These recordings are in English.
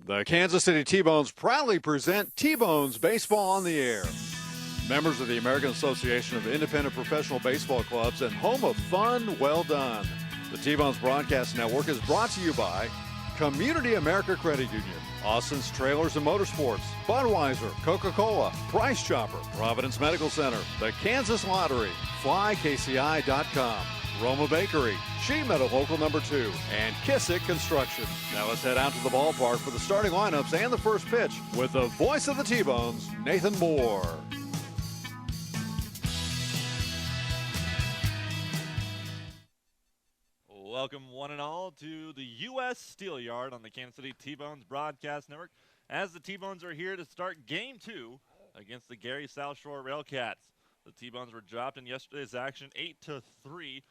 The Kansas City T-Bones proudly present T-Bones Baseball on the Air. Members of the American Association of Independent Professional Baseball Clubs and home of fun well done. The T-Bones Broadcast Network is brought to you by Community America Credit Union, Austin's Trailers and Motorsports, Budweiser, Coca-Cola, Price Chopper, Providence Medical Center, the Kansas Lottery, FlyKCI.com, Roma Bakery, Sheet Metal Local Number 2, and Kissick Construction. Now let's head out to the ballpark for the starting lineups and the first pitch with the voice of the T-Bones, Nathan Moore. Welcome one and all to the U.S. Steel Yard on the Kansas City T-Bones Broadcast Network as the T-Bones are here to start Game 2 against the Gary SouthShore Railcats. The T-Bones were dropped in yesterday's action 8-3,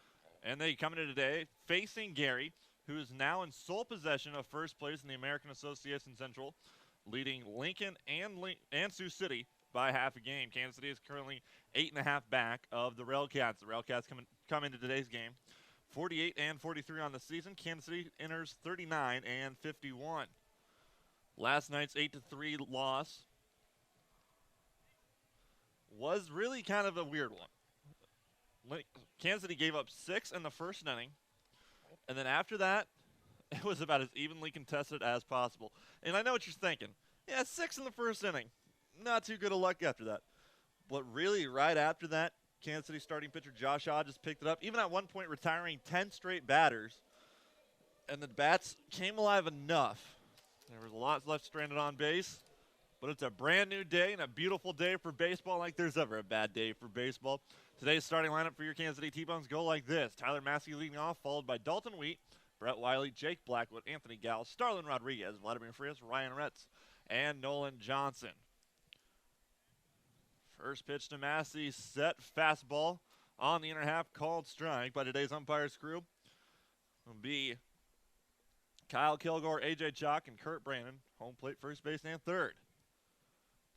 and they come into today facing Gary, who is now in sole possession of first place in the American Association Central, leading Lincoln and Sioux City by half a game. Kansas City is currently 8.5 back of the Railcats. The Railcats come into today's game 48-43 on the season. Kansas City enters 39-51. Last night's 8-3 loss was really kind of a weird one. Kansas City gave up 6 in the first inning, and then after that, it was about as evenly contested as possible. And I know what you're thinking. Yeah, 6 in the first inning. Not too good of luck after that. But really, right after that, Kansas City starting pitcher Josh Hodges picked it up, even at one point retiring 10 straight batters. And the bats came alive enough. There was a lot left stranded on base, but it's a brand new day and a beautiful day for baseball, like there's ever a bad day for baseball. Today's starting lineup for your Kansas City T-Bones go like this. Tyler Massey leading off, followed by Dalton Wheat, Brett Wiley, Jake Blackwood, Anthony Gall, Starlin Rodriguez, Vladimir Frias, Ryan Retz, and Nolan Johnson. First pitch to Massey, set fastball on the inner half, called strike by today's umpire's crew. Will be Kyle Kilgore, AJ Chalk, and Kurt Brandon, home plate, first base, and third.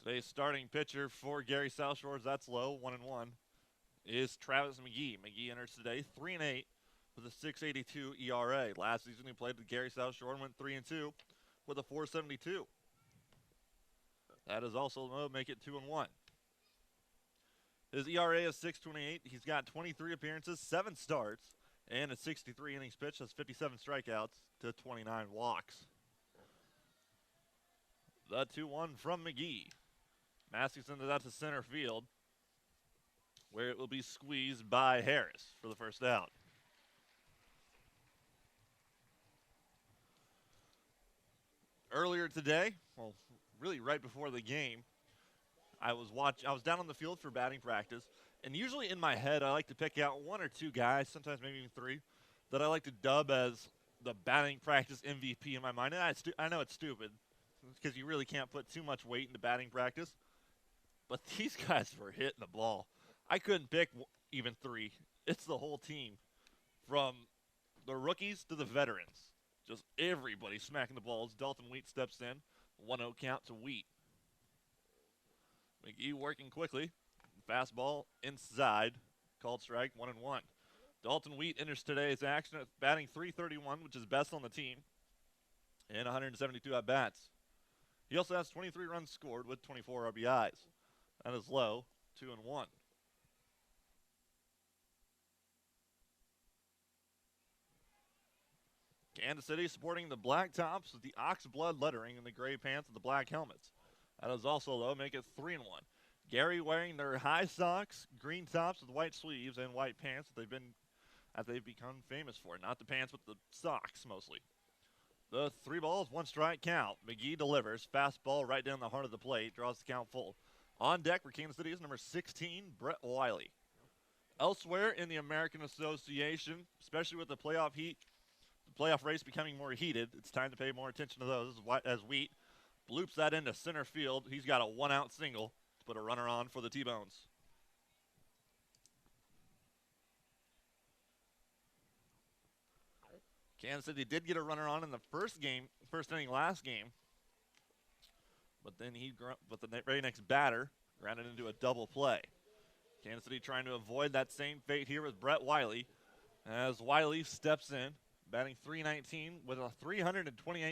Today's starting pitcher for Gary SouthShore, that's low, 1-1, is Travis McGee. McGee enters today 3-8 with a 6.82 ERA. Last season he played with Gary SouthShore and went 3-2 with a 4.72. That is also low, make it 2-1. His ERA is 6.28. He's got 23 appearances, 7 starts, and a 63 innings pitched. Has 57 strikeouts to 29 walks. The 2-1 from McGee. Massey sends it out to center field, where it will be squeezed by Harris for the first out. Earlier today, well, really right before the game, I was down on the field for batting practice, and usually in my head I like to pick out 1 or 2 guys, sometimes maybe even 3, that I like to dub as the batting practice MVP in my mind. And I know it's stupid because you really can't put too much weight into batting practice, but these guys were hitting the ball. I couldn't pick even 3. It's the whole team, from the rookies to the veterans. Just everybody smacking the balls. Dalton Wheat steps in, 1-0 count to Wheat. McGee working quickly. Fastball inside. Called strike, 1-1. Dalton Wheat enters today's action at batting .331, which is best on the team, and 172 at-bats. He also has 23 runs scored with 24 RBIs. That is low, 2-1. Kansas City sporting the black tops with the ox blood lettering and the gray pants with the black helmets. That is also low, make it 3-1. Gary wearing their high socks, green tops with white sleeves, and white pants that they've become famous for. Not the pants, but the socks mostly. The 3 balls, 1 strike count. McGee delivers. Fastball right down the heart of the plate. Draws the count full. On deck for Kansas City is number 16, Brett Wiley. Elsewhere in the American Association, especially with the playoff heat, the playoff race becoming more heated, it's time to pay more attention to those as Wheat bloops that into center field. He's got a 1-out single to put a runner on for the T-Bones. Kansas City did get a runner on in the first inning last game, but then the very next batter grounded into a double play. Kansas City trying to avoid that same fate here with Brett Wiley, as Wiley steps in, batting .319 with a 320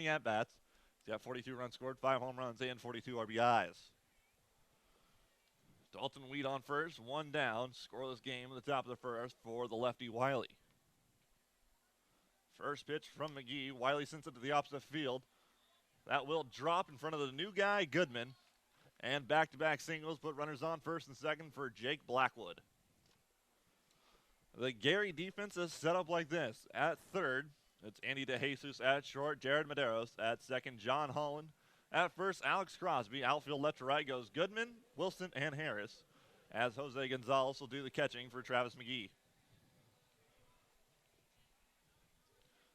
at-bats. He's got 42 runs scored, 5 home runs, and 42 RBIs. Dalton Weed on first, 1 down. Scoreless game at the top of the first for the lefty Wiley. First pitch from McGee. Wiley sends it to the opposite field. That will drop in front of the new guy, Goodman. And back-to-back singles put runners on first and second for Jake Blackwood. The Gary defense is set up like this. At third, it's Andy DeJesus. At short, Jared Medeiros. At second, John Holland. At first, Alex Crosby. Outfield left to right goes Goodman, Wilson, and Harris, as Jose Gonzalez will do the catching for Travis McGee.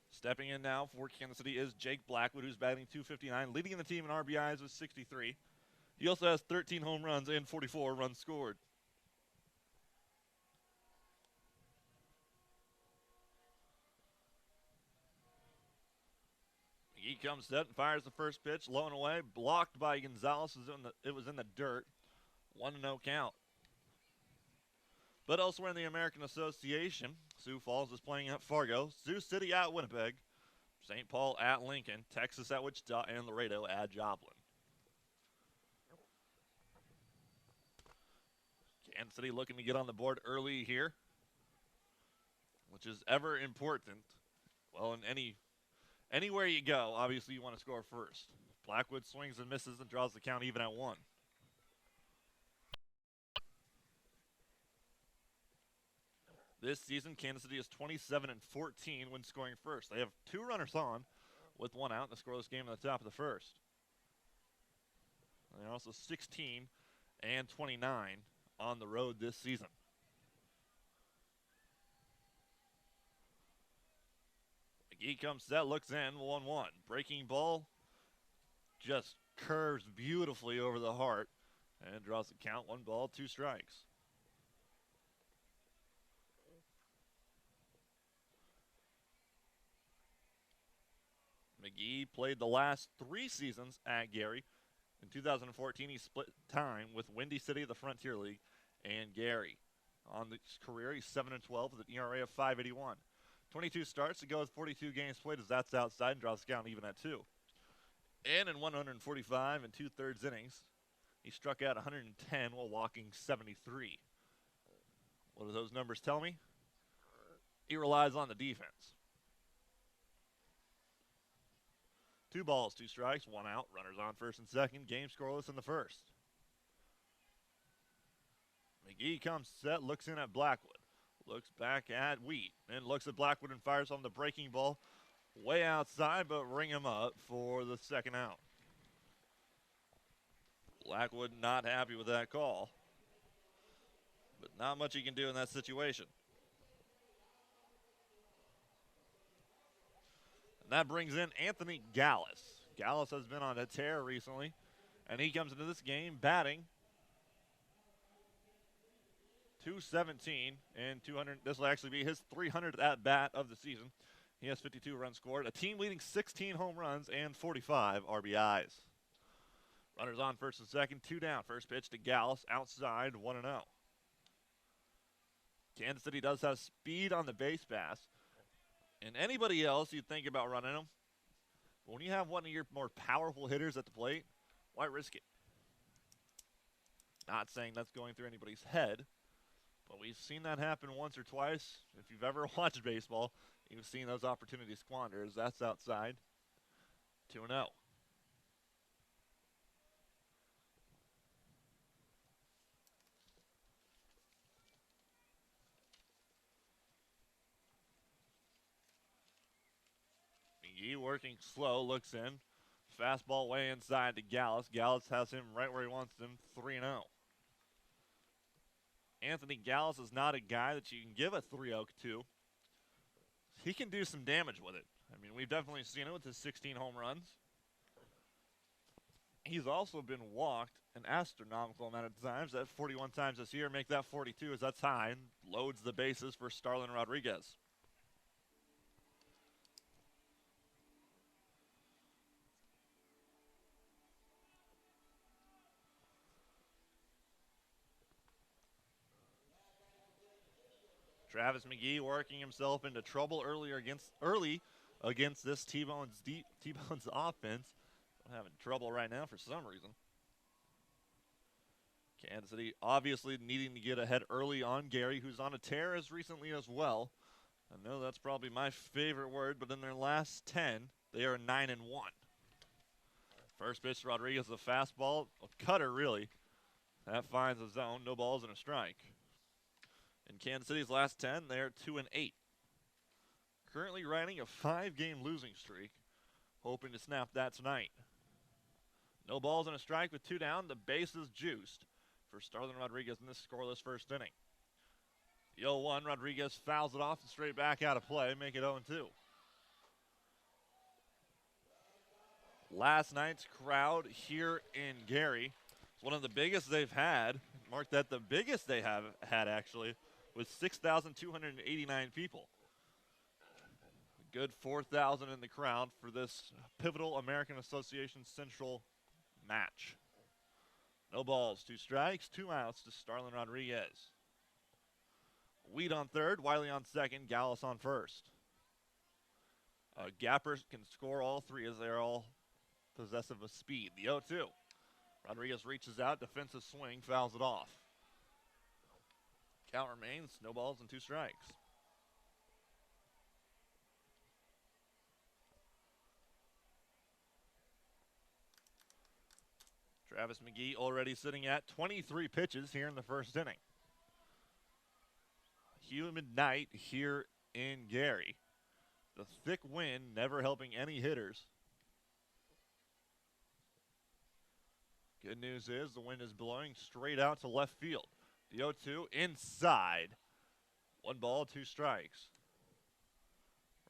Stepping in now for Kansas City is Jake Blackwood, who's batting .259, leading the team in RBIs with 63. He also has 13 home runs and 44 runs scored. McGee comes set and fires the first pitch, low and away, blocked by Gonzalez. It was in the dirt. 1-0 count. But elsewhere in the American Association, Sioux Falls is playing at Fargo, Sioux City at Winnipeg, St. Paul at Lincoln, Texas at Wichita, and Laredo at Joplin. Kansas City looking to get on the board early here, which is ever important. Well, in anywhere you go, obviously you want to score first. Blackwood swings and misses and draws the count even at 1. This season, Kansas City is 27-14 when scoring first. They have 2 runners on with 1 out in the scoreless game at the top of the first. They're also 16-29 on the road this season. McGee comes set, looks in, 1-1. Breaking ball just curves beautifully over the heart and draws the count. 1 ball, 2 strikes. McGee played the last 3 seasons at Gary. In 2014, he split time with Windy City, the Frontier League, and Gary. On his career, he's 7-12 with an ERA of .581. 22 starts to go with 42 games played as that's outside and draws the count even at 2. And in 145 2/3 innings, he struck out 110 while walking 73. What do those numbers tell me? He relies on the defense. 2 balls, 2 strikes, 1 out. Runners on first and second. Game scoreless in the first. McGee comes set, looks in at Blackwood. Looks back at Wheat, and looks at Blackwood and fires on the breaking ball. Way outside, but ring him up for the second out. Blackwood not happy with that call. But not much he can do in that situation. And that brings in Anthony Gallus. Gallus has been on a tear recently, and he comes into this game batting .217 and 200. This will actually be his 300th at-bat of the season. He has 52 runs scored, a team-leading 16 home runs, and 45 RBIs. Runners on first and second, 2 down. First pitch to Gallus, outside, 1-0. Kansas City does have speed on the base pass. And anybody else, you'd think about running them. But when you have one of your more powerful hitters at the plate, why risk it? Not saying that's going through anybody's head, but we've seen that happen once or twice. If you've ever watched baseball, you've seen those opportunities squandered. That's outside, 2-0. McGee working slow, looks in. Fastball way inside to Gallus. Gallus has him right where he wants him, 3-0. Anthony Gallus is not a guy that you can give a 3-0 to. He can do some damage with it. I mean, we've definitely seen it with his 16 home runs. He's also been walked an astronomical amount of times, at 41 times this year. Make that 42 as that's high, and loads the bases for Starlin Rodriguez. Travis McGee working himself into trouble early against this T-Bones offense. I'm having trouble right now for some reason. Kansas City obviously needing to get ahead early on Gary, who's on a tear as recently as well. I know that's probably my favorite word, but in their last 10, they are 9-1. First pitch to Rodriguez, a fastball, a cutter really. That finds a zone, no balls and a strike. In Kansas City's last 10, they're 2-8. Currently riding a 5-game losing streak, hoping to snap that tonight. No balls and a strike with 2 down, the base is juiced for Starlin Rodriguez in this scoreless first inning. The 0-1, Rodriguez fouls it off and straight back out of play, make it 0-2. Last night's crowd here in Gary is one of the biggest they've had. Mark that the biggest they have had actually with 6,289 people. A good 4,000 in the crowd for this pivotal American Association Central match. No balls, 2 strikes, 2 outs to Starlin Rodriguez. Weed on third, Wiley on second, Gallus on first. Gappers can score all 3 as they're all possessive of speed. The 0-2. Rodriguez reaches out, defensive swing, fouls it off. Count remains, no balls and 2 strikes. Travis McGee already sitting at 23 pitches here in the first inning. Humid night here in Gary. The thick wind never helping any hitters. Good news is the wind is blowing straight out to left field. The 0-2 inside. 1 ball, 2 strikes.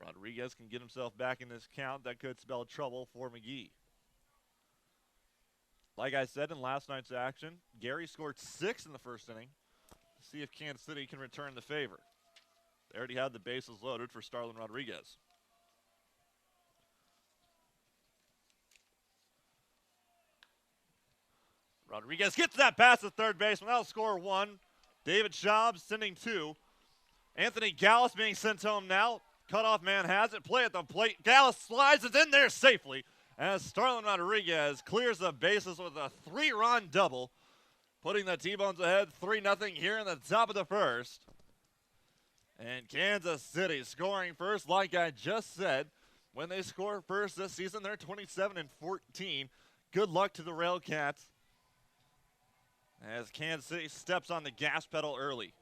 Rodriguez can get himself back in this count. That could spell trouble for McGee. Like I said in last night's action, Gary scored 6 in the first inning. See if Kansas City can return the favor. They already had the bases loaded for Starlin Rodriguez. Rodriguez gets that pass to third baseman. That'll score 1. David Schaub sending 2. Anthony Gallus being sent home now. Cutoff man has it. Play at the plate. Gallus slides it in there safely as Starlin Rodriguez clears the bases with a 3-run double, putting the T-Bones ahead 3-0 here in the top of the first. And Kansas City scoring first, like I just said. When they score first this season, they're 27-14. Good luck to the Railcats as Kansas City steps on the gas pedal early.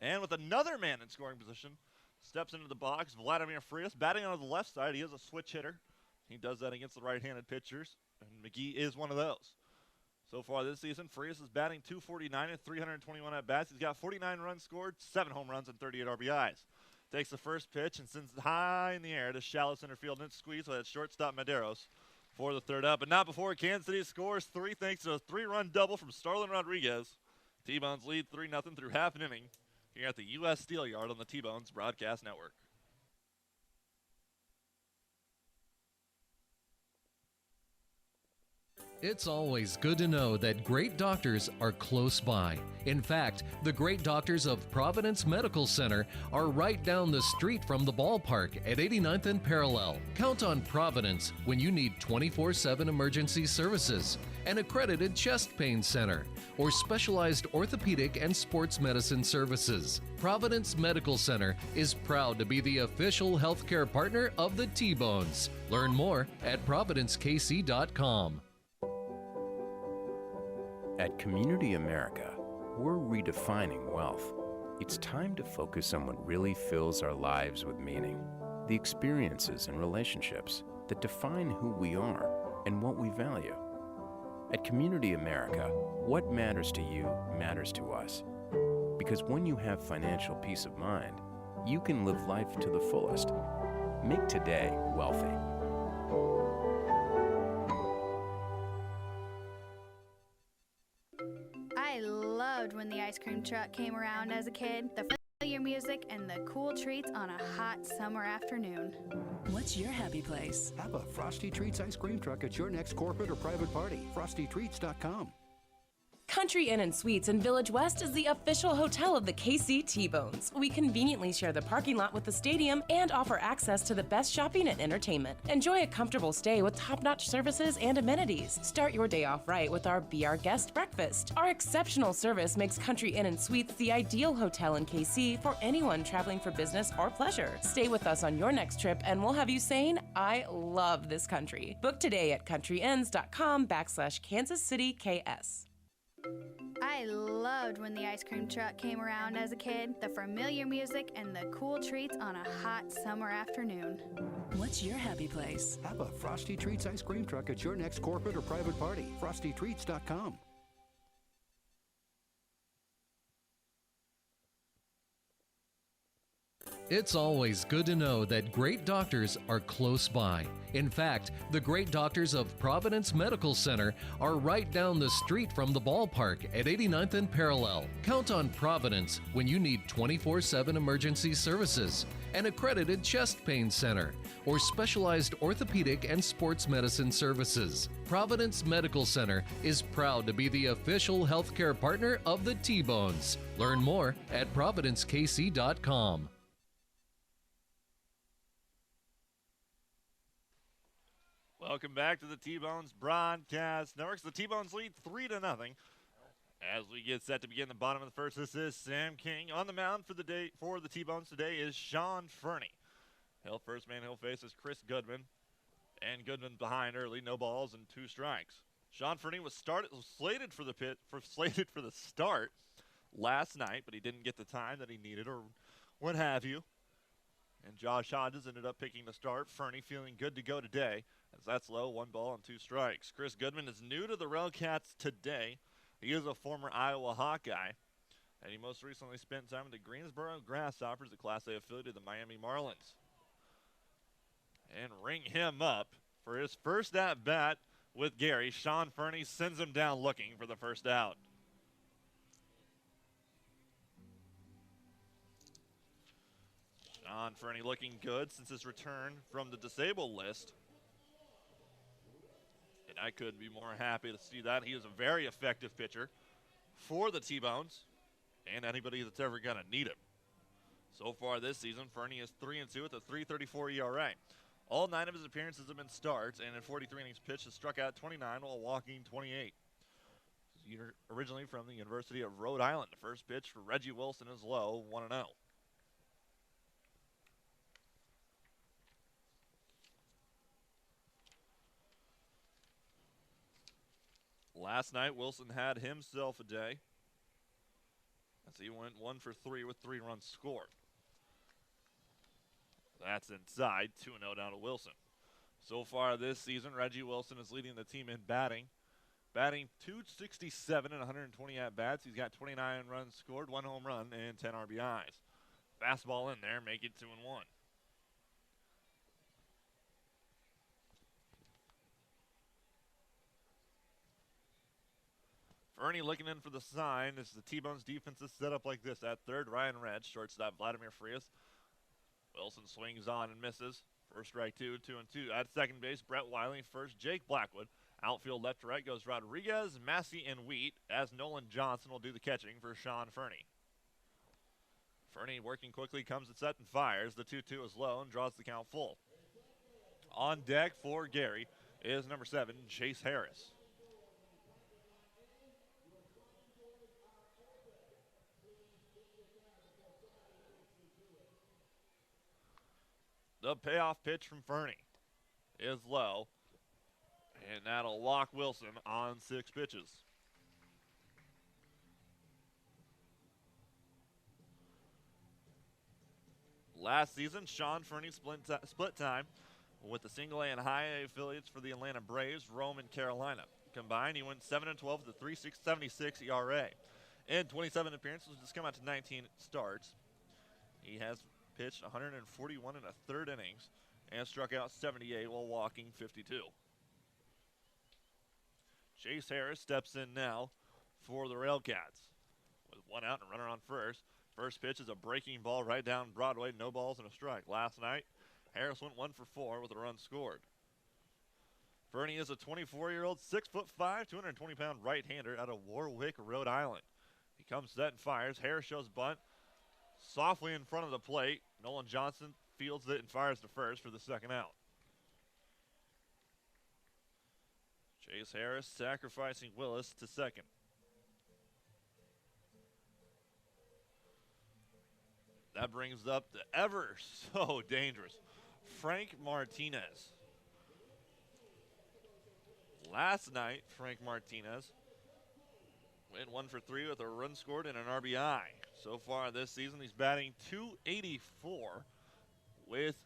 And with another man in scoring position, steps into the box, Vladimir Frias, batting on the left side. He is a switch hitter. He does that against the right-handed pitchers, and McGee is one of those. So far this season, Frias is batting .249 and 321 at-bats. He's got 49 runs scored, 7 home runs, and 38 RBIs. Takes the first pitch and sends it high in the air to shallow center field, and it's squeezed by that shortstop Medeiros for the third out. But not before Kansas City scores 3 thanks to a 3-run double from Starlin Rodriguez. T-Bones lead 3-0 through half an inning here at the U.S. Steel Yard on the T-Bones Broadcast Network. It's always good to know that great doctors are close by. In fact, the great doctors of Providence Medical Center are right down the street from the ballpark at 89th and Parallel. Count on Providence when you need 24/7 emergency services, an accredited chest pain center, or specialized orthopedic and sports medicine services. Providence Medical Center is proud to be the official healthcare partner of the T-Bones. Learn more at providencekc.com. At Community America, we're redefining wealth. It's time to focus on what really fills our lives with meaning, the experiences and relationships that define who we are and what we value. At Community America, what matters to you matters to us. Because when you have financial peace of mind, you can live life to the fullest. Make today wealthy. I loved when the ice cream truck came around as a kid. The familiar music and the cool treats on a hot summer afternoon. What's your happy place? Have a Frosty Treats ice cream truck at your next corporate or private party. FrostyTreats.com. Country Inn & Suites in Village West is the official hotel of the KC T-Bones. We conveniently share the parking lot with the stadium and offer access to the best shopping and entertainment. Enjoy a comfortable stay with top-notch services and amenities. Start your day off right with our Be Our Guest breakfast. Our exceptional service makes Country Inn & Suites the ideal hotel in KC for anyone traveling for business or pleasure. Stay with us on your next trip and we'll have you saying, I love this country. Book today at countryinns.com/Kansas City KS. I loved when the ice cream truck came around as a kid, the familiar music and the cool treats on a hot summer afternoon. What's your happy place? Have a Frosty Treats ice cream truck at your next corporate or private party. FrostyTreats.com. It's always good to know that great doctors are close by. In fact, the great doctors of Providence Medical Center are right down the street from the ballpark at 89th and Parallel. Count on Providence when you need 24/7 emergency services, an accredited chest pain center, or specialized orthopedic and sports medicine services. Providence Medical Center is proud to be the official healthcare partner of the T-Bones. Learn more at providencekc.com. Welcome back to the T-Bones Broadcast Networks. The T-Bones lead 3-0. As we get set to begin the bottom of the first, this is Sam King. On the mound for the T-Bones today is Sean Fernie. First man he'll face is Chris Goodman. And Goodman behind early, no balls and 2 strikes. Sean Fernie was slated for the start last night, but he didn't get the time that he needed or what have you. And Josh Hodges ended up picking the start. Fernie feeling good to go today, as that's low, 1 ball and 2 strikes. Chris Goodman is new to the Railcats today. He is a former Iowa Hawkeye, and he most recently spent time with the Greensboro Grasshoppers, the Class A affiliate of the Miami Marlins. And ring him up for his first at-bat with Gary. Sean Fernie sends him down looking for the first out. Sean Fernie looking good since his return from the disabled list. And I couldn't be more happy to see that. He is a very effective pitcher for the T-Bones and anybody that's ever going to need him. So far this season, Fernie is 3-2 with a .334 ERA. All 9 of his appearances have been starts, and in 43 innings pitched, has struck out 29 while walking 28. He's originally from the University of Rhode Island. The first pitch for Reggie Wilson is low, 1-0. Last night, Wilson had himself a day as he went 1 for 3 with 3 runs scored. That's inside, 2-0 down to Wilson. So far this season, Reggie Wilson is leading the team in batting. Batting .267 and 120 at-bats. He's got 29 runs scored, 1 home run, and 10 RBIs. Fastball in there, make it 2-1. Fernie looking in for the sign as the T-Bones defense is set up like this. At third, Ryan Red, shortstop Vladimir Frias. Wilson swings on and misses. First strike 2, 2-2. At second base, Brett Wiley. First, Jake Blackwood. Outfield left to right goes Rodriguez, Massey, and Wheat, as Nolan Johnson will do the catching for Sean Fernie. Fernie working quickly, comes to set and fires. The 2-2 is low and draws the count full. On deck for Gary is number 7, Chase Harris. The payoff pitch from Fernie is low, and that'll walk Wilson on 6 pitches. Last season, Sean Fernie split time with the single A and high A affiliates for the Atlanta Braves, Rome, and Carolina. Combined, he went 7-12 with a .376 ERA. In 27 appearances, just come out to 19 starts. He has pitched 141 and a third innings and struck out 78 while walking 52. Chase Harris steps in now for the Railcats with 1 out and a runner on first. First pitch is a breaking ball right down Broadway, no balls and a strike. Last night, Harris went 1 for 4 with a run scored. Fernie is a 24-year-old, 6'5", 220-pound right-hander out of Warwick, Rhode Island. He comes set and fires. Harris shows bunt softly in front of the plate. Nolan Johnson fields it and fires to first for the second out. Chase Harris sacrificing Willis to second. That brings up the ever so dangerous Frank Martinez. Last night, Frank Martinez went 1 for 3 with a run scored and an RBI. So far this season, he's batting .284 with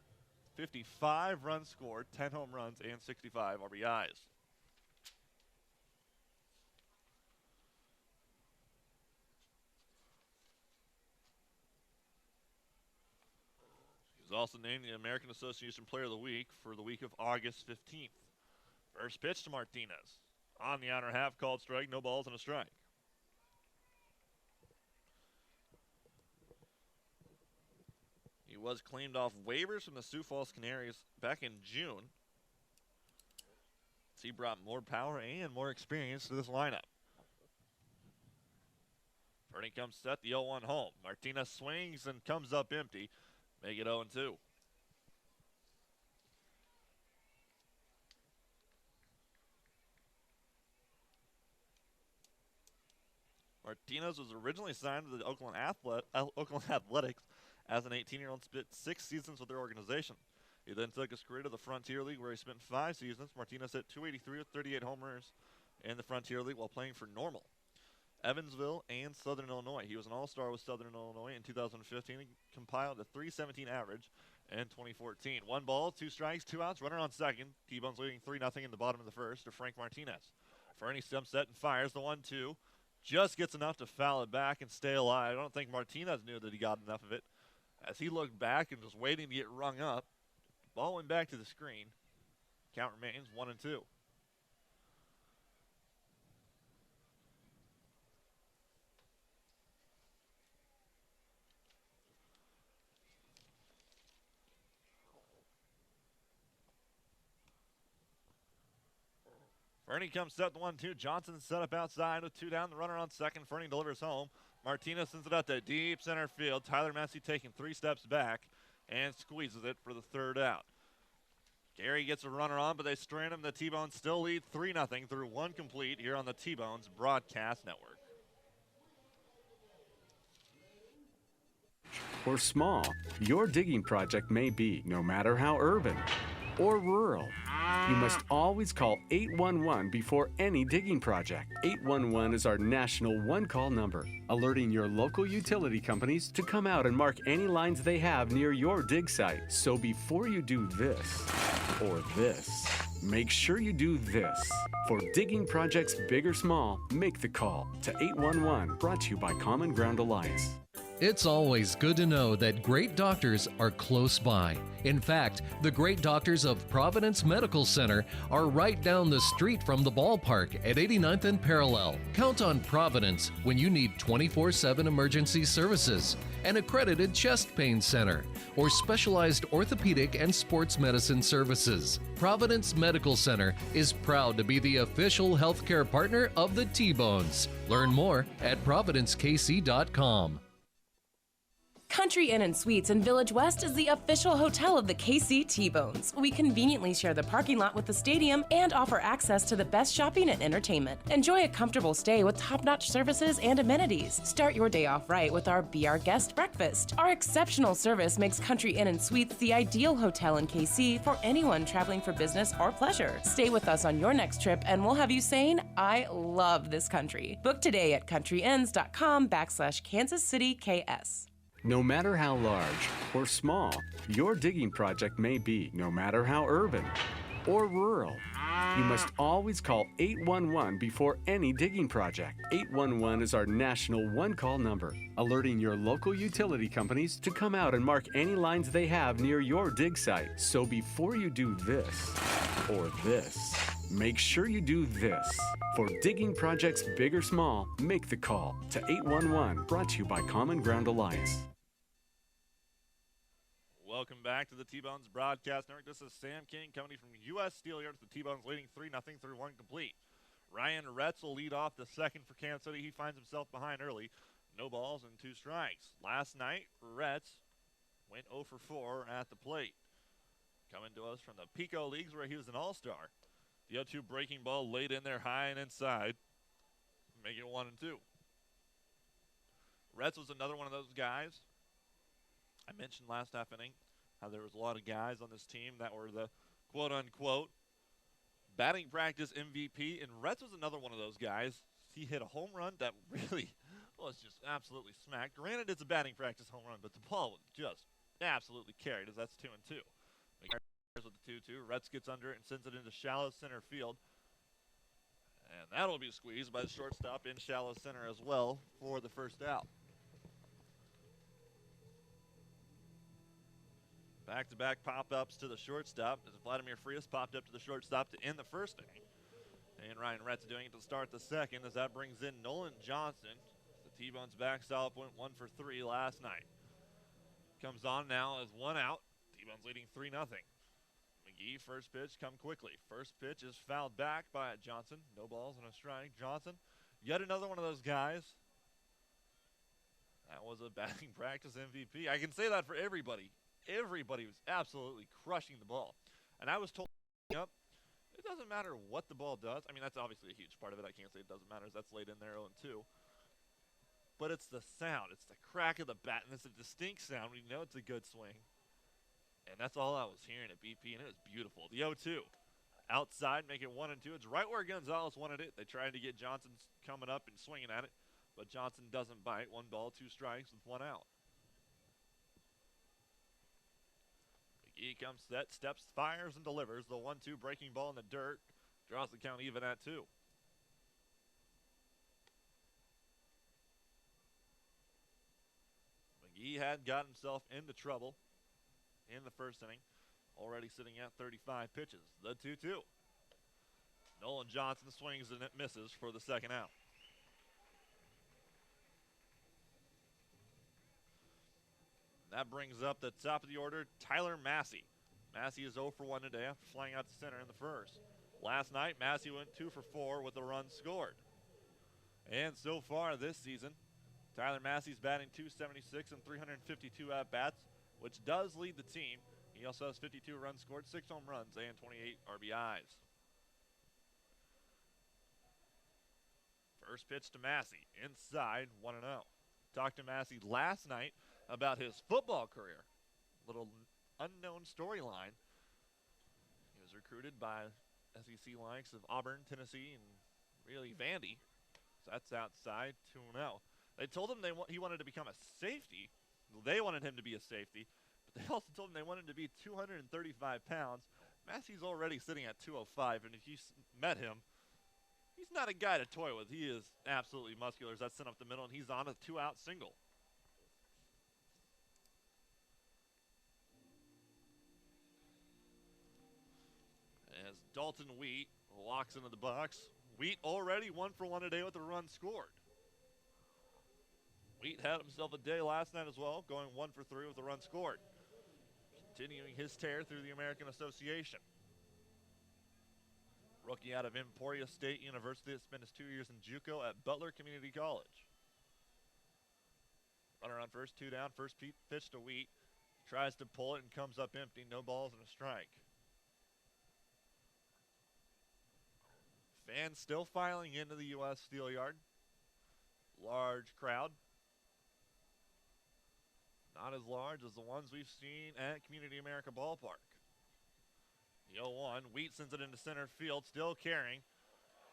55 runs scored, 10 home runs, and 65 RBIs. He was also named the American Association Player of the Week for the week of August 15th. First pitch to Martinez. On the outer half, called strike, no balls and a strike. He was claimed off waivers from the Sioux Falls Canaries back in June. He brought more power and more experience to this lineup. Fernie comes set, the 0-1 home. Martinez swings and comes up empty. Make it 0-2. Martinez was originally signed to the Oakland Athletics as an 18-year-old, spent 6 seasons with their organization. He then took his career to the Frontier League, where he spent 5 seasons. Martinez hit .283 with 38 homers in the Frontier League while playing for Normal, Evansville, and Southern Illinois. He was an all-star with Southern Illinois in 2015 and compiled a .317 average in 2014. 1 ball, 2 strikes, 2 outs, runner on second. T-Bones leading 3-0 in the bottom of the first to Frank Martinez. Fernie steps set and fires the 1-2. Just gets enough to foul it back and stay alive. I don't think Martinez knew that he got enough of it. As he looked back and was waiting to get rung up, ball went back to the screen. Count remains 1-2. Fernie comes set the 1-2. Johnson set up outside with 2 down. The runner on second. Fernie delivers home. Martinez sends it out to deep center field. Tyler Massey taking 3 steps back and squeezes it for the third out. Gary gets a runner on, but they strand him. The T-Bones still lead 3-0 through 1 complete here on the T-Bones Broadcast Network. Or small, your digging project may be, no matter how urban or rural. You must always call 811 before any digging project. 811 is our national one-call number, alerting your local utility companies to come out and mark any lines they have near your dig site. So before you do this or this, make sure you do this. For digging projects big or small, make the call to 811. Brought to you by Common Ground Alliance. It's always good to know that great doctors are close by. In fact, the great doctors of Providence Medical Center are right down the street from the ballpark at 89th and Parallel. Count on Providence when you need 24/7 emergency services, an accredited chest pain center, or specialized orthopedic and sports medicine services. Providence Medical Center is proud to be the official healthcare partner of the T-Bones. Learn more at providencekc.com. Country Inn & Suites in Village West is the official hotel of the KC T-Bones. We conveniently share the parking lot with the stadium and offer access to the best shopping and entertainment. Enjoy a comfortable stay with top-notch services and amenities. Start your day off right with our Be Our Guest breakfast. Our exceptional service makes Country Inn & Suites the ideal hotel in KC for anyone traveling for business or pleasure. Stay with us on your next trip and we'll have you saying, I love this country. Book today at countryinns.com/Kansas City KS. No matter how large or small your digging project may be, no matter how urban or rural, you must always call 811 before any digging project. 811 is our national one-call number, alerting your local utility companies to come out and mark any lines they have near your dig site. So before you do this or this, make sure you do this. For digging projects big or small, make the call to 811, brought to you by Common Ground Alliance. Welcome back to the T-Bones Broadcast Network. This is Sam King coming from U.S. Steel Yards. The T-Bones leading 3-0 through one complete. Ryan Retz will lead off the second for Kansas City. He finds himself behind early. No balls and 2 strikes. Last night, Retz went 0 for 4 at the plate. Coming to us from the Pico Leagues where he was an all-star. The 0-2 breaking ball laid in there high and inside. Make it 1-2. Retz was another one of those guys. I mentioned last half inning how there was a lot of guys on this team that were the quote-unquote batting practice MVP, and Retz was another one of those guys. He hit a home run that really was just absolutely smacked. Granted, it's a batting practice home run, but the ball was just absolutely carried, as that's 2-2. McGee with the 2-2. Retz gets under it and sends it into shallow center field. And that'll be squeezed by the shortstop in shallow center as well for the first out. Back-to-back pop-ups to the shortstop as Vladimir Frias popped up to the shortstop to end the first inning. And Ryan Retz doing it to start the second as that brings in Nolan Johnson. The T-Bones backstop went 1 for 3 last night. Comes on now as 1 out. T-Bones leading 3-0. McGee, first pitch, come quickly. First pitch is fouled back by Johnson. No balls and a strike. Johnson, yet another one of those guys. That was a batting practice MVP. I can say that for everybody. Everybody was absolutely crushing the ball. And I was told, it doesn't matter what the ball does. I mean, that's obviously a huge part of it. I can't say it doesn't matter. That's laid in there 0-2. But it's the sound. It's the crack of the bat. And it's a distinct sound. We know it's a good swing. And that's all I was hearing at BP. And it was beautiful. The 0-2. Outside, make it 1-2. It's right where Gonzalez wanted it. They tried to get Johnson coming up and swinging at it. But Johnson doesn't bite. 1 ball, 2 strikes with 1 out. He comes set, steps, fires, and delivers. The 1-2 breaking ball in the dirt. Draws the count even at 2. McGee had got himself into trouble in the first inning. Already sitting at 35 pitches. The 2-2. Nolan Johnson swings and it misses for the second out. That brings up the top of the order, Tyler Massey. Massey is 0 for 1 today after flying out to center in the first. Last night, Massey went 2 for 4 with a run scored. And so far this season, Tyler Massey's batting .276 and 352 at-bats, which does lead the team. He also has 52 runs scored, 6 home runs, and 28 RBIs. First pitch to Massey, inside 1-0. Talked to Massey last night about his football career. Little unknown storyline. He was recruited by SEC likes of Auburn, Tennessee, and really Vandy. So that's outside 2-0. They told him he wanted to become a safety. They wanted him to be a safety, but they also told him they wanted him to be 235 pounds. Massey's already sitting at 205, and if you met him, he's not a guy to toy with. He is absolutely muscular. That's sent up the middle, and he's on a 2-out single. As Dalton Wheat walks into the box. Wheat already 1 for 1 today with a run scored. Wheat had himself a day last night as well, going 1 for 3 with a run scored. Continuing his tear through the American Association. Rookie out of Emporia State University that spent his 2 years in JUCO at Butler Community College. Runner on first, 2 down, first pitch to Wheat. Tries to pull it and comes up empty, no balls and a strike. Fans still filing into the U.S. Steel Yard. Large crowd. Not as large as the ones we've seen at Community America Ballpark. The 0-1, Wheat sends it into center field, still carrying.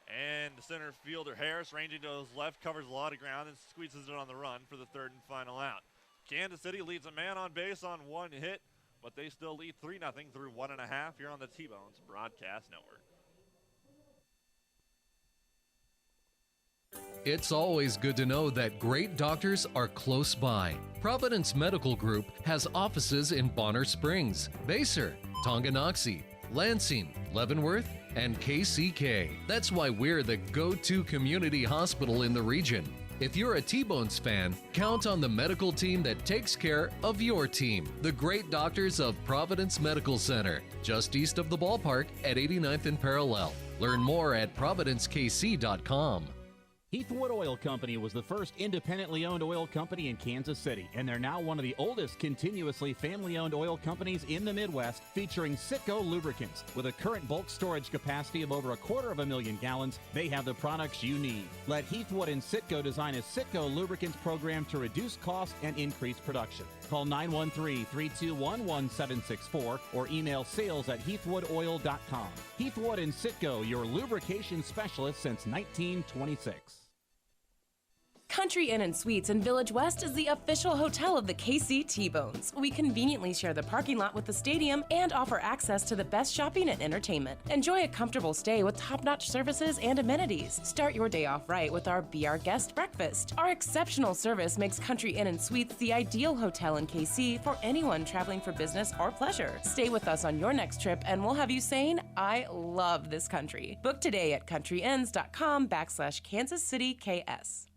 And the center fielder Harris, ranging to his left, covers a lot of ground and squeezes it on the run for the third and final out. Kansas City leads a man on base on 1 hit, but they still lead 3-0 through 1.5 here on the T-Bones Broadcast Network. It's always good to know that great doctors are close by. Providence Medical Group has offices in Bonner Springs, Basehor, Tonganoxie, Lansing, Leavenworth, and KCK. That's why we're the go-to community hospital in the region. If you're a T-Bones fan, count on the medical team that takes care of your team. The great doctors of Providence Medical Center, just east of the ballpark at 89th and Parallel. Learn more at providencekc.com. Heathwood Oil Company was the first independently owned oil company in Kansas City, and they're now one of the oldest continuously family-owned oil companies in the Midwest, featuring Citgo lubricants. With a current bulk storage capacity of over 250,000 gallons, they have the products you need. Let Heathwood and Citgo design a Citgo lubricants program to reduce cost and increase production. Call 913-321-1764 or email sales@heathwoodoil.com. Heathwood and Citgo, your lubrication specialist since 1926. Country Inn & Suites in Village West is the official hotel of the KC T-Bones. We conveniently share the parking lot with the stadium and offer access to the best shopping and entertainment. Enjoy a comfortable stay with top-notch services and amenities. Start your day off right with our Be Our Guest breakfast. Our exceptional service makes Country Inn & Suites the ideal hotel in KC for anyone traveling for business or pleasure. Stay with us on your next trip and we'll have you saying, I love this country. Book today at countryinns.com/Kansas City KS.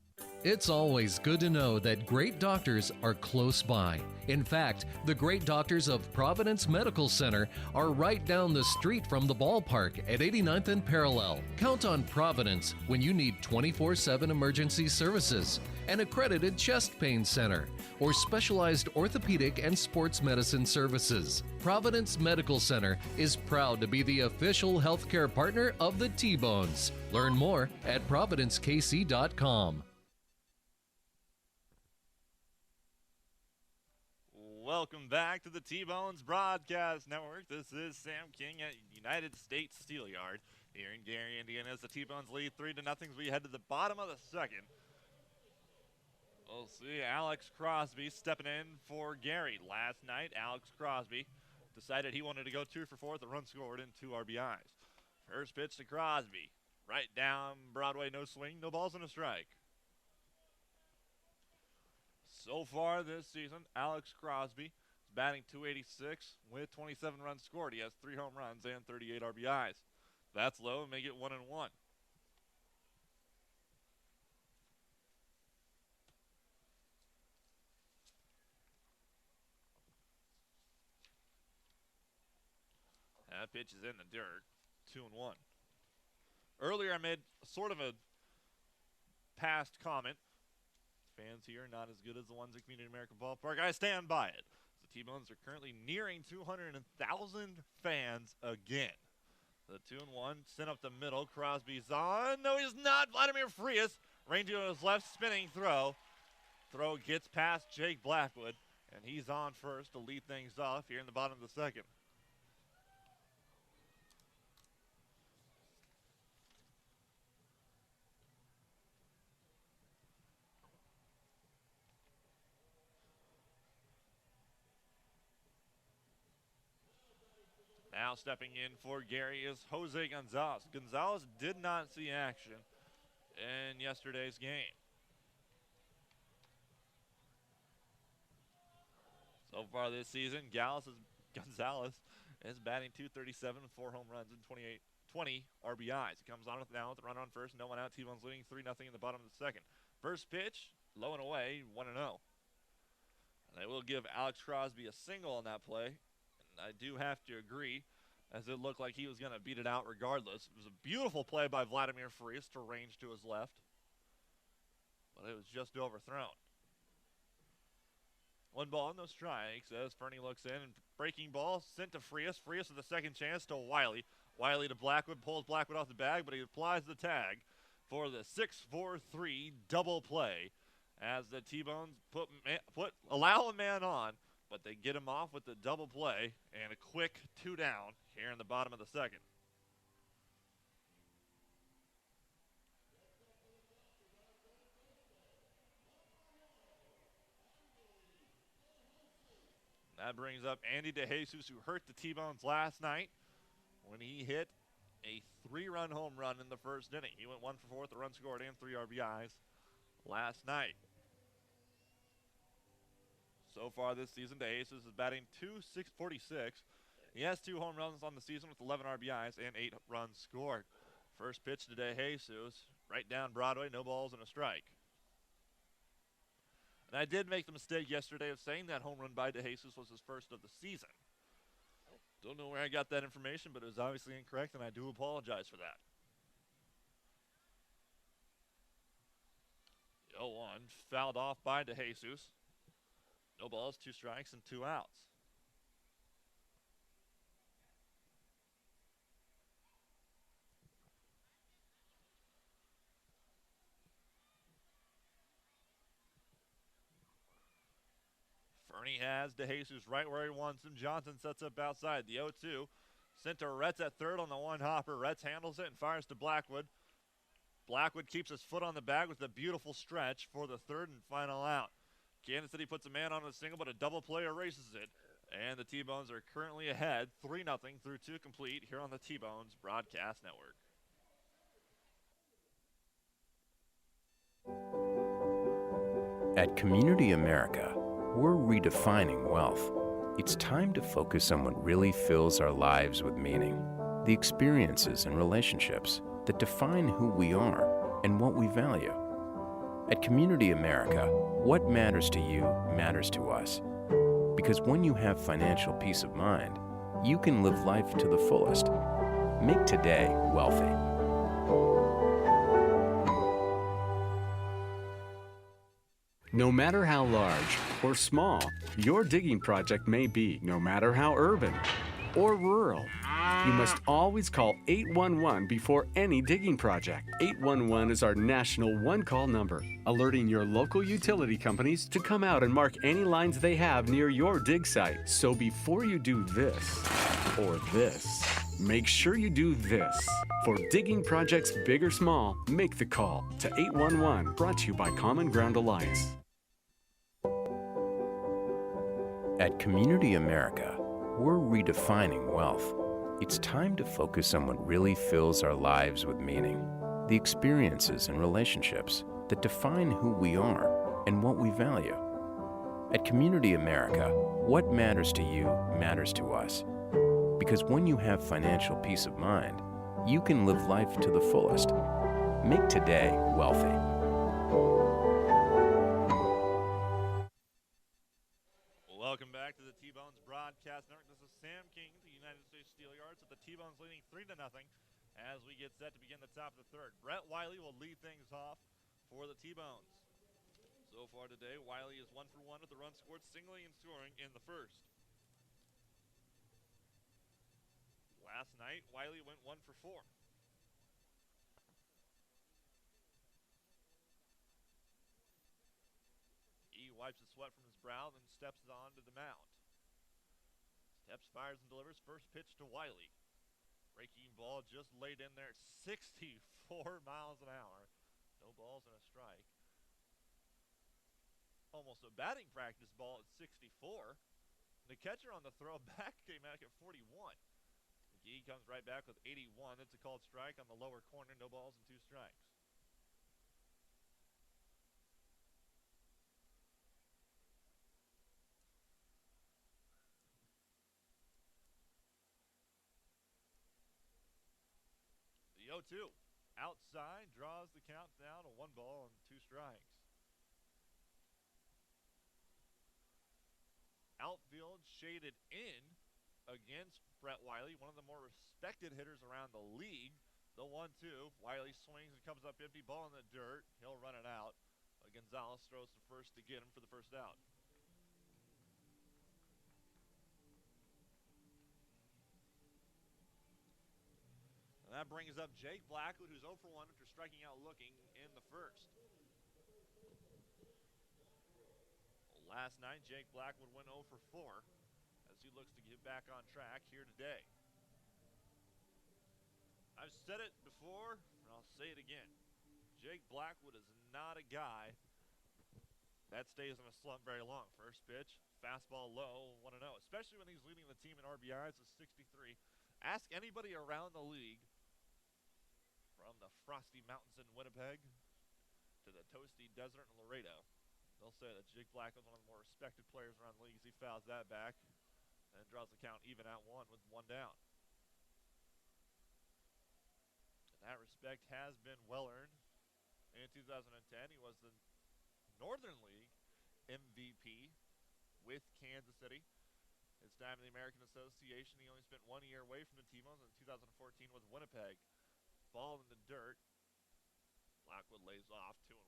It's always good to know that great doctors are close by. In fact, the great doctors of Providence Medical Center are right down the street from the ballpark at 89th and Parallel. Count on Providence when you need 24/7 emergency services, an accredited chest pain center, or specialized orthopedic and sports medicine services. Providence Medical Center is proud to be the official healthcare partner of the T-Bones. Learn more at providencekc.com. Welcome back to the T-Bones Broadcast Network. This is Sam King at United States Steel Yard here in Gary, Indiana, as the T-Bones lead 3-0 as we head to the bottom of the second. We'll see Alex Crosby stepping in for Gary. Last night, Alex Crosby decided he wanted to go 2 for 4 with a run scored and 2 RBIs. First pitch to Crosby. Right down Broadway, no swing, no balls and a strike. So far this season, Alex Crosby is batting .286 with 27 runs scored. He has 3 home runs and 38 RBIs. That's low and make it 1-1. That pitch is in the dirt, 2-1. Earlier I made sort of a past comment. Fans here not as good as the ones at Community American Ballpark. I stand by it. The T-Bones are currently nearing 200,000 fans again. The 2-1 sent up the middle. Crosby's on. No, he's not. Vladimir Frias ranging on his left, spinning throw. Throw gets past Jake Blackwood, and he's on first to lead things off here in the bottom of the second. Now stepping in for Gary is Jose Gonzalez. Gonzalez did not see action in yesterday's game. So far this season, Gonzalez is batting .237 with 4 home runs and 20 RBIs. He comes on with now with a run on first, no one out. T-Bones leading 3-0 in the bottom of the second. First pitch, low and away, 1-0. And they will give Alex Crosby a single on that play. I do have to agree, as it looked like he was going to beat it out regardless. It was a beautiful play by Vladimir Frias to range to his left, but it was just overthrown. 1 ball, no strikes as Fernie looks in, and breaking ball sent to Frias. Frias with a second chance to Wiley. Wiley to Blackwood, pulls Blackwood off the bag, but he applies the tag for the 6-4-3 double play as the T-Bones allow a man on, but they get him off with the double play and a quick 2 down here in the bottom of the second. That brings up Andy DeJesus, who hurt the T-Bones last night when he hit a 3-run home run in the first inning. He went 1 for 4 with a run scored and 3 RBIs last night. So far this season, DeJesus is batting .246. He has 2 home runs on the season with 11 RBIs and 8 runs scored. First pitch today, Jesus, right down Broadway, no balls and a strike. And I did make the mistake yesterday of saying that home run by DeJesus was his first of the season. Don't know where I got that information, but it was obviously incorrect, and I do apologize for that. 0-1, fouled off by DeJesus. No balls, 2 strikes, and 2 outs. Fernie has DeJesus right where he wants him. Johnson sets up outside. The 0-2. Sent to Retz at third on the 1 hopper. Retz handles it and fires to Blackwood. Blackwood keeps his foot on the bag with a beautiful stretch for the 3rd and final out. Kansas City puts a man on a single, but a double play erases it. And the T-Bones are currently ahead 3-0 through 2 complete here on the T-Bones Broadcast Network. At Community America, we're redefining wealth. It's time to focus on what really fills our lives with meaning. The experiences and relationships that define who we are and what we value. At Community America, what matters to you matters to us. Because when you have financial peace of mind, you can live life to the fullest. Make today wealthy. No matter how large or small your digging project may be, no matter how urban or rural, you must always call 811 before any digging project. 811 is our national one-call number, alerting your local utility companies to come out and mark any lines they have near your dig site. So before you do this or this, make sure you do this. For digging projects big or small, make the call to 811, brought to you by Common Ground Alliance. At Community America, we're redefining wealth. It's time to focus on what really fills our lives with meaning. The experiences and relationships that define who we are and what we value. At Community America, what matters to you matters to us. Because when you have financial peace of mind, you can live life to the fullest. Make today wealthy. Welcome back to the T-Bones Broadcast Network. This is Sam King, the United States Steel Yards, with the T-Bones leading 3-0 as we get set to begin the top of the 3rd. Brett Wiley will lead things off for the T-Bones. So far today, Wiley is 1 for 1 with the run scored, singling and scoring in the 1st. Last night, Wiley went 1 for 4. He wipes the sweat from his brow, then steps on to the mound. Steps, fires, and delivers. First pitch to Wiley. Breaking ball just laid in there at 64 miles an hour. No balls and a strike. Almost a batting practice ball at 64. The catcher on the throw back came back at 41. McGee comes right back with 81. It's a called strike on the lower corner. No balls and 2 strikes. The 0-2. Outside, draws the count down to 1 ball and 2 strikes. Outfield shaded in against Brett Wiley, one of the more respected hitters around the league. The 1-2. Wiley swings and comes up empty, ball in the dirt. He'll run it out. Gonzalez throws to first to get him for the first out. And that brings up Jake Blackwood, who's 0 for 1 after striking out looking in the 1st. Last night, Jake Blackwood went 0 for 4 as he looks to get back on track here today. I've said it before, and I'll say it again. Jake Blackwood is not a guy that stays in a slump very long. First pitch, fastball low, 1-0, especially when he's leading the team in RBIs with 63. Ask anybody around the league, from the frosty mountains in Winnipeg to the toasty desert in Laredo, they'll say that Jake Blackwood's one of the more respected players around the league as he fouls that back and draws the count even at one with one down. And that respect has been well earned. In 2010, he was the Northern League MVP with Kansas City. His time in the American Association, he only spent 1 year away from the T-Bones in 2014 with Winnipeg. Ball in the dirt. Blackwood lays off 2-1.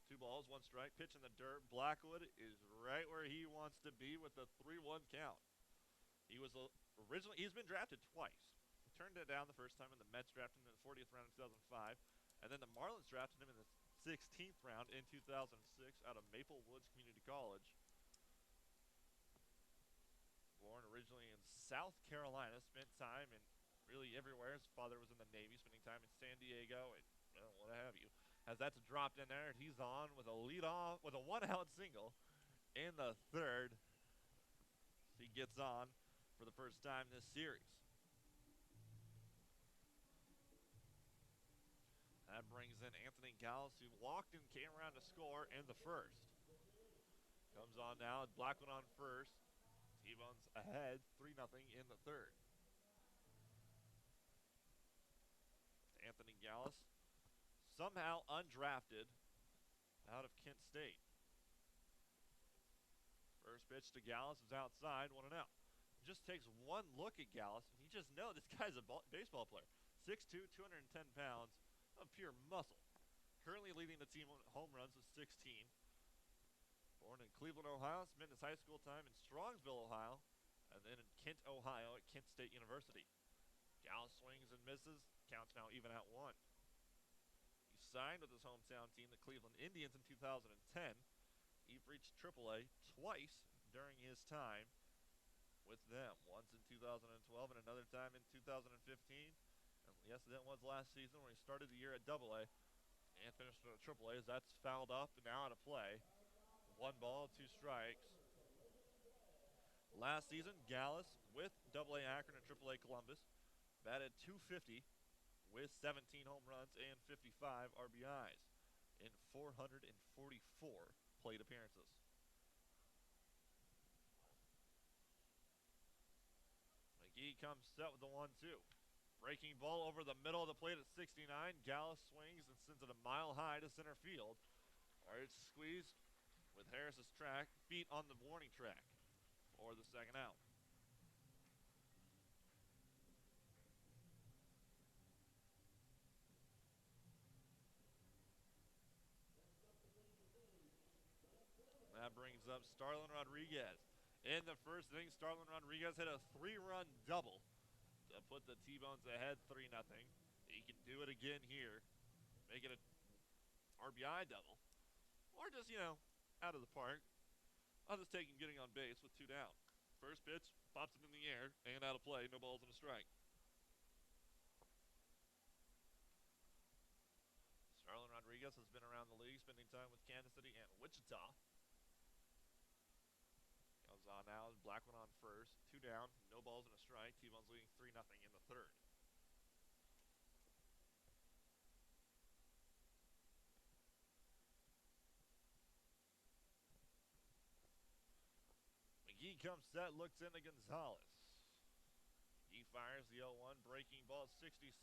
Two balls, one strike. Pitch in the dirt. Blackwood is right where he wants to be with the 3-1 count. He's been drafted twice. He turned it down the first time, and the Mets drafted him in the 40th round in 2005. And then the Marlins drafted him in the 16th round in 2006 out of Maple Woods Community College. Born originally in South Carolina, spent time in really everywhere. His father was in the Navy, spending time in San Diego and what have you. As that's dropped in there, and he's on with a leadoff with a one-out single in the third. He gets on for the first time this series. That brings in Anthony Gallus, who walked and came around to score in the first. Comes on now, Blackwood on first. T-Bones ahead, 3-0 in the third. Anthony Gallus, somehow undrafted out of Kent State. First pitch to Gallus is outside, 1-0. Just takes one look at Gallus, and you just know this guy's a baseball player. 6'2", 210 pounds of pure muscle. Currently leading the team on home runs with 16. Born in Cleveland, Ohio, spent his high school time in Strongsville, Ohio, and then in Kent, Ohio at Kent State University. Gallus swings and misses. Counts now even at one. He signed with his hometown team, the Cleveland Indians, in 2010. He reached AAA twice during his time with them. Once in 2012 and another time in 2015. And yes, that was last season when he started the year at AA and finished at AAA, as that's fouled up and now out of play. 1 ball, 2 strikes. Last season, Gallus with AA Akron and AAA Columbus batted .250 with 17 home runs and 55 RBIs in 444 plate appearances. McGee comes set with the 1-2. Breaking ball over the middle of the plate at 69. Gallus swings and sends it a mile high to center field. Or it's squeezed with Harris's feet on the warning track for the second out. That brings up Starlin Rodriguez. In the first inning, Starlin Rodriguez hit a 3-run double to put the T-Bones ahead 3-0. He can do it again here, make it an RBI double, or just, out of the park. I'll just take him getting on base with 2 down. First pitch, pops it in the air, and out of play, no balls and a strike. Starlin Rodriguez has been around the league, spending time with Kansas City and Wichita. Comes on now, Blackwood on first, 2 down, no balls and a strike. T-Bones leading 3-0 in the third. McGee comes set, looks into Gonzalez. He fires the 0-1, breaking ball 67.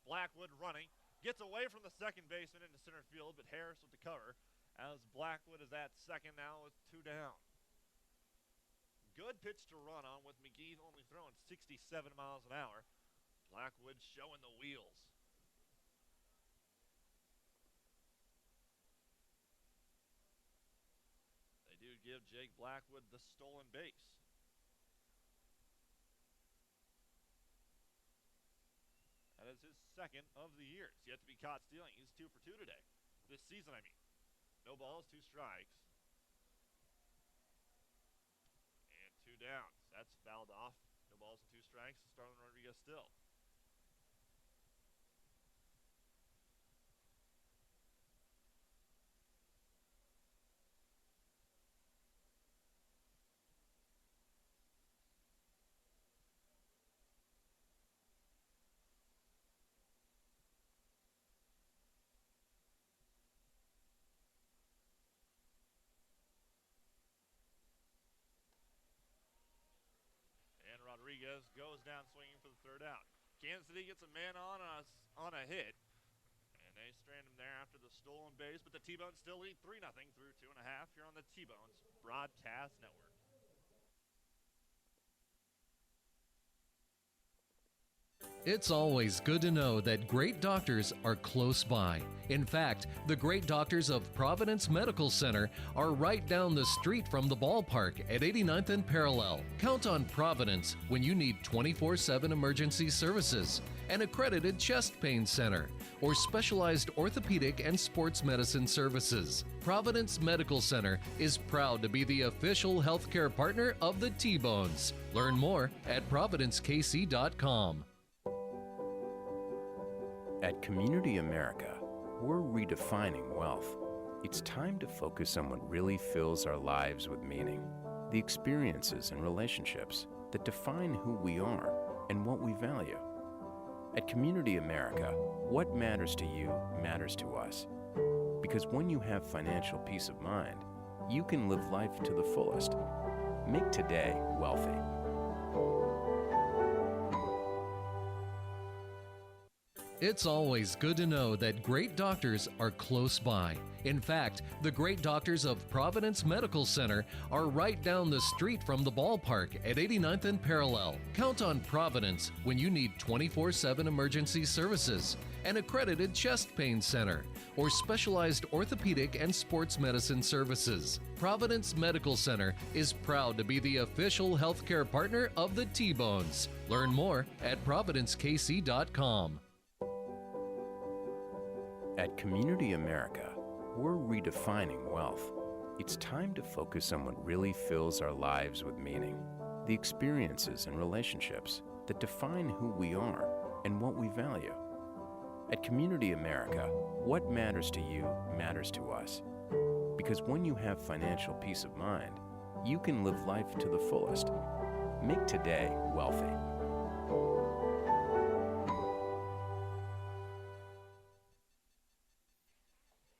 Blackwood running, gets away from the second baseman into center field, but Harris with the cover as Blackwood is at second now with 2 down. Good pitch to run on with McGee only throwing 67 miles an hour. Blackwood showing the wheels. They do give Jake Blackwood the stolen base. That is his second of the year. He's yet to be caught stealing. He's 2 for 2 today. This season, I mean. No balls, 2 strikes. And 2 downs. That's fouled off. No balls and 2 strikes. Starlin Rodriguez still. Rodriguez goes down swinging for the third out. Kansas City gets a man on a hit, and they strand him there after the stolen base, but the T-Bones still lead 3-0 through 2.5 here on the T-Bones Broadcast Network. It's always good to know that great doctors are close by. In fact, the great doctors of Providence Medical Center are right down the street from the ballpark at 89th and Parallel. Count on Providence when you need 24/7 emergency services, an accredited chest pain center, or specialized orthopedic and sports medicine services. Providence Medical Center is proud to be the official healthcare partner of the T-Bones. Learn more at providencekc.com. At Community America, we're redefining wealth. It's time to focus on what really fills our lives with meaning, the experiences and relationships that define who we are and what we value. At Community America, what matters to you matters to us. Because when you have financial peace of mind, you can live life to the fullest. Make today wealthy. It's always good to know that great doctors are close by. In fact, the great doctors of Providence Medical Center are right down the street from the ballpark at 89th and Parallel. Count on Providence when you need 24/7 emergency services, an accredited chest pain center, or specialized orthopedic and sports medicine services. Providence Medical Center is proud to be the official healthcare partner of the T-Bones. Learn more at providencekc.com. At Community America, we're redefining wealth. It's time to focus on what really fills our lives with meaning, the experiences and relationships that define who we are and what we value. At Community America, what matters to you matters to us. Because when you have financial peace of mind, you can live life to the fullest. Make today wealthy.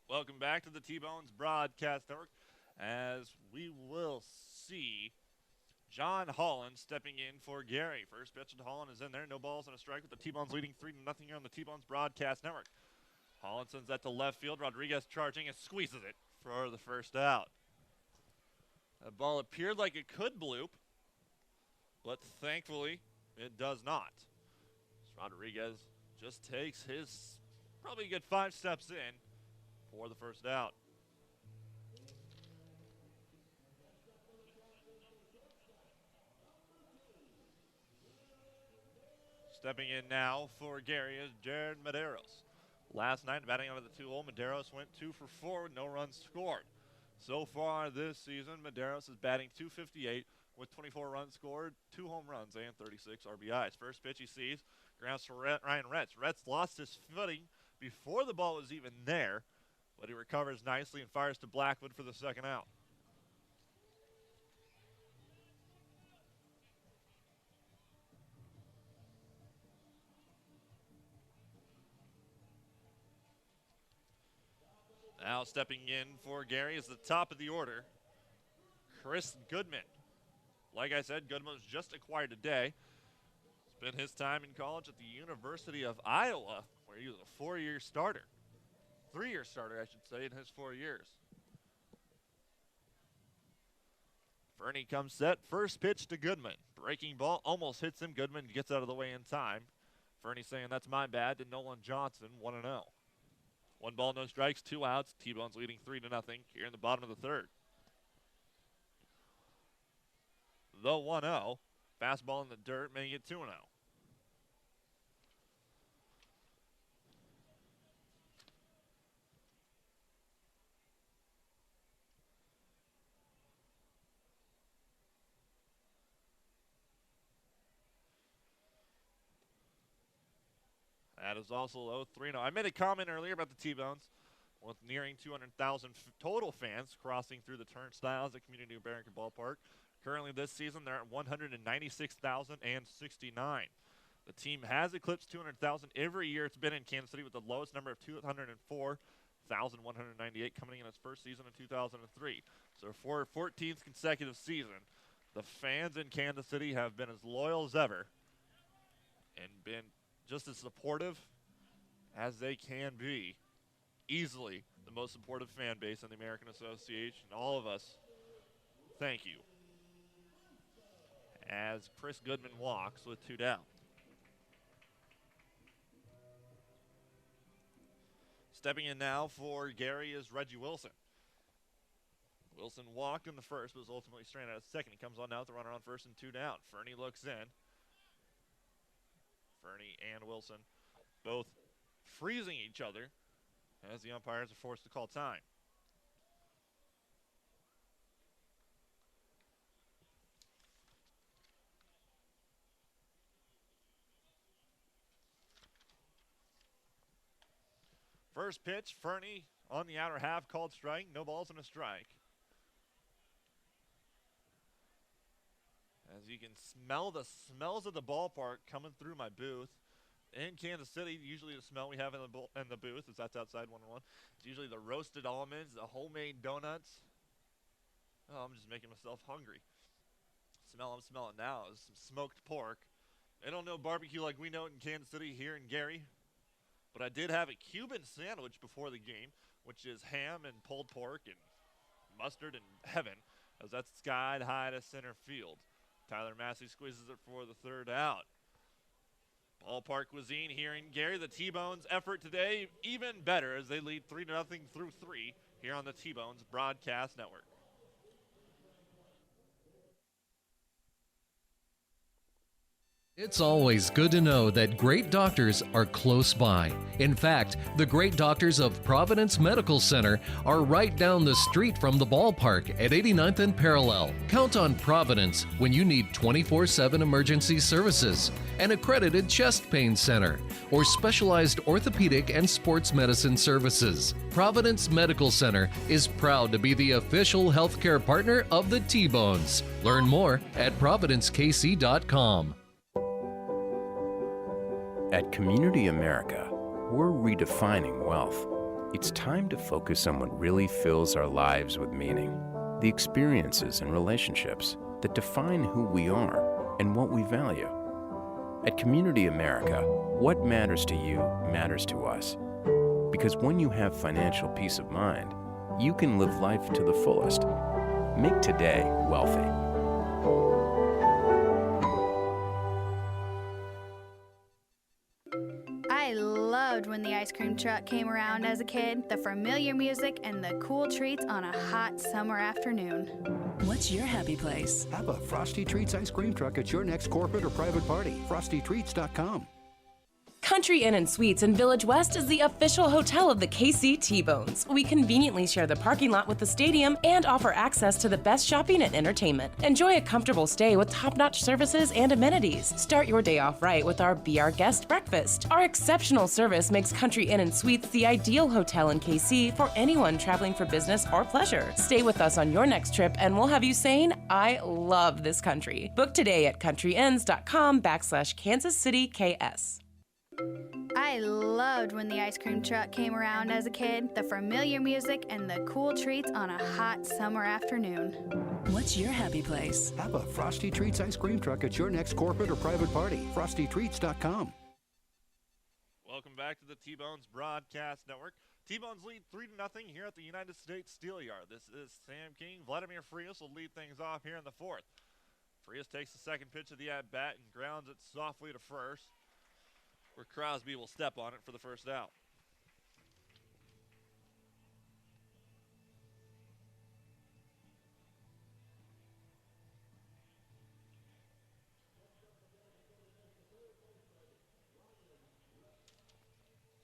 Welcome back to the T-Bones Broadcast Network, as we will see John Holland stepping in for Gary. First pitch to Holland is in there. No balls and a strike with the T-Bones leading 3-0 here on the T-Bones Broadcast Network. Holland sends that to left field. Rodriguez charging and squeezes it for the first out. That ball appeared like it could bloop, but thankfully it does not. Rodriguez just takes his probably a good 5 steps in for the first out. Stepping in now for Gary is Jared Medeiros. Last night, batting out of the 2-hole, Medeiros went 2 for 4 with no runs scored. So far this season, Medeiros is batting .258 with 24 runs scored, 2 home runs, and 36 RBIs. First pitch he sees, grounds to Ryan Retz. Retz lost his footing before the ball was even there, but he recovers nicely and fires to Blackwood for the second out. Now stepping in for Gary is the top of the order, Chris Goodman. Like I said, Goodman was just acquired today. Spent his time in college at the University of Iowa, where he was a 4-year starter. 3-year starter, I should say, in his 4 years. Fernie comes set. First pitch to Goodman. Breaking ball almost hits him. Goodman gets out of the way in time. Fernie saying, "That's my bad," to Nolan Johnson, 1-0. 1 ball, no strikes, 2 outs. T-Bones leading 3-0 here in the bottom of the third. The 1-0. Fastball in the dirt, making it 2-0. That is also low, 3-0. I made a comment earlier about the T-Bones with nearing 200,000 total fans crossing through the turnstiles at Community American Ballpark. Currently this season, they're at 196,069. The team has eclipsed 200,000 every year it's been in Kansas City, with the lowest number of 204,198 coming in its first season in 2003. So for 14th consecutive season, The fans in Kansas City have been as loyal as ever and been just as supportive as they can be. Easily the most supportive fan base in the American Association. All of us, thank you. As Chris Goodman walks with 2 down. Stepping in now for Gary is Reggie Wilson. Wilson walked in the first, but was ultimately stranded at second. He comes on now with the runner on first and 2 down. Fernie looks in. Fernie and Wilson both freezing each other as the umpires are forced to call time. First pitch, Fernie on the outer half, called strike. No balls and a strike. As you can smell the smells of the ballpark coming through my booth. In Kansas City, usually the smell we have in the booth is that's outside 1-1. It's usually the roasted almonds, the homemade donuts. Oh, I'm just making myself hungry. I'm smelling now is some smoked pork. They don't know barbecue like we know it in Kansas City here in Gary. But I did have a Cuban sandwich before the game, which is ham and pulled pork and mustard and heaven, as that's skied high to center field. Tyler Massey squeezes it for the 3rd out. Ballpark cuisine here in Gary. The T-Bones effort today even better as they lead 3-0 through 3 here on the T-Bones Broadcast Network. It's always good to know that great doctors are close by. In fact, the great doctors of Providence Medical Center are right down the street from the ballpark at 89th and Parallel. Count on Providence when you need 24/7 emergency services, an accredited chest pain center, or specialized orthopedic and sports medicine services. Providence Medical Center is proud to be the official healthcare partner of the T-Bones. Learn more at providencekc.com. At Community America, we're redefining wealth. It's time to focus on what really fills our lives with meaning. The experiences and relationships that define who we are and what we value. At Community America, what matters to you matters to us. Because when you have financial peace of mind, you can live life to the fullest. Make today wealthy. I loved when the ice cream truck came around as a kid, the familiar music and the cool treats on a hot summer afternoon. What's your happy place? Have a Frosty Treats ice cream truck at your next corporate or private party. FrostyTreats.com. Country Inn & Suites in Village West is the official hotel of the KC T-Bones. We conveniently share the parking lot with the stadium and offer access to the best shopping and entertainment. Enjoy a comfortable stay with top-notch services and amenities. Start your day off right with our Be Our Guest breakfast. Our exceptional service makes Country Inn & Suites the ideal hotel in KC for anyone traveling for business or pleasure. Stay with us on your next trip and we'll have you saying, I love this country. Book today at countryinns.com/Kansas City KS. I loved when the ice cream truck came around as a kid, the familiar music and the cool treats on a hot summer afternoon. What's your happy place? Have a Frosty Treats ice cream truck at your next corporate or private party. FrostyTreats.com. Welcome back to the T-Bones Broadcast Network. T-Bones lead 3-0 here at the United States Steel Yard. This is Sam King. Vladimir Frias will lead things off here in the 4th. Frias takes the second pitch of the at-bat and grounds it softly to first, where Crosby will step on it for the 1st out.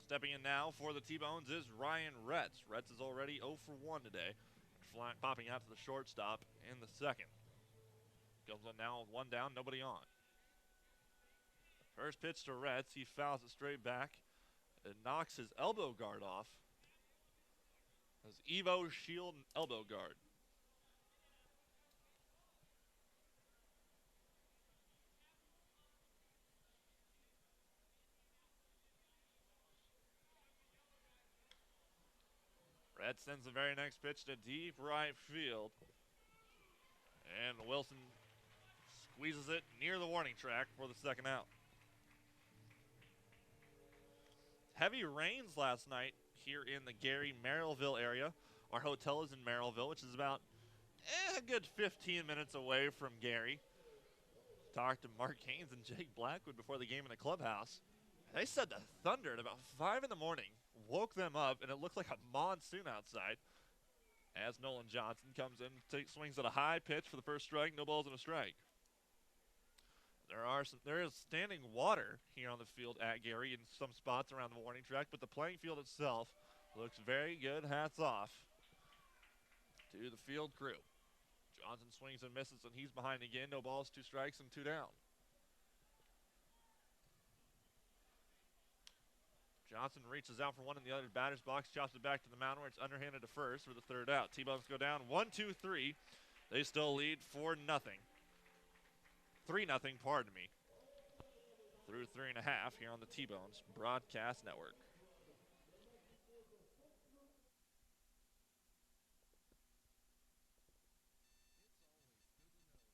Stepping in now for the T-Bones is Ryan Retz. Retz is already 0 for 1 today, popping out to the shortstop in the 2nd. Goes on now with 1 down, nobody on. First pitch to Retz, he fouls it straight back and knocks his elbow guard off. His Evo Shield elbow guard. Retz sends the very next pitch to deep right field. And Wilson Squeezes it near the warning track for the second out. Heavy rains last night here in the Gary-Merrillville area. Our hotel is in Merrillville, which is about a good 15 minutes away from Gary. Talked to Mark Haynes and Jake Blackwood before the game in the clubhouse. They said the thunder at about 5 in the morning woke them up, and it looked like a monsoon outside. As Nolan Johnson comes in, swings at a high pitch for the first strike, no balls and a strike. There is standing water here on the field at Gary in some spots around the warning track, but the playing field itself looks very good. Hats off to the field crew. Johnson swings and misses, and he's behind again. No balls, 2 strikes, and 2 down. Johnson reaches out for one in the other batter's box, chops it back to the mound where it's underhanded to first for the third out. T-Bones go down 1-2-3. They still lead 4-0. 3-0, pardon me. Through 3.5 here on the T-Bones Broadcast Network.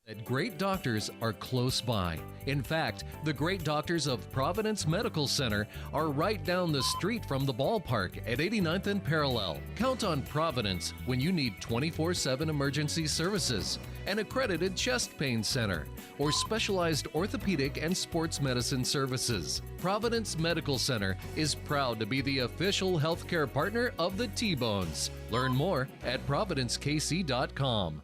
That great doctors are close by. In fact, the great doctors of Providence Medical Center are right down the street from the ballpark at 89th and Parallel. Count on Providence when you need 24/7 emergency services, an accredited chest pain center, or specialized orthopedic and sports medicine services. Providence Medical Center is proud to be the official healthcare partner of the T-Bones. Learn more at providencekc.com.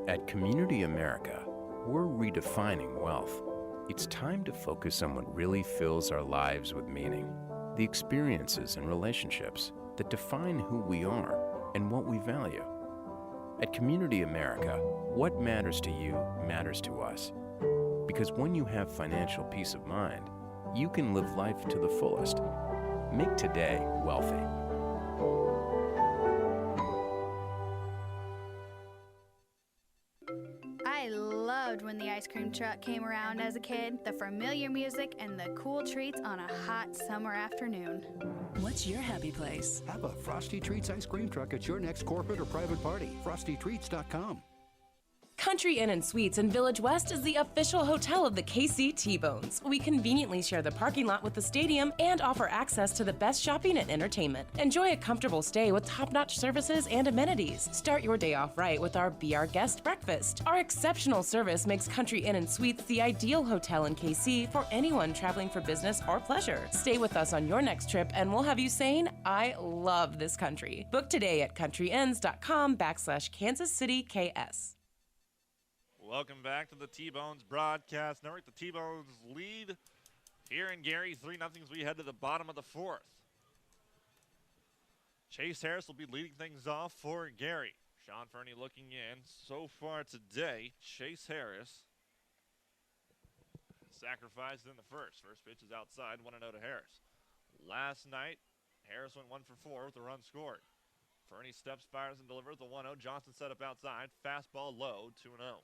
At Community America, we're redefining wealth. It's time to focus on what really fills our lives with meaning. The experiences and relationships that define who we are and what we value. At Community America, what matters to you matters to us. Because when you have financial peace of mind, you can live life to the fullest. Make today wealthy. I loved when the ice cream truck came around as a kid, the familiar music and the cool treats on a hot summer afternoon. What's your happy place? Have a Frosty Treats ice cream truck at your next corporate or private party. FrostyTreats.com. Country Inn & Suites in Village West is the official hotel of the KC T-Bones. We conveniently share the parking lot with the stadium and offer access to the best shopping and entertainment. Enjoy a comfortable stay with top-notch services and amenities. Start your day off right with our Be Our Guest breakfast. Our exceptional service makes Country Inn & Suites the ideal hotel in KC for anyone traveling for business or pleasure. Stay with us on your next trip and we'll have you saying, I love this country. Book today at countryinns.com/Kansas City KS. Welcome back to the T-Bones Broadcast Network. The T-Bones lead here in Gary 3-0 as we head to the bottom of the 4th. Chase Harris will be leading things off for Gary. Sean Fernie looking in. So far today, Chase Harris sacrificed in the first. First pitch is outside, 1-0 to Harris. Last night, Harris went 1 for 4 with a run scored. Fernie steps, fires, and delivers the 1-0. Johnson set up outside. Fastball low, 2-0.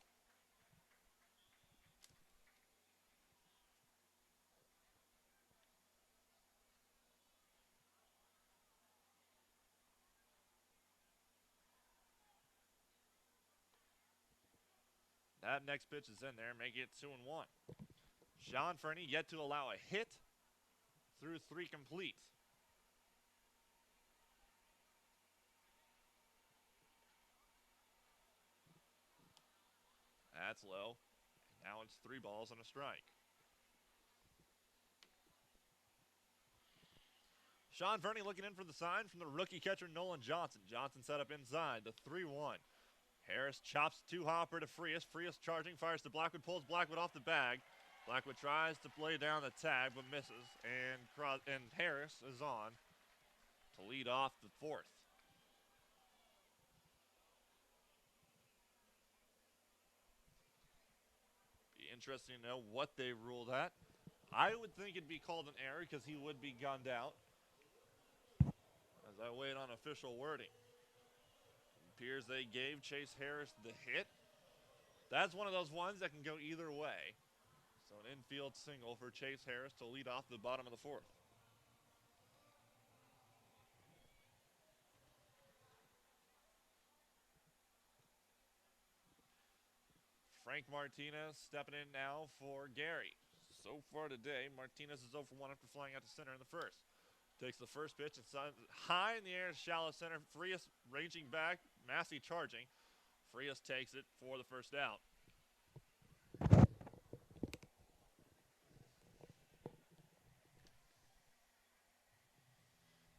That next pitch is in there, make it 2-1. Sean Fernie yet to allow a hit through 3 complete. That's low. Now it's 3 balls and a strike. Sean Fernie looking in for the sign from the rookie catcher Nolan Johnson. Johnson set up inside, the 3-1. Harris chops to Hopper to Frias. Frias charging, fires to Blackwood, pulls Blackwood off the bag. Blackwood tries to play down the tag, but misses. And Harris is on to lead off the 4th. Be interesting to know what they ruled at. I would think it'd be called an error because he would be gunned out. As I wait on official wording. Appears they gave Chase Harris the hit. That's one of those ones that can go either way. So an infield single for Chase Harris to lead off the bottom of the 4th. Frank Martinez stepping in now for Gary. So far today, Martinez is 0 for 1 after flying out to center in the first. Takes the first pitch, it's high in the air, shallow center. Frias ranging back, Massey charging. Frias takes it for the first out.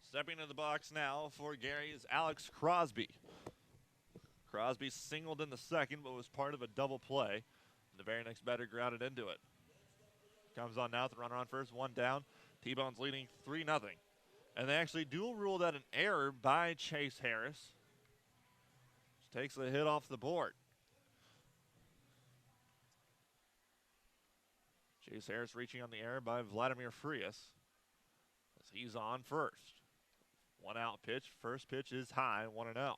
Stepping into the box now for Gary is Alex Crosby. Crosby singled in the second, but was part of a double play. The very next batter grounded into it. Comes on now with the runner on first, one down. T-Bone's leading 3-0. And they actually dual ruled out an error by Chase Harris. Just takes the hit off the board. Chase Harris reaching on the error by Vladimir Frias as he's on first. 1 out pitch. First pitch is high, 1-0.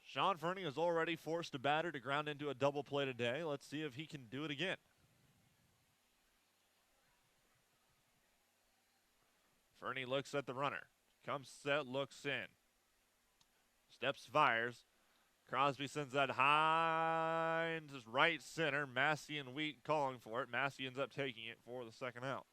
Sean Fernie has already forced a batter to ground into a double play today. Let's see if he can do it again. Fernie looks at the runner. Comes set, looks in. Steps, fires. Crosby sends that high into right center. Massey and Wheat calling for it. Massey ends up taking it for the second out.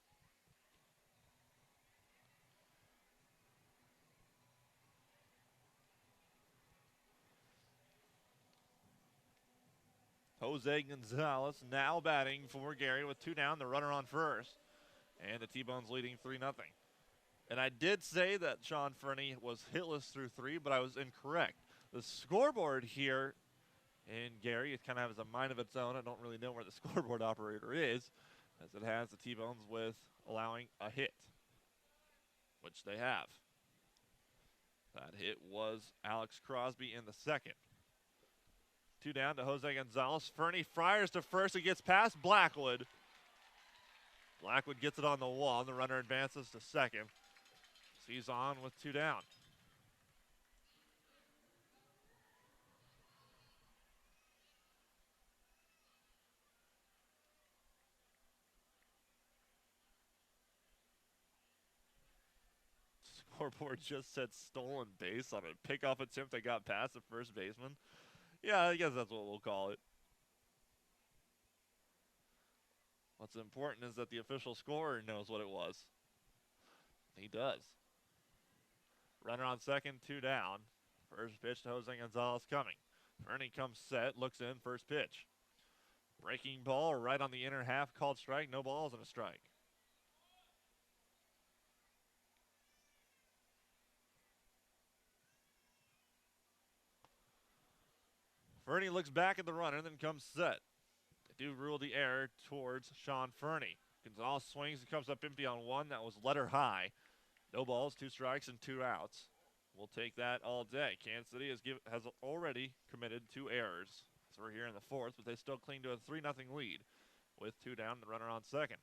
Jose Gonzalez now batting for Gary with 2 down, the runner on first. And the T-Bones leading 3-0. And I did say that Sean Fernie was hitless through 3, but I was incorrect. The scoreboard here in Gary, it kind of has a mind of its own. I don't really know where the scoreboard operator is, as it has the T-Bones with allowing a hit, which they have. That hit was Alex Crosby in the second. 2 down to Jose Gonzalez. Fernie fires to first. It gets past Blackwood. Blackwood gets it on the wall. The runner advances to second. He's on with 2 down. Scoreboard just said stolen base on a pickoff attempt that got past the first baseman. Yeah, I guess that's what we'll call it. What's important is that the official scorer knows what it was. He does. Runner on second, 2 down. First pitch to Jose Gonzalez coming. Fernie comes set, looks in, first pitch. Breaking ball right on the inner half, called strike. No balls and a strike. Fernie looks back at the runner, then comes set. They do rule the error towards Sean Fernie. Gonzalez swings and comes up empty on 1. That was letter high. No balls, 2 strikes, and 2 outs. We'll take that all day. Kansas City has already committed 2 errors. So we're here in the 4th, but they still cling to a 3-0 lead with 2 down, the runner on second.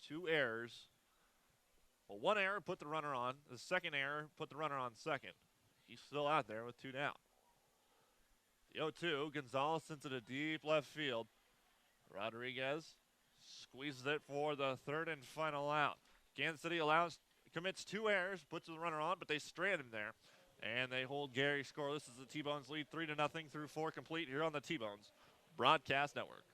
Two errors. Well, 1 error put the runner on. The second error put the runner on second. He's still out there with 2 down. The 0-2, Gonzalez sends it to deep left field. Rodriguez squeezes it for the 3rd and final out. Kansas City commits 2 errors, puts the runner on, but they strand him there. And they hold Gary scoreless as the T-Bones lead 3-0 through 4 complete here on the T-Bones Broadcast Network.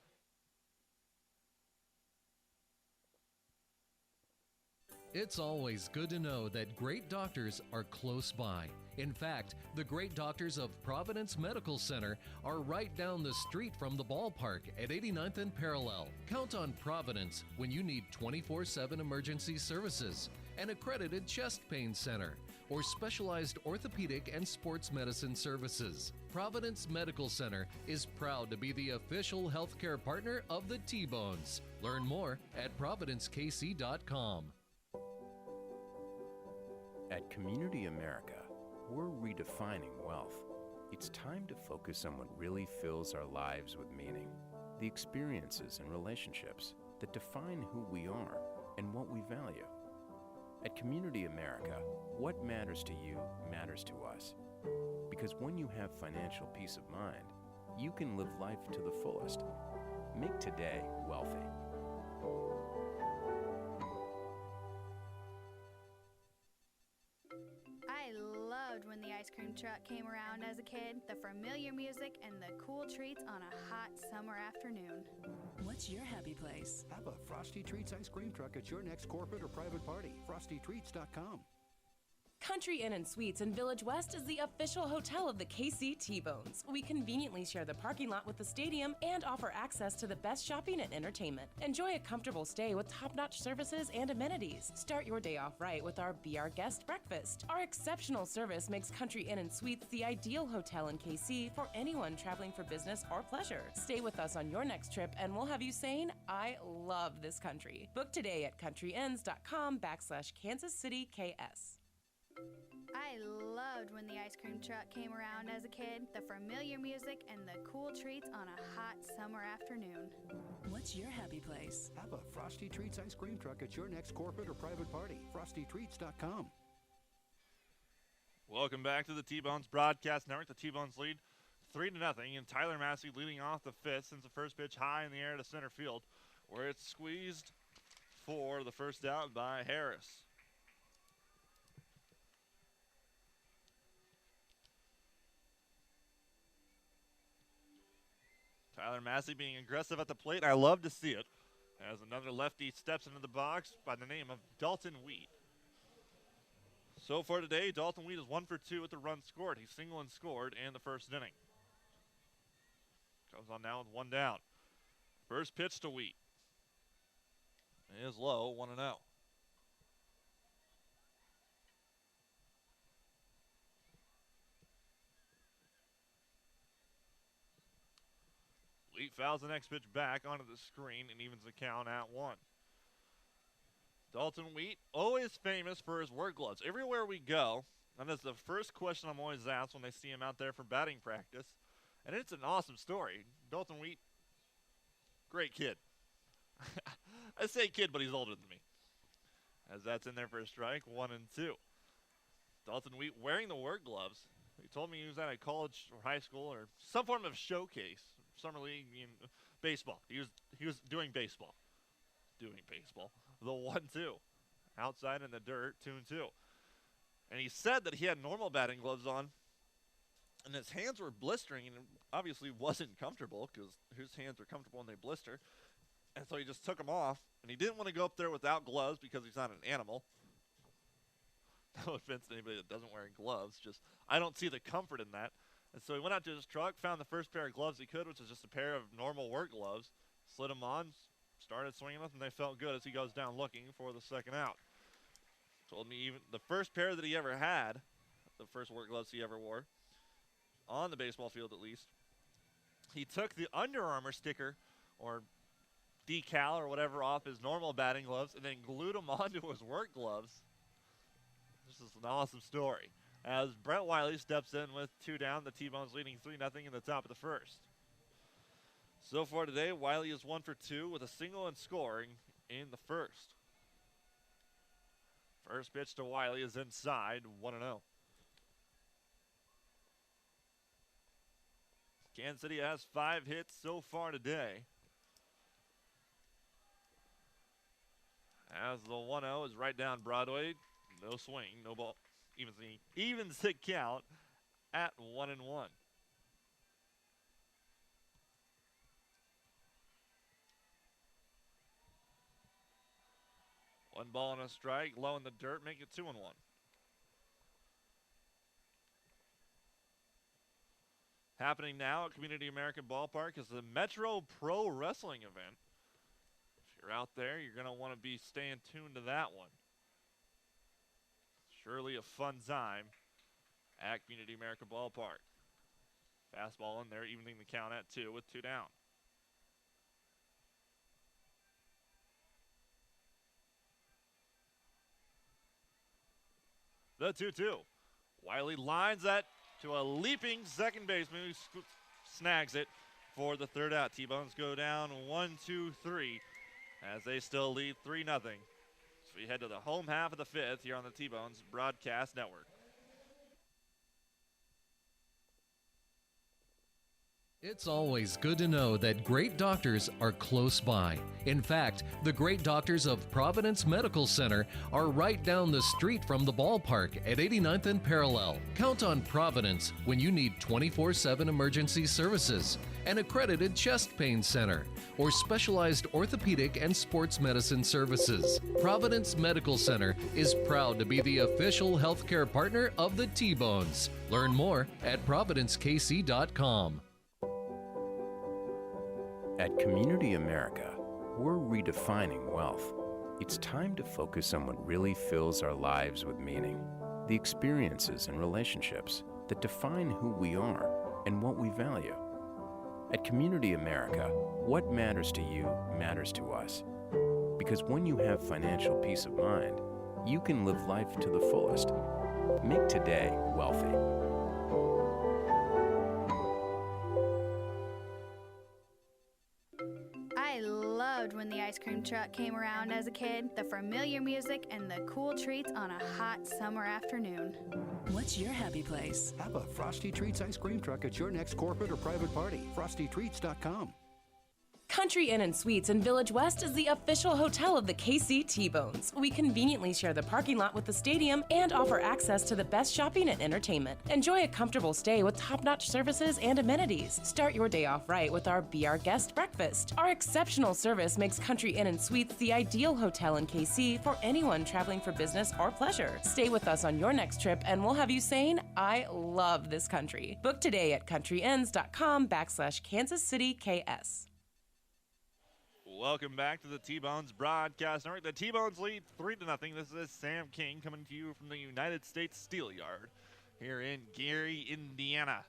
It's always good to know that great doctors are close by. In fact, the great doctors of Providence Medical Center are right down the street from the ballpark at 89th and Parallel. Count on Providence when you need 24/7 emergency services, an accredited chest pain center, or specialized orthopedic and sports medicine services. Providence Medical Center is proud to be the official healthcare partner of the T-Bones. Learn more at providencekc.com. At Community America, we're redefining wealth. It's time to focus on what really fills our lives with meaning, the experiences and relationships that define who we are and what we value. At Community America, what matters to you matters to us. Because when you have financial peace of mind, you can live life to the fullest. Make today wealthy. I loved when the ice cream truck came around as a kid, the familiar music and the cool treats on a hot summer afternoon. What's your happy place? Have a Frosty Treats ice cream truck at your next corporate or private party. FrostyTreats.com. Country Inn and Suites in Village West is the official hotel of the KC T-Bones. We conveniently share the parking lot with the stadium and offer access to the best shopping and entertainment. Enjoy a comfortable stay with top-notch services and amenities. Start your day off right with our Be Our Guest breakfast. Our exceptional service makes Country Inn and Suites the ideal hotel in KC for anyone traveling for business or pleasure. Stay with us on your next trip and we'll have you saying, I love this country. Book today at countryinns.com/Kansas City KS. I loved when the ice cream truck came around as a kid, the familiar music and the cool treats on a hot summer afternoon. What's your happy place? Have a Frosty Treats ice cream truck at your next corporate or private party. FrostyTreats.com. Welcome back to the T-Bones Broadcast Network. The T-Bones lead 3-0, and Tyler Massey leading off the fifth since the first pitch high in the air to center field, where it's squeezed for the first out by Harris. Tyler Massey being aggressive at the plate. I love to see it as another lefty steps into the box by the name of Dalton Wheat. So far today, Dalton Wheat is 1 for 2 with the run scored. He's single and scored in the first inning. Comes on now with one down. First pitch to Wheat. It is low, 1-0. Wheat fouls the next pitch back onto the screen and evens the count at 1. Dalton Wheat, always famous for his work gloves. Everywhere we go, and that's the first question I'm always asked when they see him out there for batting practice. And it's an awesome story. Dalton Wheat, great kid. I say kid, but he's older than me. As that's in there for a strike, 1-2. Dalton Wheat wearing the work gloves. He told me he was at a college or high school or some form of showcase. Summer league, baseball. He was doing baseball. The 1-2. Outside in the dirt, 2-2. And he said that he had normal batting gloves on, and his hands were blistering, and obviously wasn't comfortable because whose hands are comfortable when they blister. And so he just took them off, and he didn't want to go up there without gloves because he's not an animal. No offense to anybody that doesn't wear gloves. Just I don't see the comfort in that. And so he went out to his truck, found the first pair of gloves he could, which is just a pair of normal work gloves, slid them on, started swinging them, and they felt good as he goes down looking for the second out. Told me even the first pair that he ever had, the first work gloves he ever wore, on the baseball field at least, he took the Under Armour sticker or decal or whatever off his normal batting gloves and then glued them onto his work gloves. This is an awesome story. As Brent Wiley steps in with 2 down, the T-Bones leading 3-0 in the top of the first. So far today, Wiley is 1 for 2 with a single and scoring in the first. First pitch to Wiley is inside, 1-0. Kansas City has 5 hits so far today. As the 1-0 is right down Broadway, no swing, no ball. Evens the count at 1-1. One ball and a strike, low in the dirt, make it 2-1. Happening now at Community American Ballpark is the Metro Pro Wrestling event. If you're out there, you're going to want to be staying tuned to that one. Surely a fun time at Community American Ballpark. Fastball in there, evening the count at 2 with 2 down. The 2-2. Wiley lines that to a leaping second baseman who snags it for the third out. T-Bones go down 1-2-3 as they still lead 3-0. So we head to the home half of the fifth here on the T-Bones Broadcast Network. It's always good to know that great doctors are close by. In fact, the great doctors of Providence Medical Center are right down the street from the ballpark at 89th and Parallel. Count on Providence when you need 24/7 emergency services, an accredited chest pain center, or specialized orthopedic and sports medicine services. Providence Medical Center is proud to be the official healthcare partner of the T-Bones. Learn more at providencekc.com. At Community America, we're redefining wealth. It's time to focus on what really fills our lives with meaning. The experiences and relationships that define who we are and what we value. At Community America, what matters to you matters to us. Because when you have financial peace of mind, you can live life to the fullest. Make today wealthy. I loved when the ice cream truck came around as a kid, the familiar music and the cool treats on a hot summer afternoon. What's your happy place? Have a Frosty Treats ice cream truck at your next corporate or private party. FrostyTreats.com. Country Inn and Suites in Village West is the official hotel of the KC T-Bones. We conveniently share the parking lot with the stadium and offer access to the best shopping and entertainment. Enjoy a comfortable stay with top-notch services and amenities. Start your day off right with our Be Our Guest breakfast. Our exceptional service makes Country Inn and Suites the ideal hotel in KC for anyone traveling for business or pleasure. Stay with us on your next trip and we'll have you saying, I love this country. Book today at countryinns.com/Kansas City KS. Welcome back to the T-Bones Broadcast Network. The T-Bones lead 3-0. This is Sam King coming to you from the United States Steel Yard here in Gary, Indiana.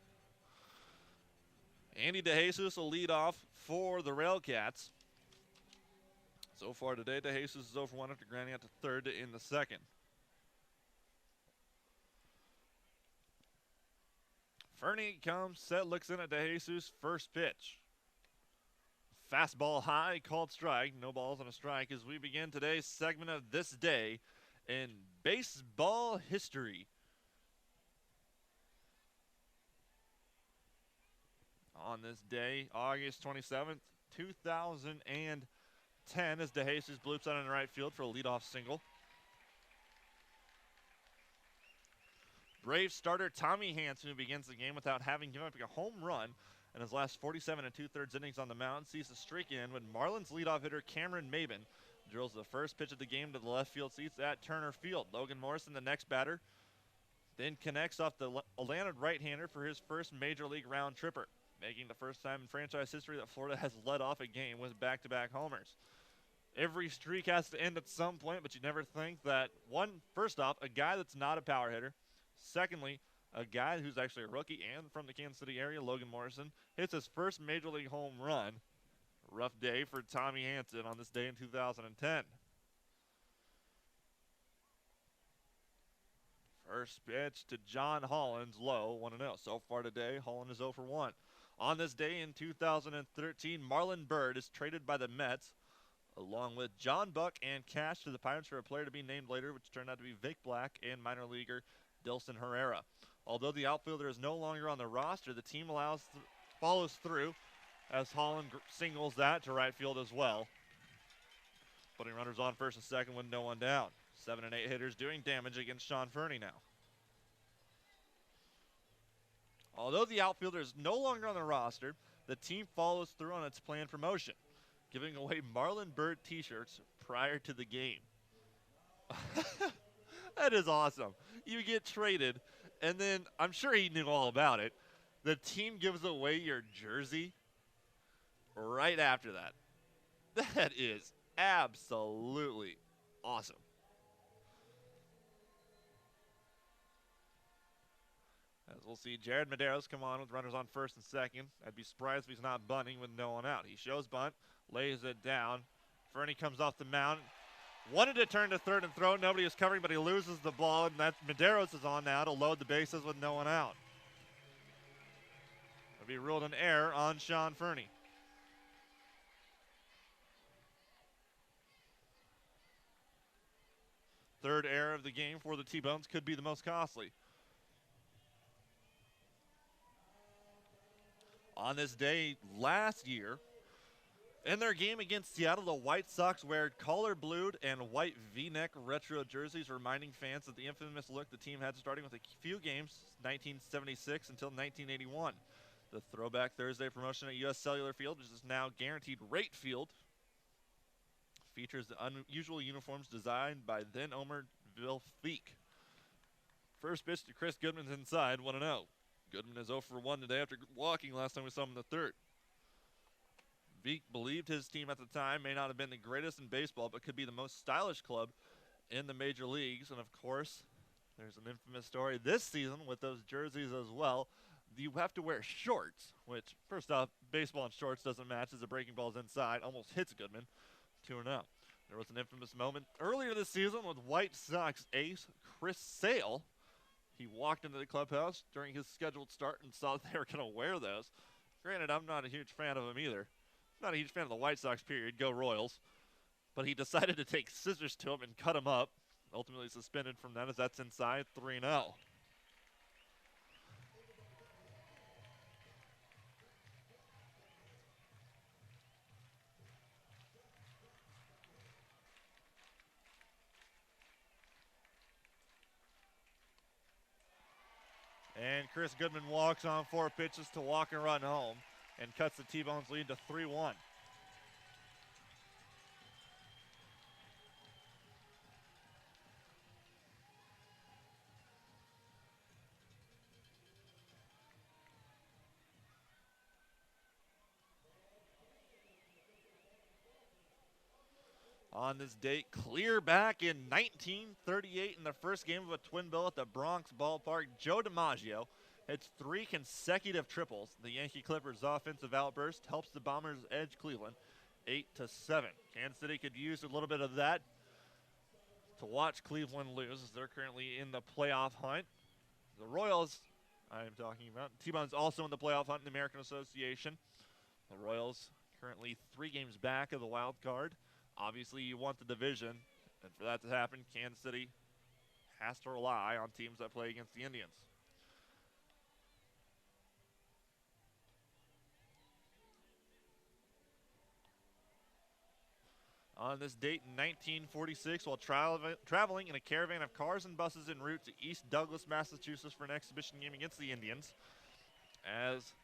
Andy DeJesus will lead off for the Railcats. So far today, DeJesus is 0 for 1 after grounding out to third in the second. Fernie comes, set, looks in at DeJesus' first pitch. Fastball high, called strike. No balls on a strike as we begin today's segment of This Day in baseball history. On this day, August 27th, 2010, as DeJesus bloops out in the right field for a leadoff single. Brave starter Tommy Hanson, who begins the game without having given up a home run in his last 47 2/3 innings on the mound, sees the streak in when Marlins leadoff hitter Cameron Maben drills the first pitch of the game to the left field seats at Turner Field. Logan Morrison, the next batter, then connects off the Atlanta right-hander for his first major league round tripper, making the first time in franchise history that Florida has led off a game with back-to-back homers. Every streak has to end at some point, but you never think that, first off, a guy that's not a power hitter, secondly, a guy who's actually a rookie and from the Kansas City area, Logan Morrison, hits his first major league home run. Rough day for Tommy Hanson on this day in 2010. First pitch to John Hollins, low, 1-0. So far today, Holland is 0 for 1. On this day in 2013, Marlon Byrd is traded by the Mets, along with John Buck and cash to the Pirates for a player to be named later, which turned out to be Vic Black and minor leaguer Dilson Herrera. Although the outfielder is no longer on the roster, the team follows through as Holland singles that to right field as well, putting runners on first and second with no one down. 7 and 8 hitters doing damage against Sean Fernie now. Although the outfielder is no longer on the roster, the team follows through on its planned promotion, giving away Marlon Byrd t-shirts prior to the game. That is awesome. You get traded, and then I'm sure he knew all about it. The team gives away your jersey right after that. That is absolutely awesome. As we'll see Jared Medeiros come on with runners on first and second. I'd be surprised if he's not bunting with no one out. He shows bunt, lays it down. Fernie comes off the mound. Wanted to turn to third and throw. Nobody was covering, but he loses the ball, and that Medeiros is on now to load the bases with no one out. It'll be ruled an error on Sean Fernie. Third error of the game for the T-Bones, could be the most costly. On this day last year, in their game against Seattle, the White Sox wear collar-blued and white V-neck retro jerseys, reminding fans of the infamous look the team had starting with a few games, 1976 until 1981. The Throwback Thursday promotion at U.S. Cellular Field, which is now Guaranteed Rate Field, features the unusual uniforms designed by then owner Bill Feek. First pitch to Chris Goodman's inside, 1-0. Goodman is 0 for 1 today after walking last time we saw him in the third. Veek believed his team at the time may not have been the greatest in baseball, but could be the most stylish club in the major leagues. And of course, there's an infamous story this season with those jerseys as well. You have to wear shorts, which, first off, baseball in shorts doesn't match as the breaking ball's inside. Almost hits Goodman, 2-0. There was an infamous moment earlier this season with White Sox ace Chris Sale. He walked into the clubhouse during his scheduled start and saw they were going to wear those. Granted, I'm not a huge fan of them either. Not a huge fan of the White Sox, period. Go Royals. But he decided to take scissors to him and cut him up. Ultimately suspended from that as that's inside, 3-0. And Chris Goodman walks on 4 pitches to walk and run home and cuts the T-Bones lead to 3-1. On this date, clear back in 1938 in the first game of a twin bill at the Bronx Ballpark, Joe DiMaggio hits 3 consecutive triples. The Yankee Clippers' offensive outburst helps the Bombers edge Cleveland 8-7. Kansas City could use a little bit of that to watch Cleveland lose as they're currently in the playoff hunt. The Royals, I am talking about, T-Bone's also in the playoff hunt in the American Association. The Royals currently 3 games back of the wild card. Obviously, you want the division, and for that to happen, Kansas City has to rely on teams that play against the Indians. On this date in 1946, while traveling in a caravan of cars and buses en route to East Douglas, Massachusetts for an exhibition game against the Indians, as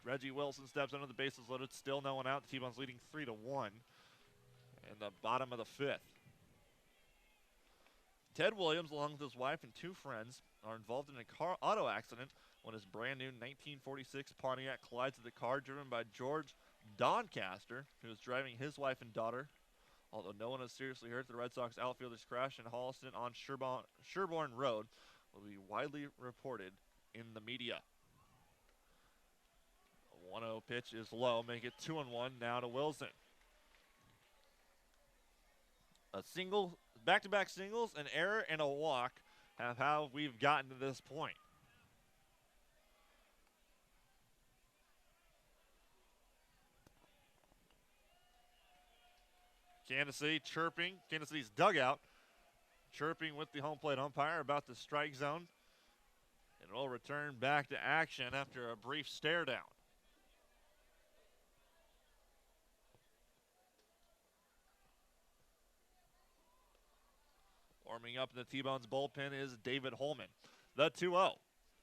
Reggie Wilson steps under the bases loaded, still no one out. The T-Bones leading 3-1 in the bottom of the 5th. Ted Williams, along with his wife and 2 friends, are involved in a auto accident when his brand new 1946 Pontiac collides with a car driven by George Doncaster, who was driving his wife and daughter. Although no one is seriously hurt, the Red Sox outfielders crash in Holliston on Sherborne Road will be widely reported in the media. A 1-0 pitch is low, make it 2-1 now to Wilson. A single, back-to-back singles, an error, and a walk have how we've gotten to this point. Kansas City chirping, Kansas City's dugout chirping with the home plate umpire about the strike zone. And will return back to action after a brief stare down. Warming up in the T-Bones bullpen is David Holman. The 2-0.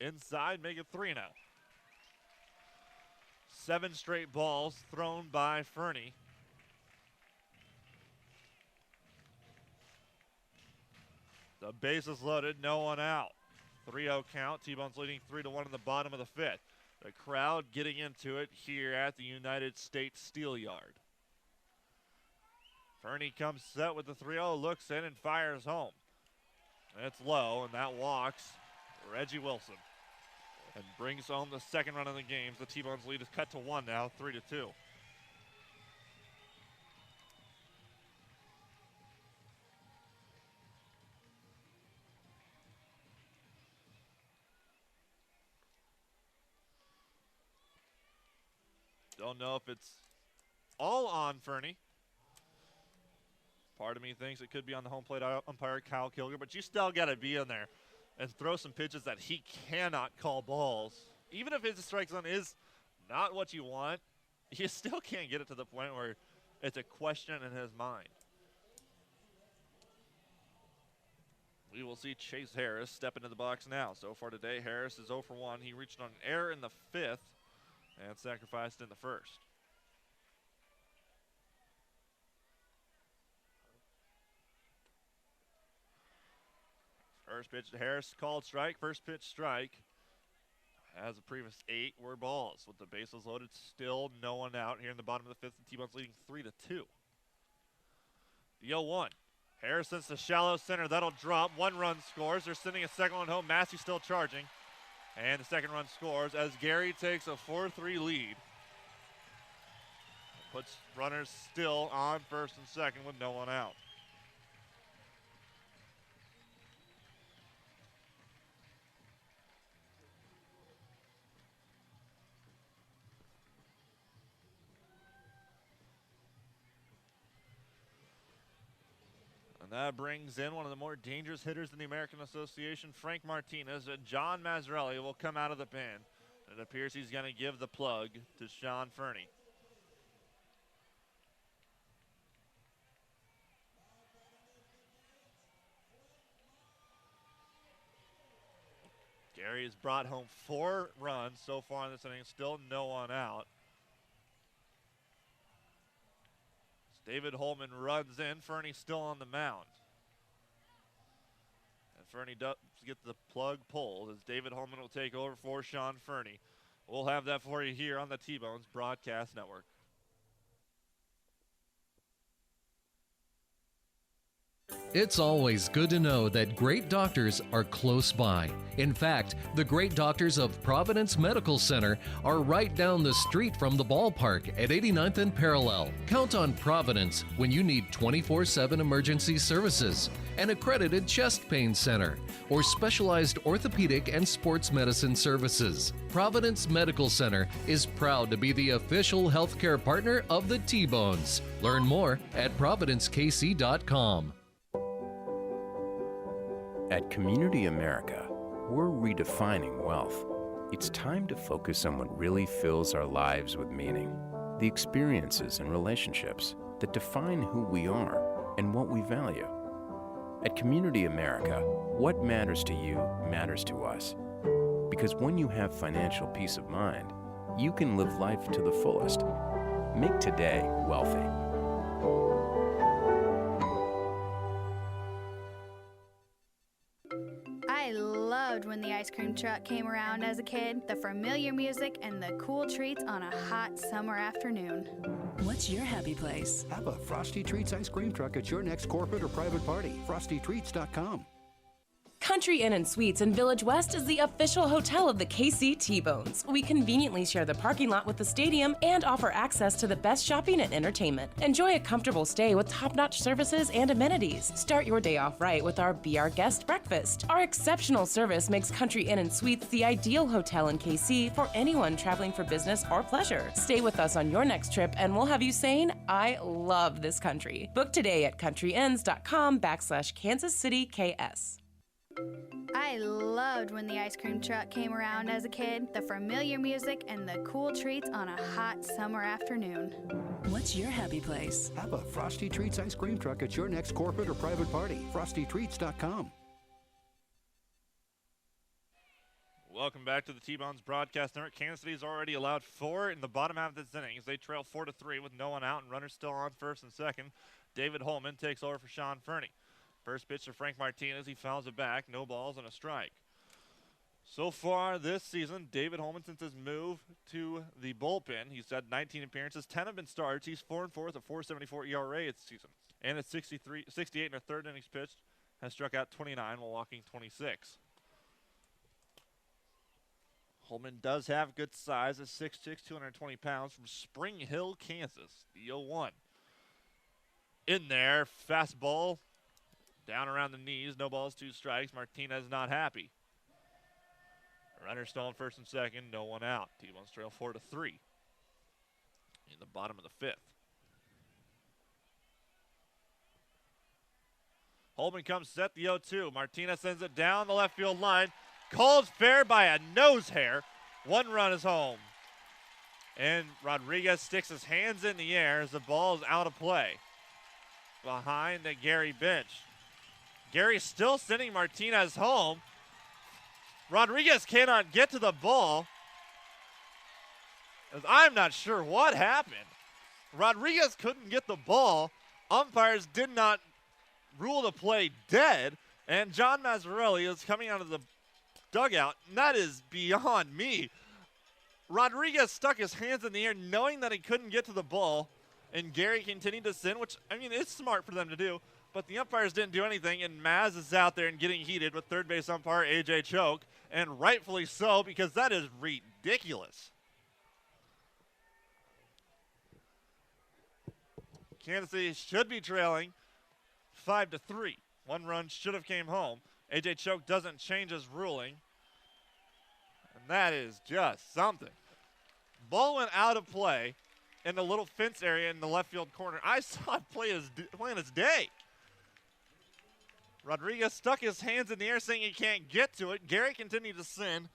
Inside, make it 3-0. 7 straight balls thrown by Fernie. The bases loaded, no one out. 3-0 count. T-Bones leading 3-1 in the bottom of the 5th. The crowd getting into it here at the United States Steel Yard. Fernie comes set with the 3-0, looks in and fires home. It's low, and that walks Reggie Wilson and brings home the second run of the game. The T-Bones lead is cut to 1 now, 3-2. Don't know if it's all on Fernie. Part of me thinks it could be on the home plate umpire, Kyle Kilger, but you still got to be in there and throw some pitches that he cannot call balls. Even if his strike zone is not what you want, you still can't get it to the point where it's a question in his mind. We will see Chase Harris step into the box now. So far today, Harris is 0 for 1. He reached on an error in the 5th and sacrificed in the 1st. First pitch to Harris, called strike. First pitch strike. As the previous 8 were balls. With the bases loaded, still no one out here in the bottom of the 5th. The T-Bones leading 3-2. The 0-1. Harris sends to shallow center. That'll drop. 1 run scores. They're sending a second one home. Massey still charging. And the second run scores as Gary takes a 4-3 lead. Puts runners still on first and second with no one out. And that brings in one of the more dangerous hitters in the American Association, Frank Martinez. And John Mazzarelli will come out of the pen. It appears he's going to give the plug to Sean Fernie. Gary has brought home 4 runs so far in this inning, still no one out. David Holman runs in. Fernie still on the mound. And Fernie does get the plug pulled as David Holman will take over for Sean Fernie. We'll have that for you here on the T-Bones Broadcast Network. It's always good to know that great doctors are close by. In fact, the great doctors of Providence Medical Center are right down the street from the ballpark at 89th and Parallel. Count on Providence when you need 24/7 emergency services, an accredited chest pain center, or specialized orthopedic and sports medicine services. Providence Medical Center is proud to be the official healthcare partner of the T-Bones. Learn more at providencekc.com. At Community America, we're redefining wealth. It's time to focus on what really fills our lives with meaning. The experiences and relationships that define who we are and what we value. At Community America, what matters to you matters to us. Because when you have financial peace of mind, you can live life to the fullest. Make today wealthy. I loved when the ice cream truck came around as a kid. The familiar music and the cool treats on a hot summer afternoon. What's your happy place? Have a Frosty Treats ice cream truck at your next corporate or private party. FrostyTreats.com. Country Inn and Suites in Village West is the official hotel of the KC T-Bones. We conveniently share the parking lot with the stadium and offer access to the best shopping and entertainment. Enjoy a comfortable stay with top-notch services and amenities. Start your day off right with our Be Our Guest breakfast. Our exceptional service makes Country Inn and Suites the ideal hotel in KC for anyone traveling for business or pleasure. Stay with us on your next trip and we'll have you saying, I love this country. Book today at countryinns.com/Kansas City KS. I loved when the ice cream truck came around as a kid. The familiar music and the cool treats on a hot summer afternoon. What's your happy place? Have a Frosty Treats ice cream truck at your next corporate or private party. FrostyTreats.com. Welcome back to the T-Bones Broadcast Network. Kansas City's already allowed 4 in the bottom half of this inning as they trail 4-3 with no one out and runners still on first and second. David Holman takes over for Sean Fernie. First pitch to Frank Martinez. He fouls it back. No balls and a strike. So far this season, David Holman, since his move to the bullpen, he's had 19 appearances. 10 have been starts. He's 4-4 with a 4.74 ERA this season. And at 68 in her third innings pitched, has struck out 29 while walking 26. Holman does have good size at 6'6", 220 pounds from Spring Hill, Kansas. The 0-1. In there, fastball. Down around the knees, no balls, 2 strikes. Martinez not happy. Runner still on first and second, no one out. T-Bones trail 4-3 in the bottom of the 5th. Holman comes set, the 0-2. Martinez sends it down the left field line. Called fair by a nose hair. 1 run is home. And Rodriguez sticks his hands in the air as the ball is out of play. Behind the Gary bench. Gary's still sending Martinez home. Rodriguez cannot get to the ball. As I'm not sure what happened. Rodriguez couldn't get the ball. Umpires did not rule the play dead. And John Mazzarelli is coming out of the dugout. And that is beyond me. Rodriguez stuck his hands in the air knowing that he couldn't get to the ball. And Gary continued to send, which, I mean, it's smart for them to do. But the umpires didn't do anything. And Maz is out there and getting heated with third base umpire A.J. Choke. And rightfully so, because that is ridiculous. Kansas City should be trailing 5-3. 1 run should have came home. A.J. Choke doesn't change his ruling. And that is just something. Ball went out of play in the little fence area in the left field corner. I saw it playing its day. Rodriguez stuck his hands in the air saying he can't get to it. Gary continued to send.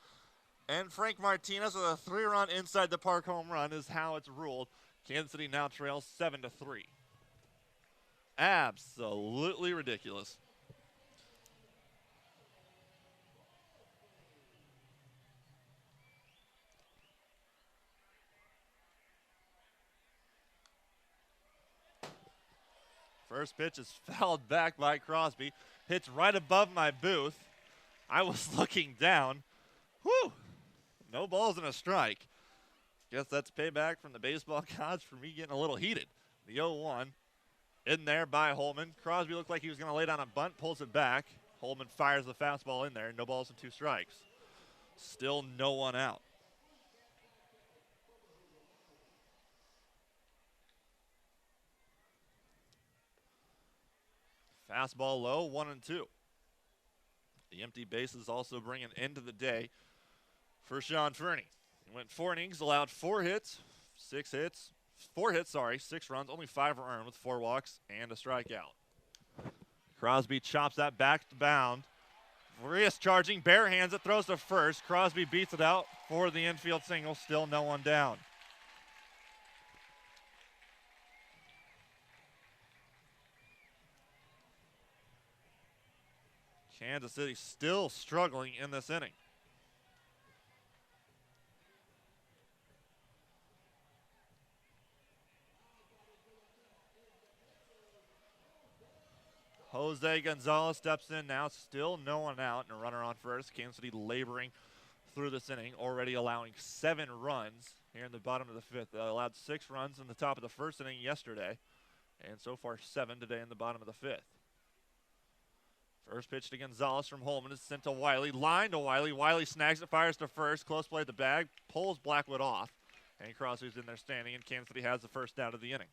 And Frank Martinez with a 3-run inside the park home run is how it's ruled. Kansas City now trails 7-3. Absolutely ridiculous. First pitch is fouled back by Crosby. Hits right above my booth. I was looking down. Whew! No balls and a strike. Guess that's payback from the baseball gods for me getting a little heated. The 0-1 in there by Holman. Crosby looked like he was going to lay down a bunt, pulls it back. Holman fires the fastball in there. No balls and 2 strikes. Still no one out. Fastball low, 1-2. The empty bases also bring an end to the day for Sean Fernie. He went 4 innings, allowed 4 hits, 6 runs, only 5 were earned with 4 walks and a strikeout. Crosby chops that back to bound. Furious charging, bare hands it, throws to first. Crosby beats it out for the infield single, still no one down. Kansas City still struggling in this inning. Jose Gonzalez steps in now, still no one out, and a runner on first. Kansas City laboring through this inning, already allowing 7 runs here in the bottom of the 5th. They allowed 6 runs in the top of the first inning yesterday, and so far 7 today in the bottom of the 5th. First pitch to Gonzalez from Holman is sent to Wiley. Line to Wiley. Wiley snags it, fires to first. Close play at the bag. Pulls Blackwood off. And Crosby's in there standing, and Kansas City has the first out of the inning.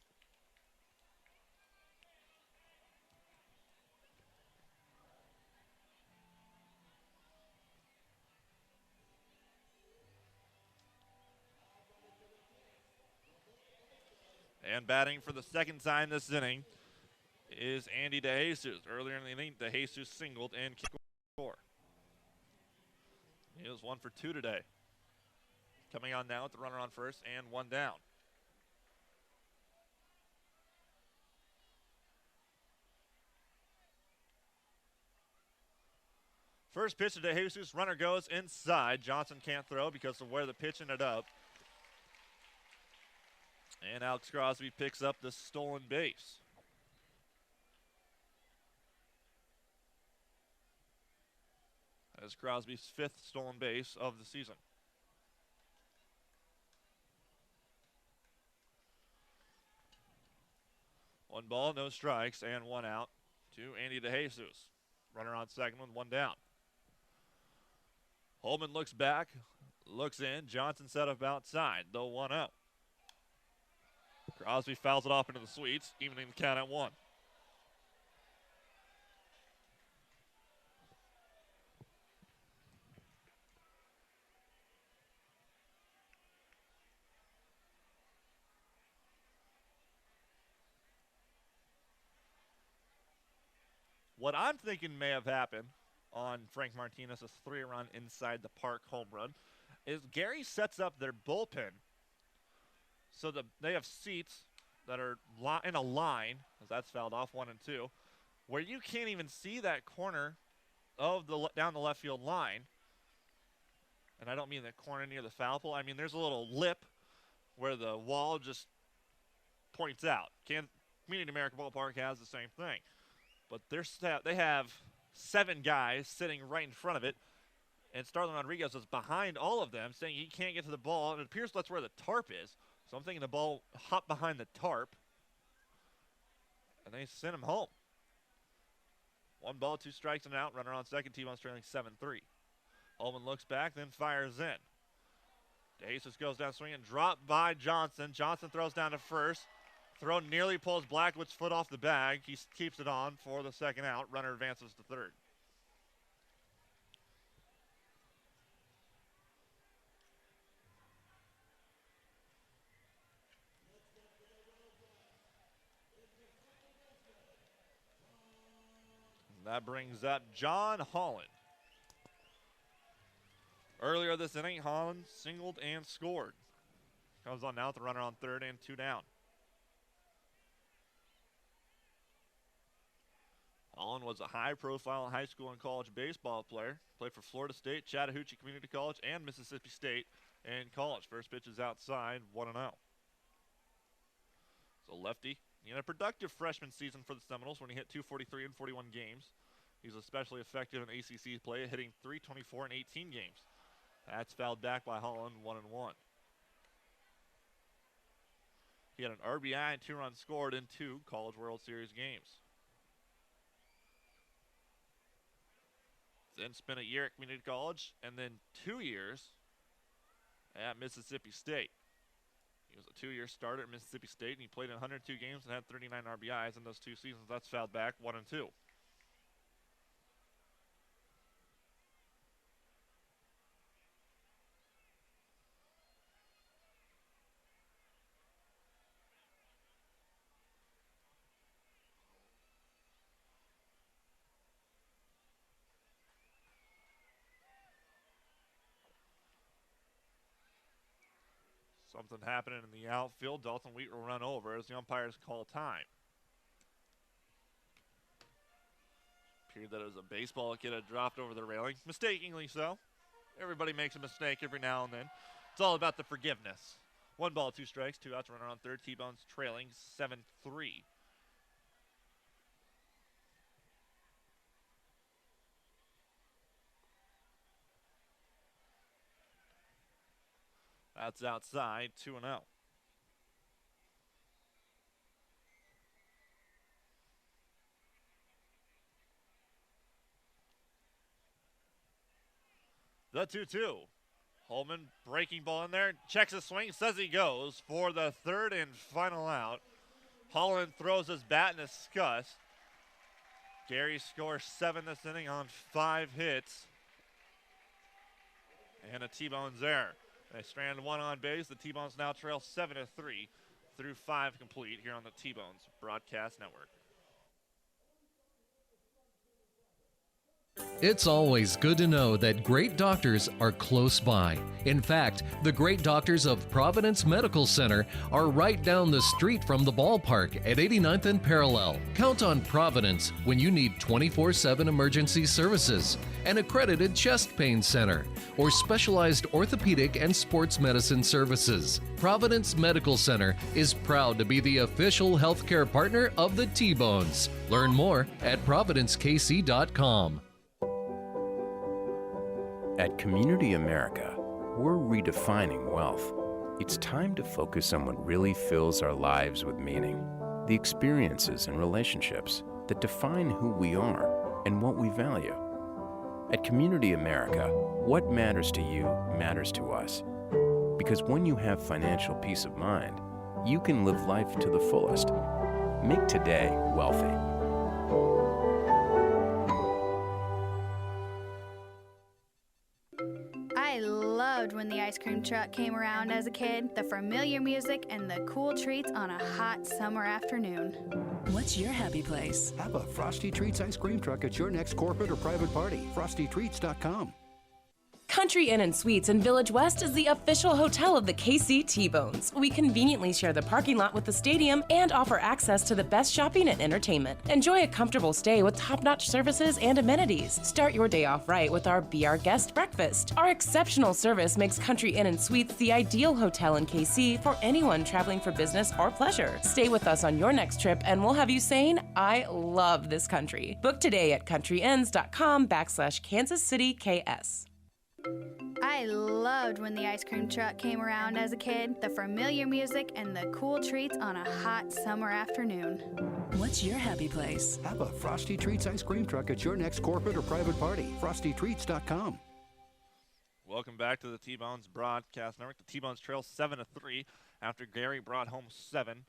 And batting for the second time this inning is Andy DeJesus. Earlier in the inning, DeJesus singled and kicked score. He was 1 for 2 today. Coming on now with the runner on first and 1 down. First pitch to DeJesus, runner goes inside. Johnson can't throw because of where the pitch ended up. And Alex Crosby picks up the stolen base. That is Crosby's 5th stolen base of the season. One ball, no strikes, and 1 out to Andy DeJesus. Runner on second with 1 down. Holman looks back, looks in. Johnson set up outside, though 1-0. Crosby fouls it off into the suites, evening the count at 1. What I'm thinking may have happened on Frank Martinez's 3-run inside the park home run is Gary sets up their bullpen So they have seats that are in a line, as that's fouled off 1 and 2, where you can't even see that corner of down the left field line. And I don't mean the corner near the foul pole. I mean there's a little lip where the wall just points out. Community America Ballpark has the same thing. But they have 7 guys sitting right in front of it, and Starlin Rodriguez is behind all of them, saying he can't get to the ball, and it appears that's where the tarp is. So I'm thinking the ball hopped behind the tarp, and they sent him home. 1 ball, 2 strikes and out. Runner on second. T-Bone's trailing 7-3. Holman looks back, then fires in. DeJesus goes down swinging, dropped by Johnson. Johnson throws down to first. Throw nearly pulls Blackwood's foot off the bag. He keeps it on for the second out. Runner advances to third. That brings up John Holland. Earlier this inning, Holland singled and scored. Comes on now with the runner on third and 2 down. Holland was a high-profile high school and college baseball player. Played for Florida State, Chattahoochee Community College, and Mississippi State in college. First pitch is outside, 1-0. So lefty. He had a productive freshman season for the Seminoles when he hit .243 in 41 games. He's especially effective in ACC play, hitting .324 in 18 games. That's fouled back by Holland, 1-1. He had an RBI and 2 runs scored in 2 College World Series games. Then spent a year at Community College and then 2 years at Mississippi State. He was a 2-year starter at Mississippi State, and he played in 102 games and had 39 RBIs in those 2 seasons. That's fouled back, 1-2. Something happening in the outfield. Dalton Wheat will run over as the umpires call time. Appeared that it was a baseball kid had dropped over the railing. Mistakenly so. Everybody makes a mistake every now and then. It's all about the forgiveness. 1 ball, 2 strikes, 2 outs, runner on third. T-Bone's trailing 7-3. That's outside, 2-0. The 2-2. Holman breaking ball in there, checks his swing, says he goes for the third and final out. Holland throws his bat in disgust. Gary scores 7 this inning on 5 hits. And a T-Bone's error. They strand 1 on base. The T-Bones now trail 7-3 through 5 complete here on the T-Bones Broadcast Network. It's always good to know that great doctors are close by. In fact, the great doctors of Providence Medical Center are right down the street from the ballpark at 89th and Parallel. Count on Providence when you need 24/7 emergency services, an accredited chest pain center, or specialized orthopedic and sports medicine services. Providence Medical Center is proud to be the official healthcare partner of the T-Bones. Learn more at providencekc.com. At Community America, we're redefining wealth. It's time to focus on what really fills our lives with meaning. The experiences and relationships that define who we are and what we value. At Community America, what matters to you matters to us. Because when you have financial peace of mind, you can live life to the fullest. Make today wealthy. I loved when the ice cream truck came around as a kid. The familiar music and the cool treats on a hot summer afternoon. What's your happy place? Have a Frosty Treats ice cream truck at your next corporate or private party. FrostyTreats.com. Country Inn & Suites in Village West is the official hotel of the KC T-Bones. We conveniently share the parking lot with the stadium and offer access to the best shopping and entertainment. Enjoy a comfortable stay with top-notch services and amenities. Start your day off right with our Be Our Guest breakfast. Our exceptional service makes Country Inn & Suites the ideal hotel in KC for anyone traveling for business or pleasure. Stay with us on your next trip and we'll have you saying, I love this country. Book today at countryinns.com/Kansas City KS. I loved when the ice cream truck came around as a kid, the familiar music and the cool treats on a hot summer afternoon. What's your happy place? Have a Frosty Treats ice cream truck at your next corporate or private party. FrostyTreats.com. Welcome back to the T-Bones broadcast network. The T-Bones trail 7-3 after Gary brought home 7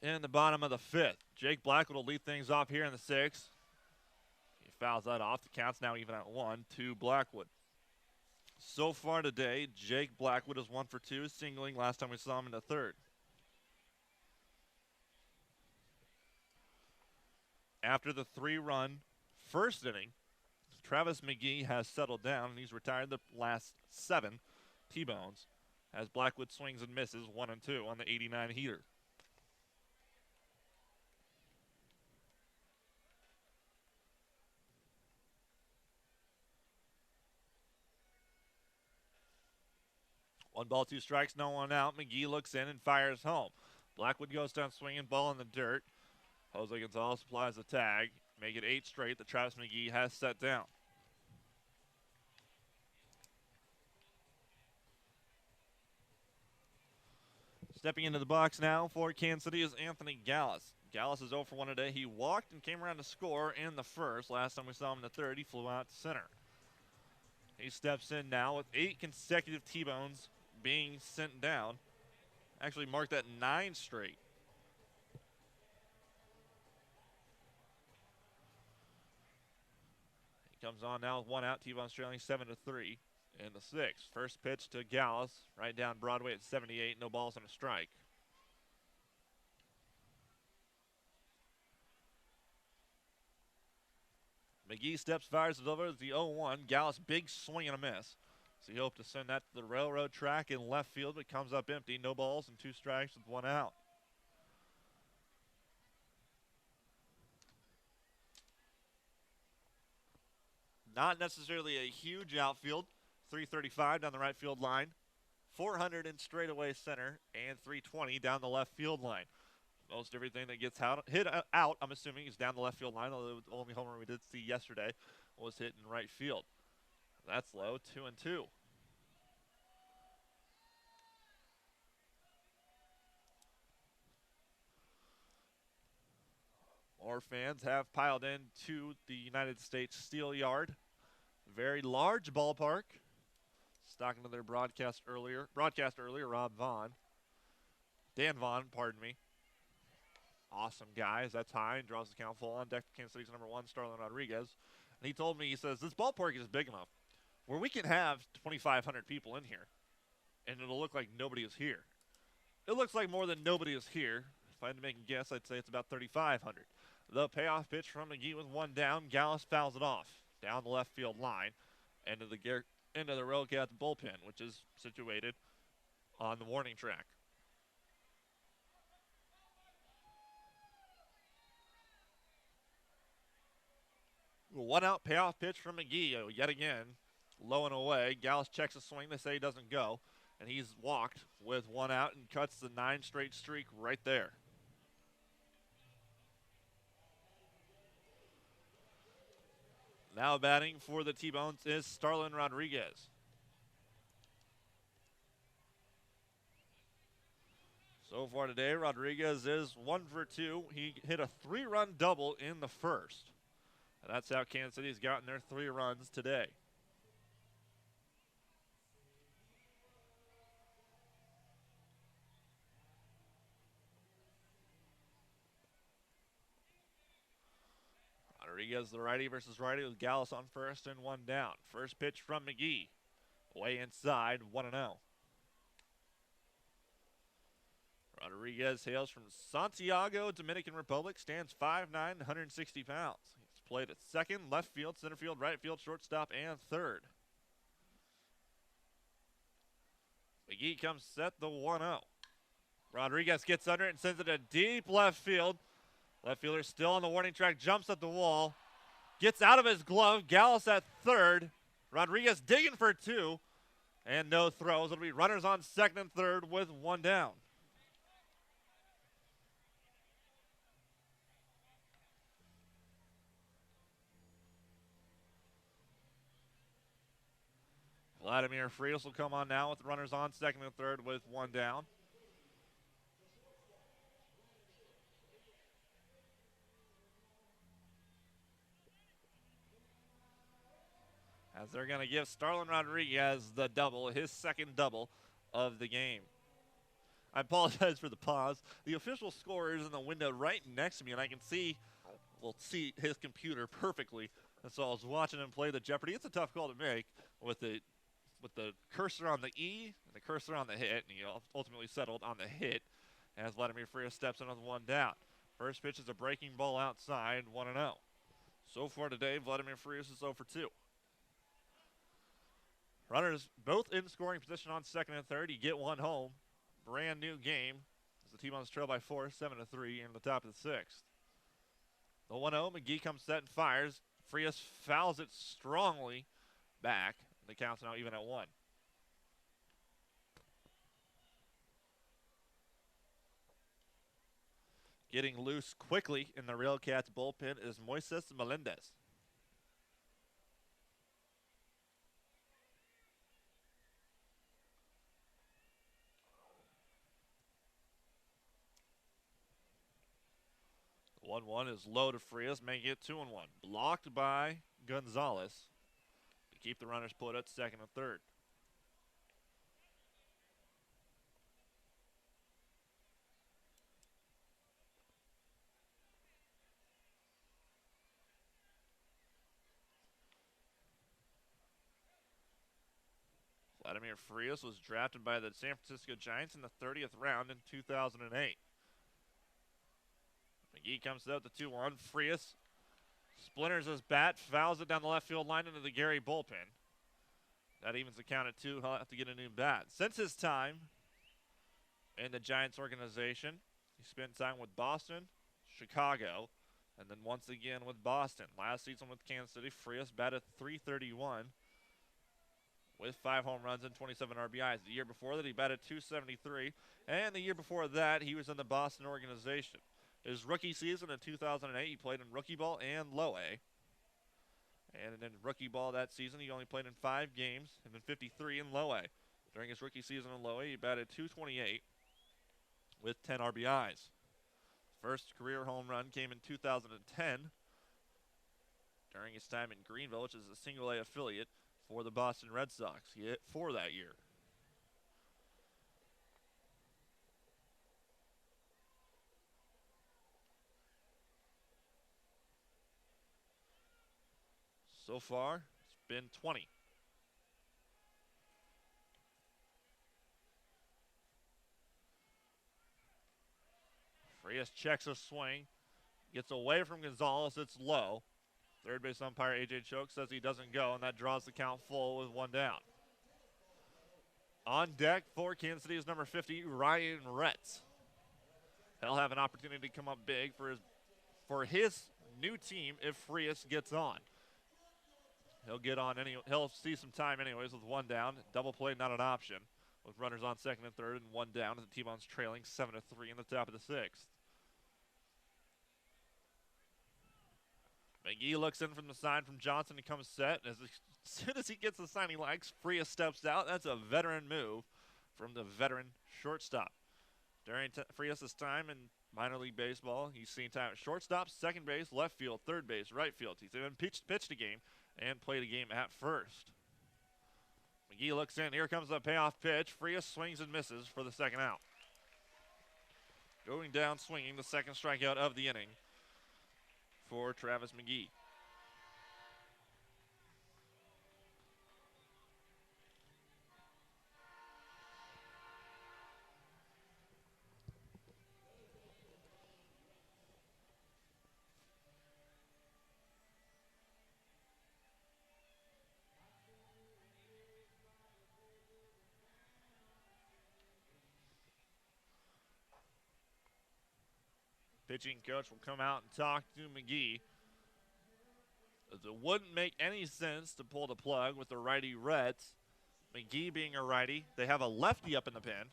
in the bottom of the 5th. Jake Blackwood will lead things off here in the 6th. He fouls that off. The count's now even at 1 to Blackwood. So far today, Jake Blackwood is 1 for 2, singling last time we saw him in the 3rd. After the 3-run first inning, Travis McGee has settled down, and he's retired the last 7 T-Bones as Blackwood swings and misses 1 and 2 on the 89 heater. One ball, 2 strikes, no one out. McGee looks in and fires home. Blackwood goes down swinging, ball in the dirt. Jose Gonzalez supplies the tag. Make it 8 straight that Travis McGee has set down. Stepping into the box now for Kansas City is Anthony Gallus. Gallus is 0 for 1 today. He walked and came around to score in the 1st. Last time we saw him in the 3rd, he flew out to center. He steps in now with 8 consecutive T-Bones being sent down. Actually marked that 9 straight. He comes on now with 1 out. T-Bones trailing 7-3 in the 6th. First pitch to Gallus, right down Broadway at 78. No balls and a strike. McGee steps, fires it over. It's the 0-1. Gallus, big swing and a miss. So he hoped to send that to the railroad track in left field, but comes up empty. No balls and 2 strikes with 1 out. Not necessarily a huge outfield. 335 down the right field line. 400 in straightaway center and 320 down the left field line. Most everything that gets hit out, I'm assuming, is down the left field line, although the only homer we did see yesterday was hit in right field. That's low, 2-2. More fans have piled into the United States Steel Yard. Very large ballpark. Talking to their broadcast earlier, Dan Vaughn, pardon me. Awesome guys. That's high and draws the count full on deck to Kansas City's number 1, Starlin Rodriguez. And he told me, he says, this ballpark is big enough where we can have 2,500 people in here, and it'll look like nobody is here. It looks like more than nobody is here. If I had to make a guess, I'd say it's about 3,500. The payoff pitch from McGee with 1 down. Gallus fouls it off down the left field line into the Railcats bullpen, which is situated on the warning track. One out payoff pitch from McGee yet again, low and away. Gallus checks a swing. They say he doesn't go, and he's walked with 1 out and cuts the 9 straight streak right there. Now batting for the T-Bones is Starlin Rodriguez. So far today, Rodriguez is 1 for 2. He hit a 3-run double in the 1st. And that's how Kansas City's gotten their 3 runs today. Rodriguez, the righty versus righty, with Gallus on first and 1 down. First pitch from McGee. Way inside, 1-0. Rodriguez hails from Santiago, Dominican Republic, stands 5'9", 160 pounds. He's played at second, left field, center field, right field, shortstop, and third. McGee comes set the 1-0. Rodriguez gets under it and sends it to deep left field. Left fielder still on the warning track, jumps at the wall, gets out of his glove, Gallus at third. Rodriguez digging for two, and no throws. It'll be runners on second and third with one down. Vladimir Frias will come on now with runners on second and third with one down. As they're going to give Starlin Rodriguez the double, his second double of the game. I apologize for the pause. The official scorer is in the window right next to me, and I can see his computer perfectly. And so I was watching him play the Jeopardy. It's a tough call to make with the cursor on the E and the cursor on the hit, and he ultimately settled on the hit as Vladimir Frias steps in with one down. First pitch is a breaking ball outside, 1-0. So far today, Vladimir Frias is 0 for 2. Runners both in scoring position on second and third. You get one home. Brand new game as the T-Bones trail by 4, 7-3 in the top of the sixth. The 1-0, McGee comes set and fires. Frias fouls it strongly back. The count's now even at 1. Getting loose quickly in the Real Cats bullpen is Moises Melendez. The 1-1 is low to Frias, making it 2-1. Blocked by Gonzalez to keep the runners put at second and third. Vladimir Frias was drafted by the San Francisco Giants in the 30th round in 2008. McGee comes out the 2-1. Frias splinters his bat, fouls it down the left field line into the Gary bullpen. That evens the count at 2. He'll have to get a new bat. Since his time in the Giants organization, he spent time with Boston, Chicago, and then once again with Boston. Last season with Kansas City, Frias batted .331 with 5 home runs and 27 RBIs. The year before that, he batted .273, and the year before that, he was in the Boston organization. His rookie season in 2008, he played in rookie ball and low A. And in rookie ball that season, he only played in 5 games and then 53 in low A. During his rookie season in low A, he batted .228 with 10 RBIs. First career home run came in 2010 during his time in Greenville, which is a single A affiliate for the Boston Red Sox. He hit 4 that year. So far, it's been 20. Frias checks a swing, gets away from Gonzalez, it's low. Third base umpire A.J. Choke says he doesn't go, and that draws the count full with 1 down. On deck for Kansas City is number 50, Ryan Retz. He'll have an opportunity to come up big for his new team if Frias gets on. He'll get on he'll see some time anyways with 1 down. Double play not an option with runners on second and third and 1 down as the T-Bones trailing 7-3 in the top of the sixth. McGee looks in from the sign from Johnson. He comes set. As soon as he gets the sign he likes, Frias steps out. That's a veteran move from the veteran shortstop. During Frias' time in minor league baseball, he's seen time at shortstop, second base, left field, third base, right field. He's even pitched a game and played a game at first. McGee looks in. Here comes the payoff pitch. Frias swings and misses for the second out. Going down swinging, the second strikeout of the inning for Travis McGee. Pitching coach will come out and talk to McGee. It wouldn't make any sense to pull the plug with the righty Reds. McGee being a righty. They have a lefty up in the pen.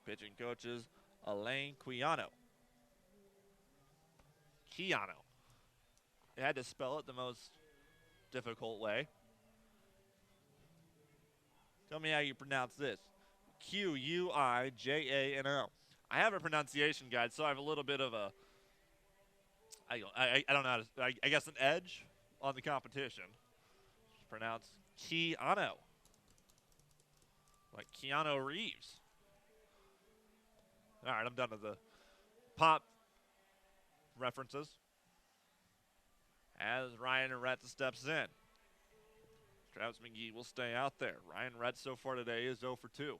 Pitching coach is Alain Quiano. Quiano. They had to spell it the most difficult way. Tell me how you pronounce this. Quiano. I have a pronunciation guide, so I have a little bit of a, I don't know how to, I guess an edge on the competition. It's pronounced Quiano. Like Keanu Reeves. All right, I'm done with the pop references. As Ryan Retz steps in. Travis McGee will stay out there. Ryan Retz so far today is 0 for 2.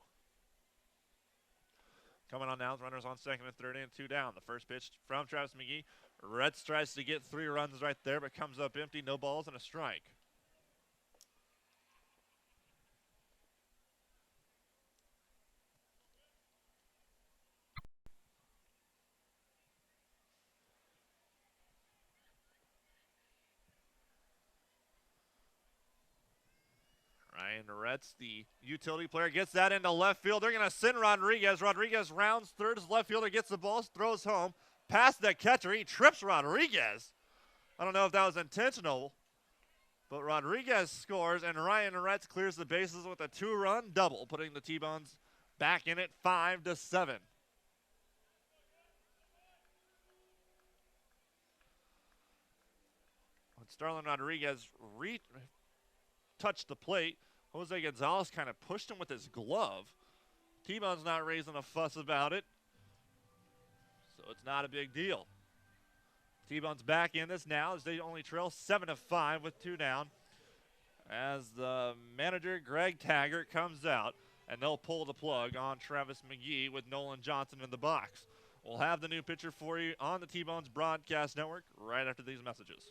Coming on now, runners on second and third and 2 down. The first pitch from Travis McGee. Retz tries to get 3 runs right there, but comes up empty. No balls and a strike. Ryan Retz, the utility player, gets that into left field. They're going to send Rodriguez. Rodriguez rounds third. His left fielder gets the ball, throws home. Past the catcher. He trips Rodriguez. I don't know if that was intentional, but Rodriguez scores, and Ryan Retz clears the bases with a 2-run double, putting the T-Bones back in it 5-7. When Starlin Rodriguez touched the plate, Jose Gonzalez kind of pushed him with his glove. T-Bone's not raising a fuss about it, so it's not a big deal. T-Bone's back in this now as they only trail 7-5 with 2 down. As the manager, Greg Taggart, comes out, and they'll pull the plug on Travis McGee with Nolan Johnson in the box. We'll have the new pitcher for you on the T-Bones Broadcast Network right after these messages.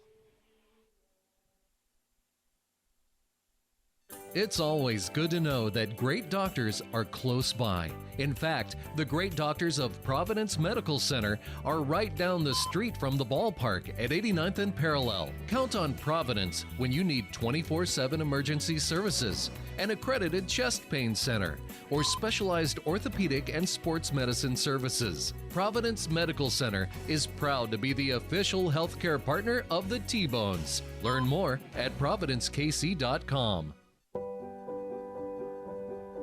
It's always good to know that great doctors are close by. In fact, the great doctors of Providence Medical Center are right down the street from the ballpark at 89th and Parallel. Count on Providence when you need 24/7 emergency services, an accredited chest pain center, or specialized orthopedic and sports medicine services. Providence Medical Center is proud to be the official healthcare partner of the T-Bones. Learn more at providencekc.com.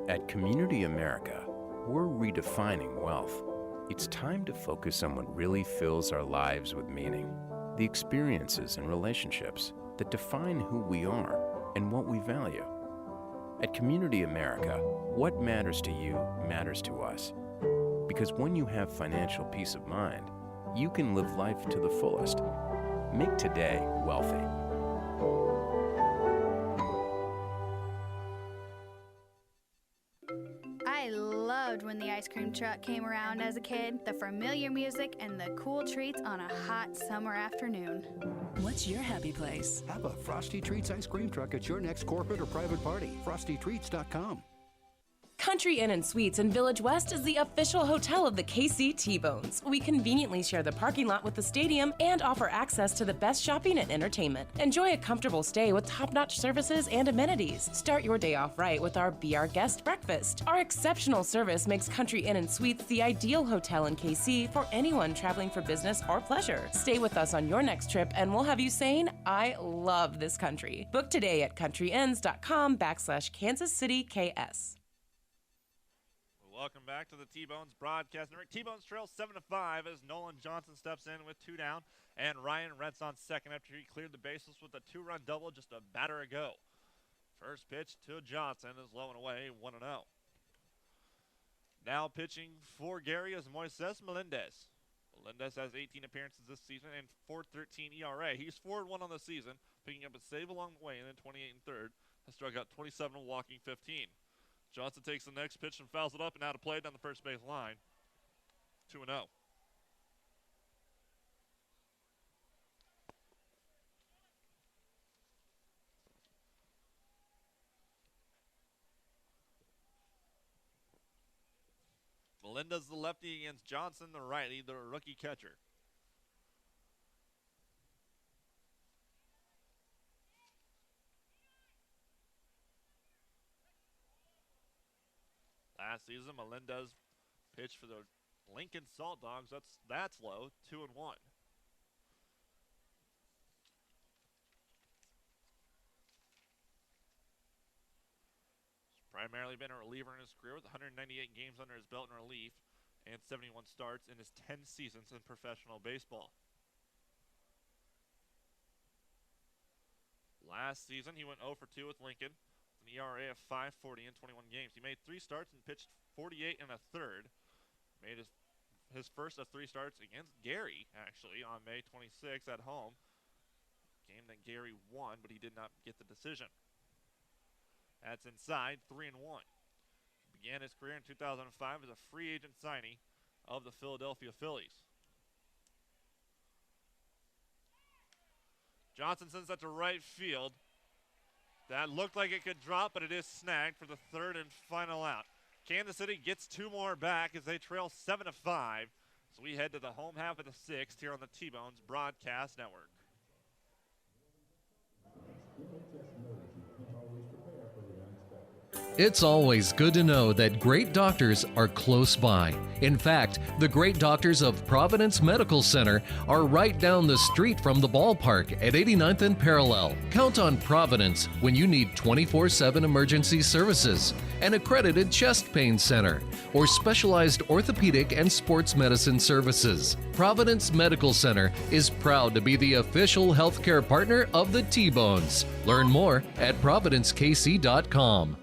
At Community America, we're redefining wealth. It's time to focus on what really fills our lives with meaning. The experiences and relationships that define who we are and what we value. At Community America, what matters to you matters to us. Because when you have financial peace of mind, you can live life to the fullest. Make today wealthy. I loved when the ice cream truck came around as a kid, the familiar music and the cool treats on a hot summer afternoon. What's your happy place? Have a Frosty Treats ice cream truck at your next corporate or private party. FrostyTreats.com. Country Inn & Suites in Village West is the official hotel of the KC T-Bones. We conveniently share the parking lot with the stadium and offer access to the best shopping and entertainment. Enjoy a comfortable stay with top-notch services and amenities. Start your day off right with our Be Our Guest breakfast. Our exceptional service makes Country Inn & Suites the ideal hotel in KC for anyone traveling for business or pleasure. Stay with us on your next trip and we'll have you saying, I love this country. Book today at countryinns.com/Kansas City KS. Welcome back to the T-Bones Broadcast Network. T-Bones trail 7-5 as Nolan Johnson steps in with 2 down, and Ryan Retz on second after he cleared the bases with a 2-run double just a batter ago. First pitch to Johnson is low and away, 1-0. Now pitching for Gary is Moises Melendez. Melendez has 18 appearances this season and .413 ERA. He's 4-1 on the season, picking up a save along the way, and then 28 and third. Has struck out 27 and walking 15. Johnson takes the next pitch and fouls it up and out of play down the first base line. 2-0. Melendez the lefty against Johnson the righty, the rookie catcher. Last season, Melendez pitched for the Lincoln Salt Dogs. That's low, 2-1. Primarily been a reliever in his career with 198 games under his belt in relief and 71 starts in his 10 seasons in professional baseball. Last season, he went 0 for 2 with Lincoln, with an ERA of 5.40 in 21 games. He made 3 starts and pitched 48 and a third. Made his first of 3 starts against Gary, actually, on May 26th at home. Game that Gary won, but he did not get the decision. That's inside, 3-1. Began his career in 2005 as a free agent signee of the Philadelphia Phillies. Johnson sends that to right field. That looked like it could drop, but it is snagged for the third and final out. Kansas City gets 2 more back as they trail 7-5. So we head to the home half of the 6th here on the T-Bones Broadcast Network. It's always good to know that great doctors are close by. In fact, the great doctors of Providence Medical Center are right down the street from the ballpark at 89th and Parallel. Count on Providence when you need 24/7 emergency services, an accredited chest pain center, or specialized orthopedic and sports medicine services. Providence Medical Center is proud to be the official healthcare partner of the T-Bones. Learn more at providencekc.com.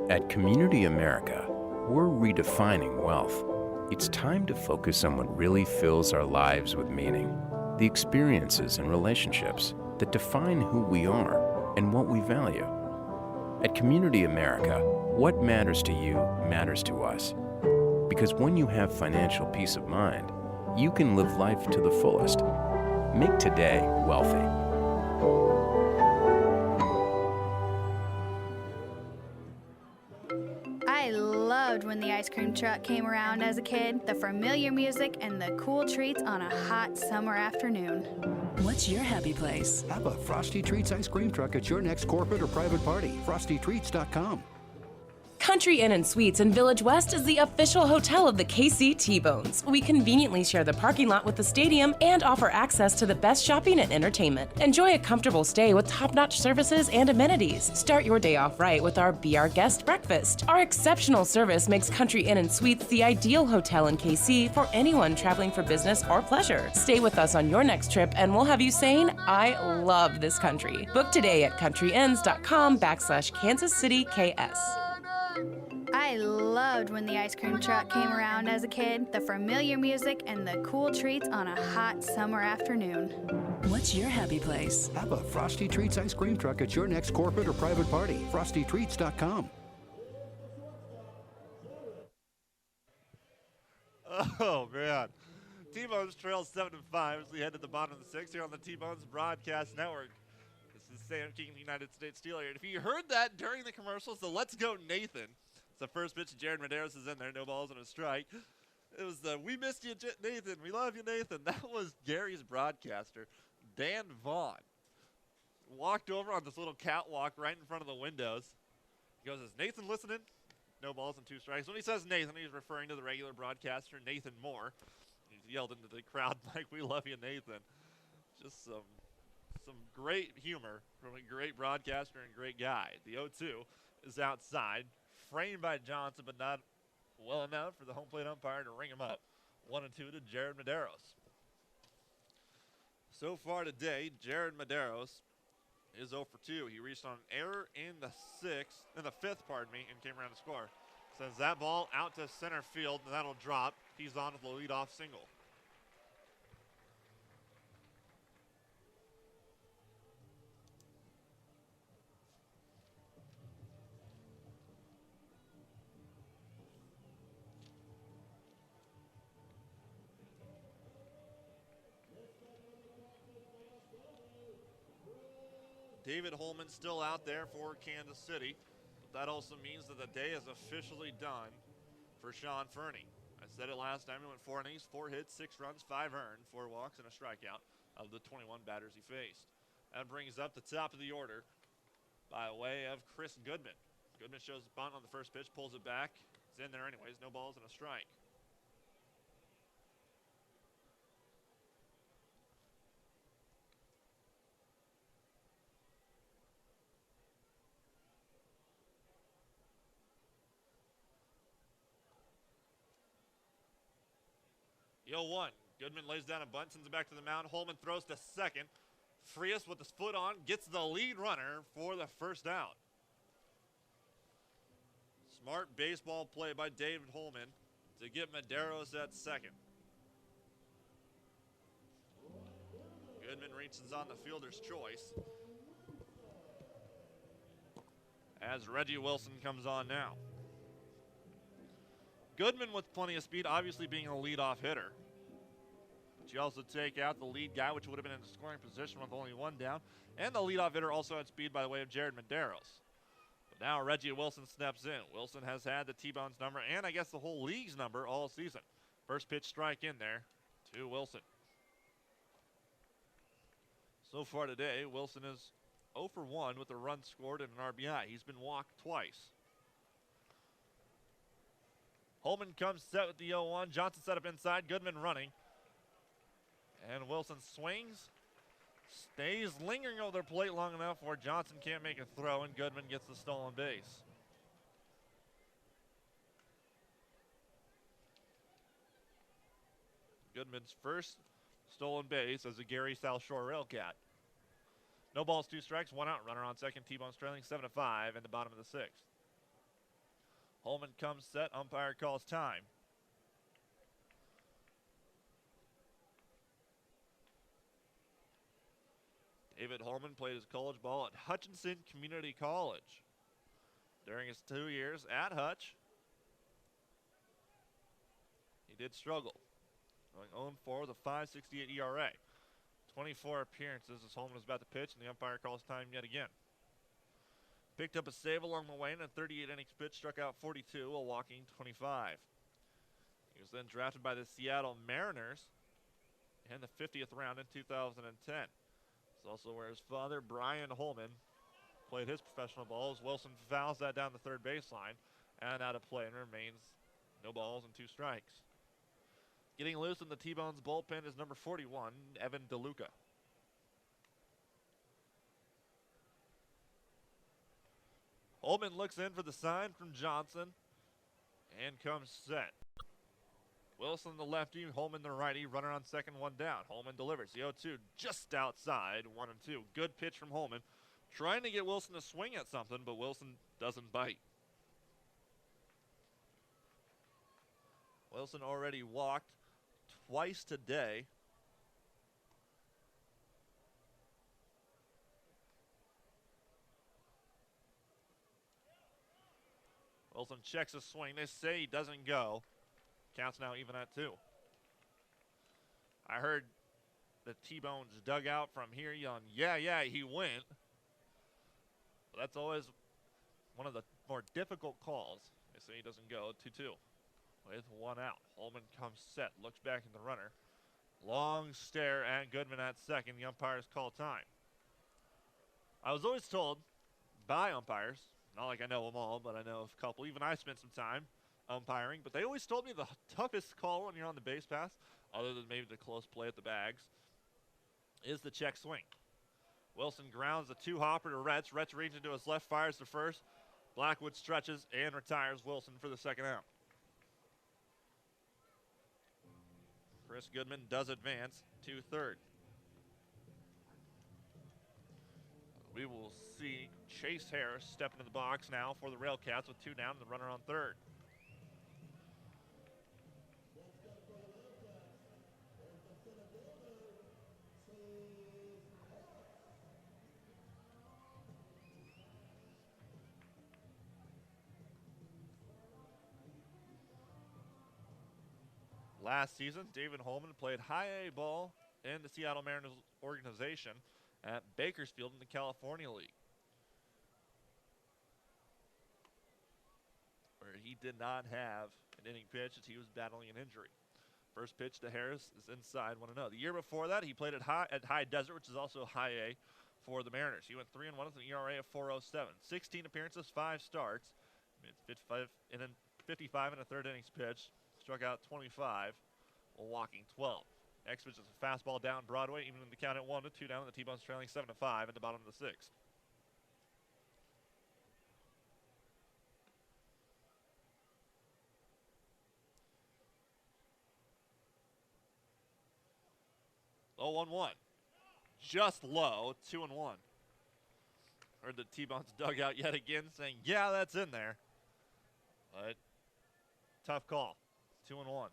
At Community America, we're redefining wealth. It's time to focus on what really fills our lives with meaning, the experiences and relationships that define who we are and what we value. At Community America, what matters to you matters to us. Because when you have financial peace of mind, you can live life to the fullest. Make today wealthy. I loved when the ice cream truck came around as a kid, the familiar music and the cool treats on a hot summer afternoon. What's your happy place? Have a Frosty Treats ice cream truck at your next corporate or private party. FrostyTreats.com. Country Inn and Suites in Village West is the official hotel of the KC T-Bones. We conveniently share the parking lot with the stadium and offer access to the best shopping and entertainment. Enjoy a comfortable stay with top-notch services and amenities. Start your day off right with our Be Our Guest breakfast. Our exceptional service makes Country Inn and Suites the ideal hotel in KC for anyone traveling for business or pleasure. Stay with us on your next trip and we'll have you saying, I love this country. Book today at countryinns.com/Kansas City KS. I loved when the ice cream truck came around as a kid, the familiar music and the cool treats on a hot summer afternoon. What's your happy place? Have a Frosty Treats ice cream truck at your next corporate or private party. FrostyTreats.com. Oh, man. T-Bones trails 7-5 as we head to the bottom of the 6th here on the T-Bones Broadcast Network. This is Sam King, United States Steel here. If you heard that during the commercials, the Let's Go Nathan. It's the first pitch. Jared Medeiros is in there. No balls and a strike. It was the We Missed You, Nathan. We love you, Nathan. That was Gary's broadcaster, Dan Vaughn. Walked over on this little catwalk right in front of the windows. He goes, is Nathan listening? No balls and 2 strikes. When he says Nathan, he's referring to the regular broadcaster, Nathan Moore. He yelled into the crowd like, we love you, Nathan. Just some great humor from a great broadcaster and great guy. The 0-2 is outside, framed by Johnson, but not well enough for the home plate umpire to ring him up. 1-2 to Jared Medeiros. So far today, Jared Medeiros is 0 for 2. He reached on an error in the 5th, and came around to score. Sends that ball out to center field, and that'll drop. He's on with the leadoff single. David Holman still out there for Kansas City. that also means that the day is officially done for Sean Fernie. I said it last time. He went 4 innings, 4 hits, 6 runs, 5 earned, 4 walks, and a strikeout of the 21 batters he faced. That brings up the top of the order by way of Chris Goodman. Goodman shows the bunt on the first pitch, pulls it back. It's in there anyways. No balls and a strike. The 0-1. Goodman lays down a bunt, sends it back to the mound. Holman throws to second. Frias with his foot on gets the lead runner for the first out. Smart baseball play by David Holman to get Medeiros at second. Goodman reaches on the fielder's choice as Reggie Wilson comes on now. Goodman with plenty of speed, obviously being a leadoff hitter. But you also take out the lead guy, which would have been in the scoring position with only 1 down. And the leadoff hitter also had speed by the way of Jared Medeiros. But now Reggie Wilson steps in. Wilson has had the T-Bones number and I guess the whole league's number all season. First pitch strike in there to Wilson. So far today, Wilson is 0 for 1 with a run scored and an RBI. He's been walked twice. Holman comes set with the 0-1. Johnson set up inside. Goodman running. And Wilson swings. Stays lingering over their plate long enough where Johnson can't make a throw, and Goodman gets the stolen base. Goodman's first stolen base as a Gary SouthShore Railcat. No balls, 2 strikes, 1 out. Runner on second. T-Bones trailing 7-5 in the bottom of the 6th. Holman comes set. Umpire calls time. David Holman played his college ball at Hutchinson Community College. During his 2 years at Hutch, he did struggle. Going 0-4 with a 5.68 ERA. 24 appearances as Holman was about to pitch, and the umpire calls time yet again. Picked up a save along the way in a 38 innings pitch, struck out 42 while walking 25. He was then drafted by the Seattle Mariners in the 50th round in 2010. It's also where his father, Brian Holman, played his professional ball as Wilson fouls that down the third baseline and out of play and remains no balls and 2 strikes. Getting loose in the T-Bones bullpen is number 41, Evan DeLuca. Holman looks in for the sign from Johnson and comes set. Wilson the lefty, Holman the righty, runner on second, 1 down. Holman delivers the 0-2 just outside, 1-2. Good pitch from Holman. Trying to get Wilson to swing at something, but Wilson doesn't bite. Wilson already walked twice today. Wilson checks a swing. They say he doesn't go. Counts now even at 2. I heard the T-Bones dugout from here yelling, yeah, he went. But that's always one of the more difficult calls. They say he doesn't go. 2-2 with 1 out. Holman comes set, looks back at the runner. Long stare at Goodman at second. The umpires call time. I was always told by umpires, not like I know them all, but I know a couple. Even I spent some time umpiring, but they always told me the toughest call when you're on the base pass, other than maybe the close play at the bags, is the check swing. Wilson grounds the 2-hopper to Retz. Retz reaches into his left, fires to first. Blackwood stretches and retires Wilson for the second out. Chris Goodman does advance to third. We will see Chase Harris step into the box now for the Railcats with 2 down and the runner on third. Last season, David Holman played high A ball in the Seattle Mariners organization at Bakersfield in the California League. he did not have an inning pitch as he was battling an injury. First pitch to Harris is inside 1-0. The year before that, he played at High Desert, which is also High A for the Mariners. He went 3-1 with an ERA of 4.07. 16 appearances, 5 starts. 55 and a third innings pitch. Struck out 25 while walking 12. Next pitch is a fastball down Broadway, even in the count at 1-2 down. The T-Bones trailing 7-5 at the bottom of the 6th. Oh, 1-1. Just low, 2-1. Heard the T-Bones dugout yet again saying, yeah, that's in there. But tough call. 2-1.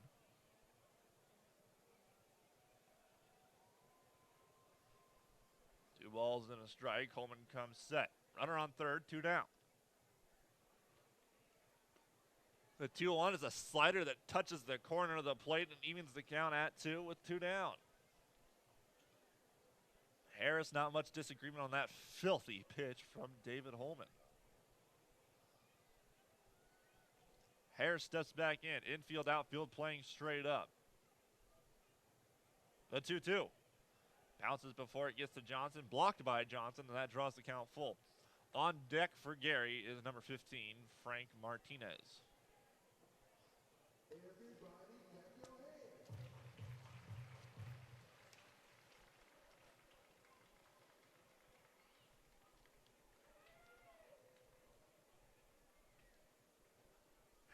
Two balls and a strike. Holman comes set. Runner on third, 2 down. The 2-1 is a slider that touches the corner of the plate and evens the count at 2 with 2 down. Harris, not much disagreement on that filthy pitch from David Holman. Harris steps back in. Infield, outfield playing straight up. The 2-2. Bounces before it gets to Johnson. Blocked by Johnson, and that draws the count full. On deck for Gary is number 15, Frank Martinez.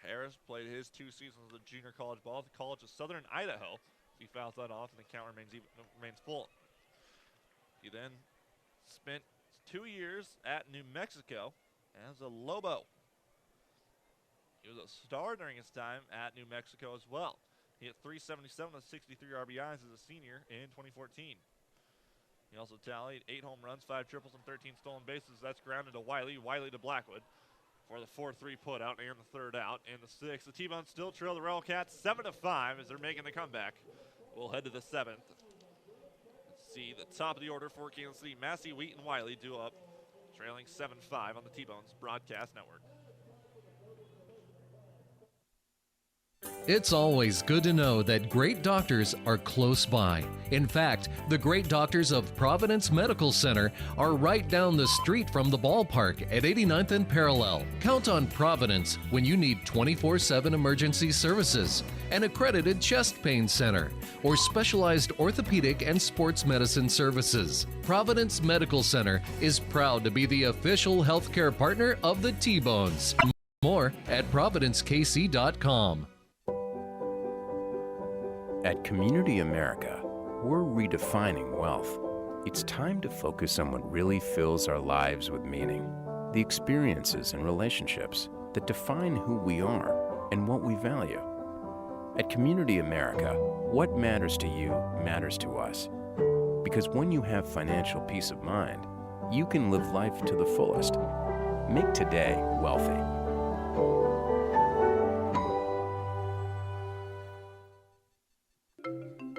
Harris played his 2 seasons of junior college ball at the College of Southern Idaho. He fouls that off, and the count remains full. He then spent 2 years at New Mexico as a Lobo. He was a star during his time at New Mexico as well. He hit .377 with 63 RBIs as a senior in 2014. He also tallied 8 home runs, 5 triples, and 13 stolen bases. That's grounded to Wiley to Blackwood for the 4-3 put out and the 3rd out. In the 6th, the T-Bones still trail the Royal Cats 7-5 as they're making the comeback. We'll head to the 7th. Let's see the top of the order for Kansas City. Massey, Wheat, and Wiley due up, trailing 7-5 on the T-Bones Broadcast Network. It's always good to know that great doctors are close by. In fact, the great doctors of Providence Medical Center are right down the street from the ballpark at 89th and Parallel. Count on Providence when you need 24/7 emergency services, an accredited chest pain center, or specialized orthopedic and sports medicine services. Providence Medical Center is proud to be the official healthcare partner of the T-Bones. More at providencekc.com. At Community America, we're redefining wealth. It's time to focus on what really fills our lives with meaning, the experiences and relationships that define who we are and what we value. At Community America, what matters to you matters to us. Because when you have financial peace of mind, you can live life to the fullest. Make today wealthy.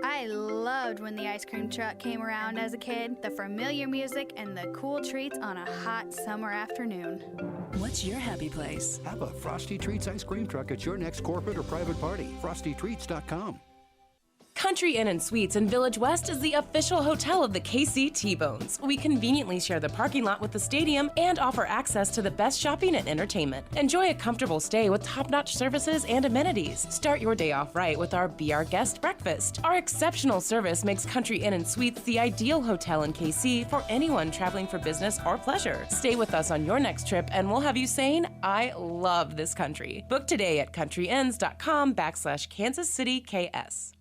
I loved when the ice cream truck came around as a kid, the familiar music and the cool treats on a hot summer afternoon. What's your happy place? Have a Frosty Treats ice cream truck at your next corporate or private party. FrostyTreats.com. Country Inn & Suites in Village West is the official hotel of the KC T-Bones. We conveniently share the parking lot with the stadium and offer access to the best shopping and entertainment. Enjoy a comfortable stay with top-notch services and amenities. Start your day off right with our Be Our Guest breakfast. Our exceptional service makes Country Inn & Suites the ideal hotel in KC for anyone traveling for business or pleasure. Stay with us on your next trip and we'll have you saying, I love this country. Book today at countryinns.com/Kansas City KS.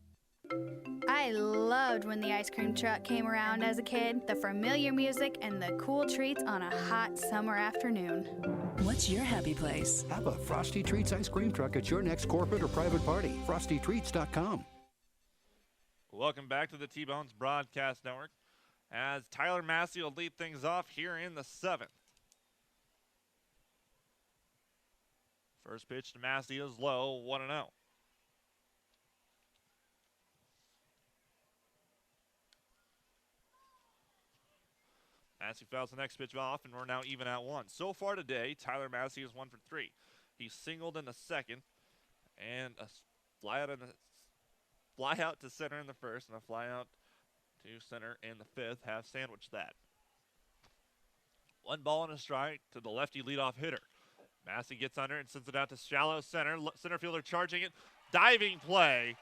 I loved when the ice cream truck came around as a kid, the familiar music and the cool treats on a hot summer afternoon. What's your happy place? Have a Frosty Treats ice cream truck at your next corporate or private party. FrostyTreats.com. Welcome back to the T-Bones Broadcast Network as Tyler Massey will lead things off here in the 7th. First pitch to Massey is low, 1-0. Massey fouls the next pitch off, and we're now even at 1. So far today, Tyler Massey is 1 for 3. He singled in the second, and a fly out to center in the first, and a fly out to center in the fifth have sandwiched that. 1 ball and a strike to the lefty leadoff hitter. Massey gets under and sends it out to shallow center. Center fielder charging it. Diving play.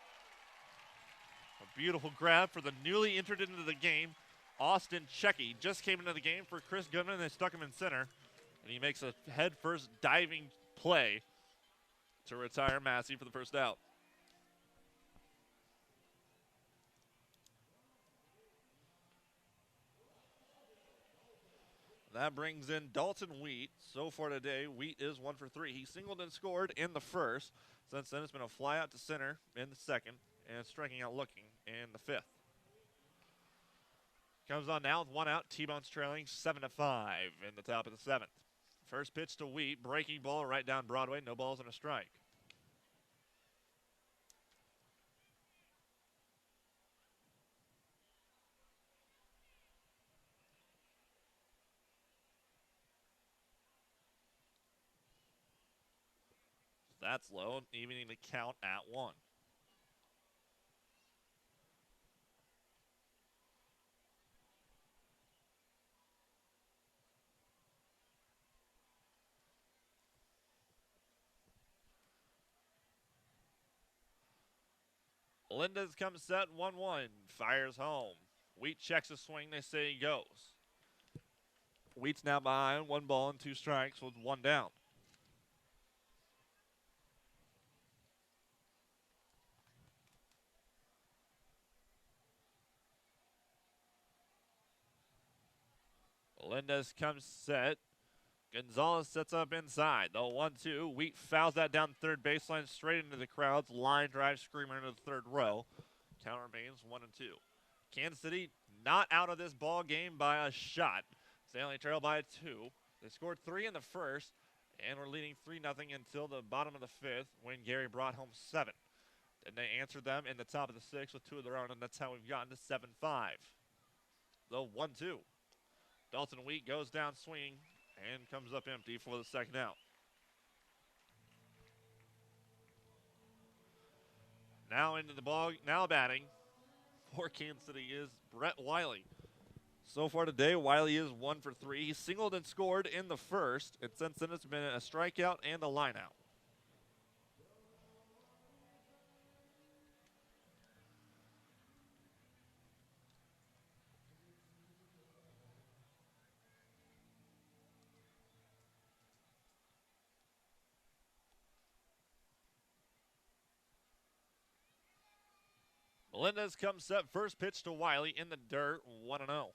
A beautiful grab for the newly entered into the game, Austin Checky. Just came into the game for Chris Goodman. They stuck him in center, and he makes a head-first diving play to retire Massey for the first out. That brings in Dalton Wheat. So far today, Wheat is 1 for 3. He singled and scored in the first. Since then, it's been a fly out to center in the second and striking out looking in the fifth. Comes on now with 1 out. T-Bones trailing 7-5 in the top of the seventh. First pitch to Wheat. Breaking ball right down Broadway. No balls and a strike. That's low, evening the count at 1. Melendez comes set 1-1, fires home. Wheat checks a swing, they say he goes. Wheat's now behind, 1 ball and 2 strikes with 1 down. Melendez comes set. Gonzalez sets up inside. The 1-2. Wheat fouls that down the third baseline straight into the crowd's line drive screamer into the third row. Count remains 1-2. Kansas City not out of this ball game by a shot. They only trail by 2. They scored 3 in the first, and were leading 3-0 until the bottom of the fifth when Gary brought home 7. Then they answered them in the top of the sixth with 2 of their own, and that's how we've gotten to 7-5. The 1-2. Dalton Wheat goes down swinging and comes up empty for the second out. Now into the ball, now batting for Kansas City is Brett Wiley. So far today, Wiley is 1 for 3. He singled and scored in the first, and since then it's been a strikeout and a lineout. Melendez comes set, first pitch to Wiley in the dirt, 1-0.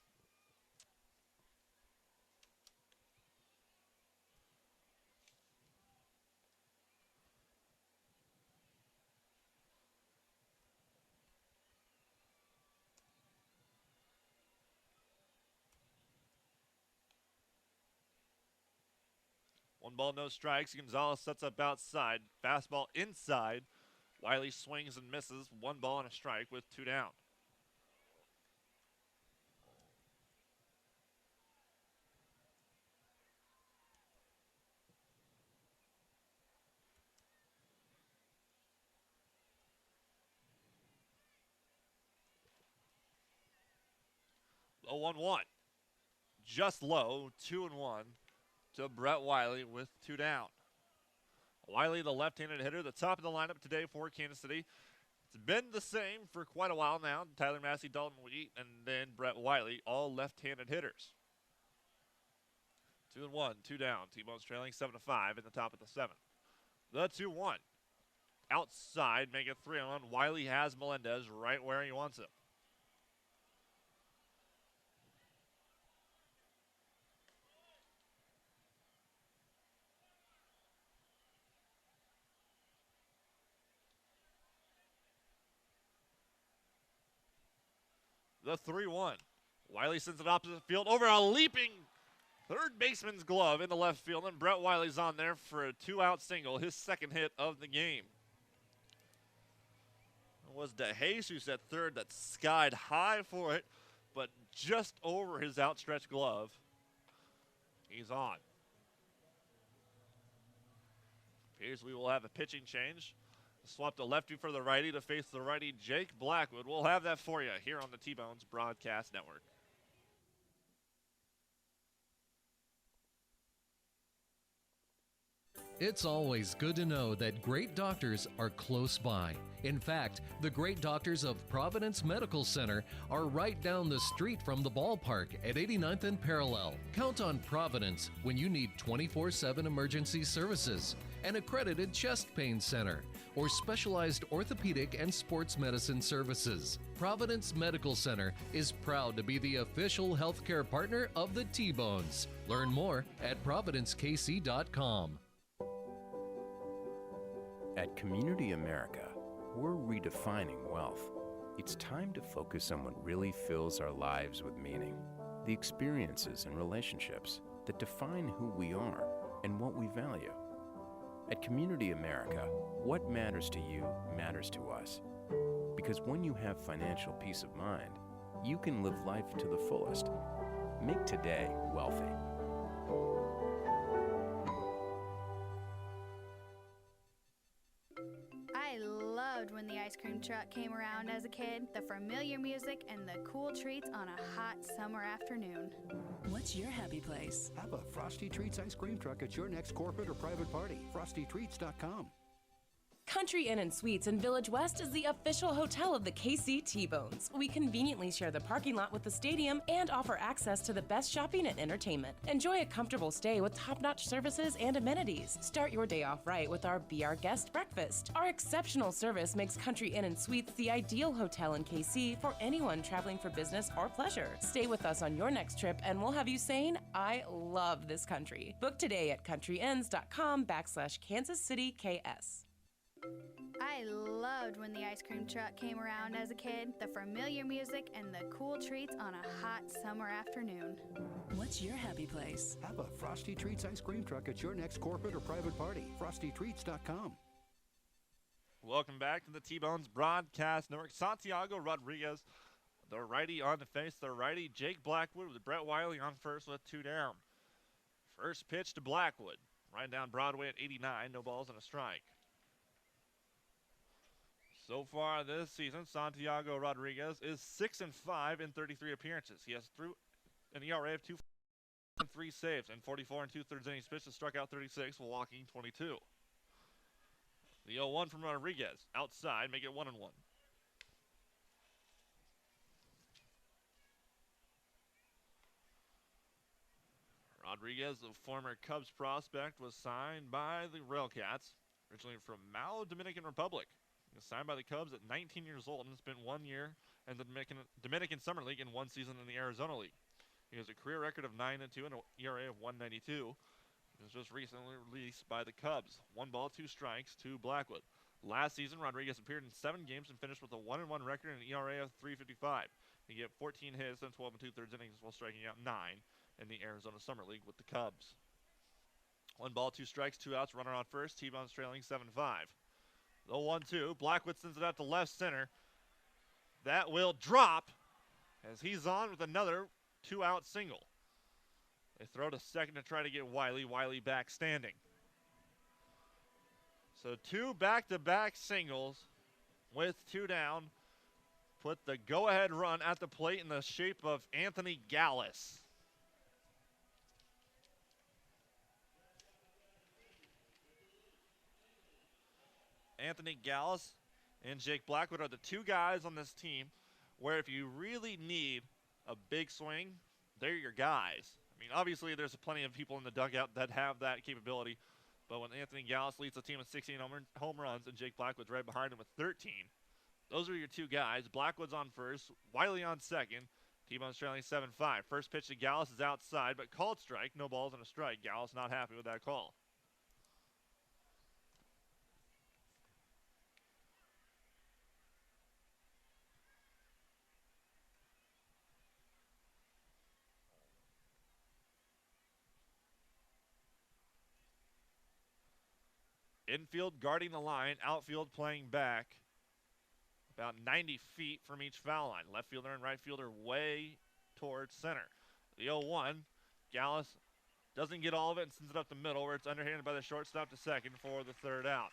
One ball, no strikes. Gonzalez sets up outside. Fastball inside. Wiley swings and misses. 1 ball and a strike with 2 down. Low 1-1. Just low, 2-1 to Brett Wiley with 2 down. Wiley, the left-handed hitter, the top of the lineup today for Kansas City. It's been the same for quite a while now. Tyler Massey, Dalton Wheat, and then Brett Wiley, all left-handed hitters. 2-1, 2 down. T-Bones trailing 7-5 in the top of the seventh. The 2-1. Outside, make it 3-1. Wiley has Melendez right where he wants him. The 3-1. Wiley sends it opposite field over a leaping third baseman's glove into left field, and Brett Wiley's on there for a 2-out single, his second hit of the game. It was DeJesus at third that skied high for it, but just over his outstretched glove. He's on. Appears we will have a pitching change. Swap the lefty for the righty to face the righty, Jake Blackwood. We'll have that for you here on the T-Bones Broadcast Network. It's always good to know that great doctors are close by. In fact, the great doctors of Providence Medical Center are right down the street from the ballpark at 89th and Parallel. Count on Providence when you need 24/7 emergency services, an accredited chest pain center, or specialized orthopedic and sports medicine services. Providence Medical Center is proud to be the official healthcare partner of the T-Bones. Learn more at providencekc.com. At Community America, we're redefining wealth. It's time to focus on what really fills our lives with meaning. The experiences and relationships that define who we are and what we value. At Community America, what matters to you matters to us. Because when you have financial peace of mind, you can live life to the fullest. Make today wealthy. I loved when the ice cream truck came around as a kid, the familiar music and the cool treats on a hot summer afternoon. What's your happy place? Have a Frosty Treats ice cream truck at your next corporate or private party. FrostyTreats.com. Country Inn and Suites in Village West is the official hotel of the KC T-Bones. We conveniently share the parking lot with the stadium and offer access to the best shopping and entertainment. Enjoy a comfortable stay with top-notch services and amenities. Start your day off right with our Be Our Guest breakfast. Our exceptional service makes Country Inn and Suites the ideal hotel in KC for anyone traveling for business or pleasure. Stay with us on your next trip and we'll have you saying, I love this country. Book today at countryinns.com/Kansas City KS. I loved when the ice cream truck came around as a kid, the familiar music and the cool treats on a hot summer afternoon. What's your happy place? Have a Frosty Treats ice cream truck at your next corporate or private party. FrostyTreats.com. Welcome back to the T-Bones Broadcast Network. Santiago Rodriguez, the righty on the face, the righty Jake Blackwood with Brett Wiley on first with 2 down. First pitch to Blackwood, right down Broadway at 89, no balls and a strike. So far this season, Santiago Rodriguez is 6-5 in 33 appearances. He has through an ERA of 2.3 saves and 44 2/3 innings pitched, struck out 36 while walking 22. The 0-1 from Rodriguez outside, make it 1-1. Rodriguez, the former Cubs prospect, was signed by the Railcats, originally from Mao, Dominican Republic. He was signed by the Cubs at 19 years old and spent 1 year in the Dominican Summer League and 1 season in the Arizona League. He has a career record of 9-2 and an ERA of 1.92. He was just recently released by the Cubs. 1 ball, 2 strikes to Blackwood. Last season, Rodriguez appeared in 7 games and finished with a 1-1 record and an ERA of 3.55. He gave 14 hits and 12 2/3 innings while striking out 9 in the Arizona Summer League with the Cubs. 1 ball, 2 strikes, 2 outs, runner on first. T-Bones trailing 7-5. The 1-2. Blackwood sends it out to left center. That will drop as he's on with another 2-out single. They throw to second to try to get Wiley. Wiley back standing. So 2 back-to-back singles with 2 down put the go-ahead run at the plate in the shape of Anthony Gallus. Anthony Gallus and Jake Blackwood are the 2 guys on this team where if you really need a big swing, they're your guys. I mean, obviously there's plenty of people in the dugout that have that capability, but when Anthony Gallus leads the team with 16 home runs and Jake Blackwood's right behind him with 13, those are your 2 guys. Blackwood's on first, Wiley on second. T-Bone's trailing 7-5. First pitch to Gallus is outside, but called strike. No balls and a strike. Gallus not happy with that call. Infield guarding the line, outfield playing back. About 90 feet from each foul line. Left fielder and right fielder way towards center. The 0-1, Gallus Doesn't get all of it and sends it up the middle where it's underhanded by the shortstop to second for the third out.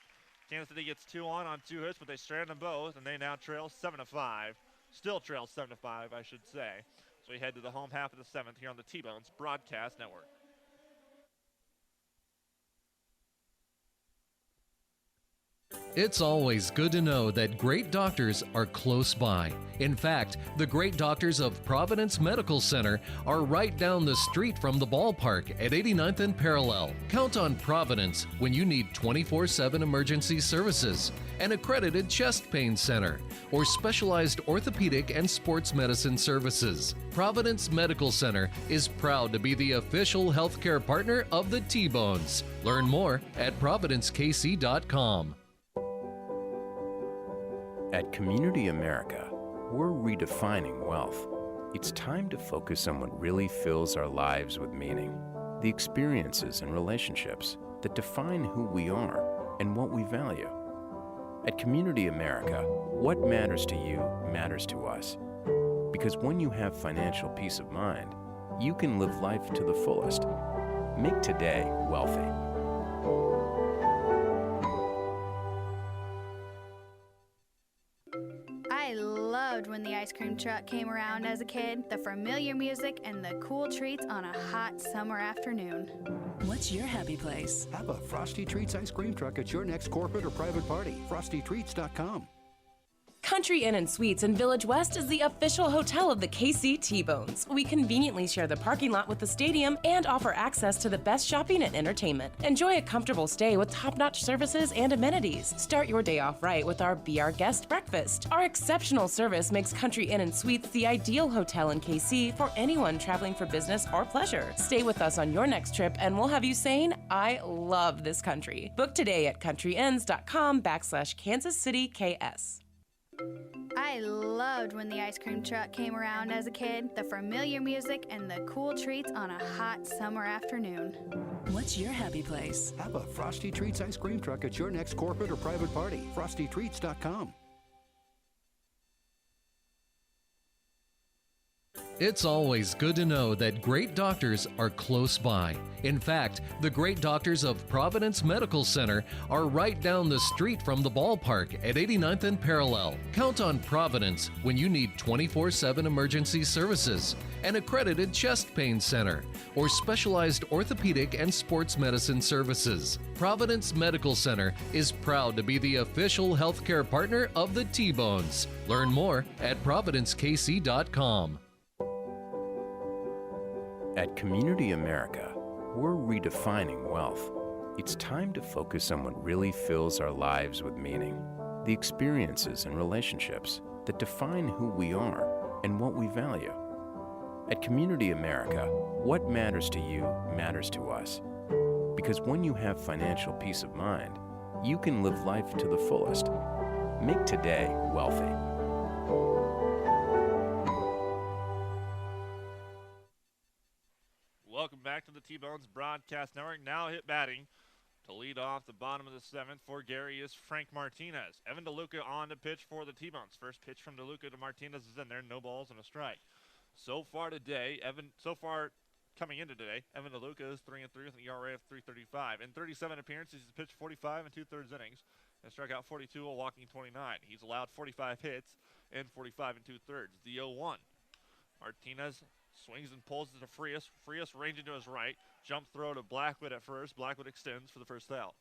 Kansas City gets 2 on 2 hits, but they strand them both, and they now trail 7-5. Still trail 7-5, I should say. So we head to the home half of the 7th here on the T-Bones Broadcast Network. It's always good to know that great doctors are close by. In fact, the great doctors of Providence Medical Center are right down the street from the ballpark at 89th and Parallel. Count on Providence when you need 24/7 emergency services, an accredited chest pain center, or specialized orthopedic and sports medicine services. Providence Medical Center is proud to be the official healthcare partner of the T-Bones. Learn more at providencekc.com. At Community America, we're redefining wealth. It's time to focus on what really fills our lives with meaning. The experiences and relationships that define who we are and what we value. At Community America, what matters to you matters to us. Because when you have financial peace of mind, you can live life to the fullest. Make today wealthy. I loved when the ice cream truck came around as a kid, the familiar music and the cool treats on a hot summer afternoon. What's your happy place? Have a Frosty Treats ice cream truck at your next corporate or private party. FrostyTreats.com. Country Inn and Suites in Village West is the official hotel of the KC T-Bones. We conveniently share the parking lot with the stadium and offer access to the best shopping and entertainment. Enjoy a comfortable stay with top-notch services and amenities. Start your day off right with our Be Our Guest breakfast. Our exceptional service makes Country Inn and Suites the ideal hotel in KC for anyone traveling for business or pleasure. Stay with us on your next trip and we'll have you saying, I love this country. Book today at countryinns.com/Kansas City KS. I loved when the ice cream truck came around as a kid, the familiar music and the cool treats on a hot summer afternoon. What's your happy place? Have a Frosty Treats ice cream truck at your next corporate or private party. FrostyTreats.com. It's always good to know that great doctors are close by. In fact, the great doctors of Providence Medical Center are right down the street from the ballpark at 89th and Parallel. Count on Providence when you need 24/7 emergency services, an accredited chest pain center, or specialized orthopedic and sports medicine services. Providence Medical Center is proud to be the official healthcare partner of the T-Bones. Learn more at providencekc.com. At Community America, we're redefining wealth. It's time to focus on what really fills our lives with meaning. The experiences and relationships that define who we are and what we value. At Community America, what matters to you matters to us. Because when you have financial peace of mind, you can live life to the fullest. Make today wealthy. Welcome back to the T-Bones Broadcast Network. Now hit batting to lead off the bottom of the 7th for Gary is Frank Martinez. Evan DeLuca on to pitch for the T-Bones. First pitch from DeLuca to Martinez is in there. No balls and a strike. So far today, coming into today, Evan DeLuca is 3-3 with an ERA of 3.35. In 37 appearances, he's pitched 45 and 2/3 innings and struck out 42 while walking 29. He's allowed 45 hits and 45 and 2/3. The 0-1. Martinez swings and pulls it to Frias. Frias ranging to his right. Jump throw to Blackwood at first. Blackwood extends for the first out.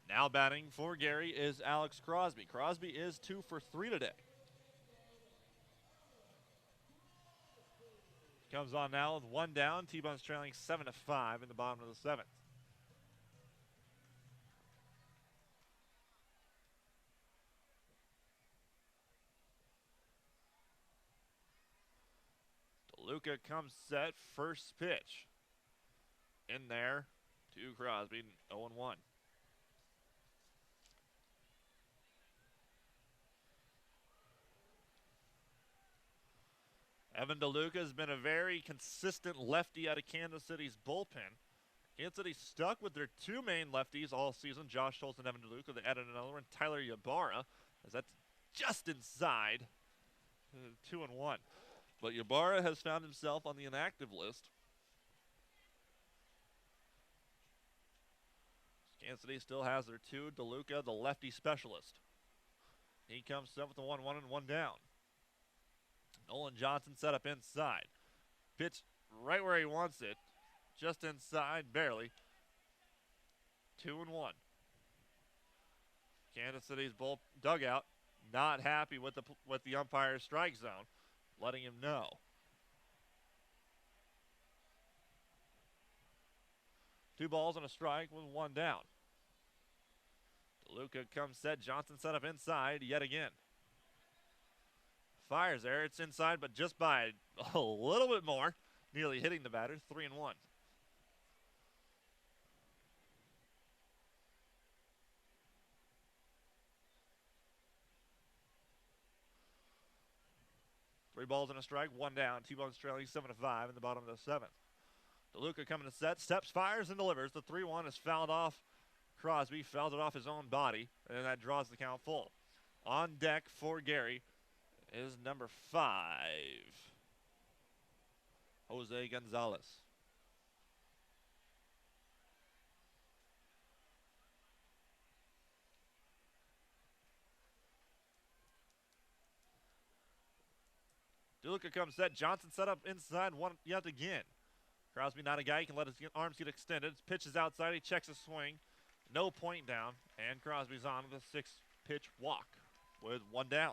Now batting for Gary is Alex Crosby. Crosby is 2 for 3 today. Comes on now with 1 down. T-Bones trailing 7-5 in the bottom of the 7th. DeLuca comes set. First pitch. In there to Crosby. 0-1. Evan DeLuca has been a very consistent lefty out of Kansas City's bullpen. Kansas City stuck with their two main lefties all season, Josh Schultz and Evan DeLuca. They added another one, Tyler Ybarra, as that's just inside 2-1. But Ybarra has found himself on the inactive list. Kansas City still has their two, DeLuca, the lefty specialist. He comes up with a 1-1 and 1 down. Nolan Johnson set up inside. Pitch right where he wants it. Just inside, barely. 2-1. Kansas City's dugout not happy with the umpire's strike zone, letting him know. Two balls and a strike with one down. DeLuca comes set. Johnson set up inside yet again. Fires there. It's inside, but just by a little bit more. Nearly hitting the batter. 3-1. Three balls and a strike, one down. T-Bones trailing 7-5 in the bottom of the seventh. DeLuca coming to set, steps, fires, and delivers. The 3-1 is fouled off. Crosby fouled it off his own body, and that draws the count full. On deck for Gary is number 5, Jose Gonzalez. DeLuca comes set. Johnson set up inside one yet again. Crosby not a guy. He can let his arms get extended. Pitches outside. He checks a swing. No point down. And Crosby's on with a 6-pitch walk with one down.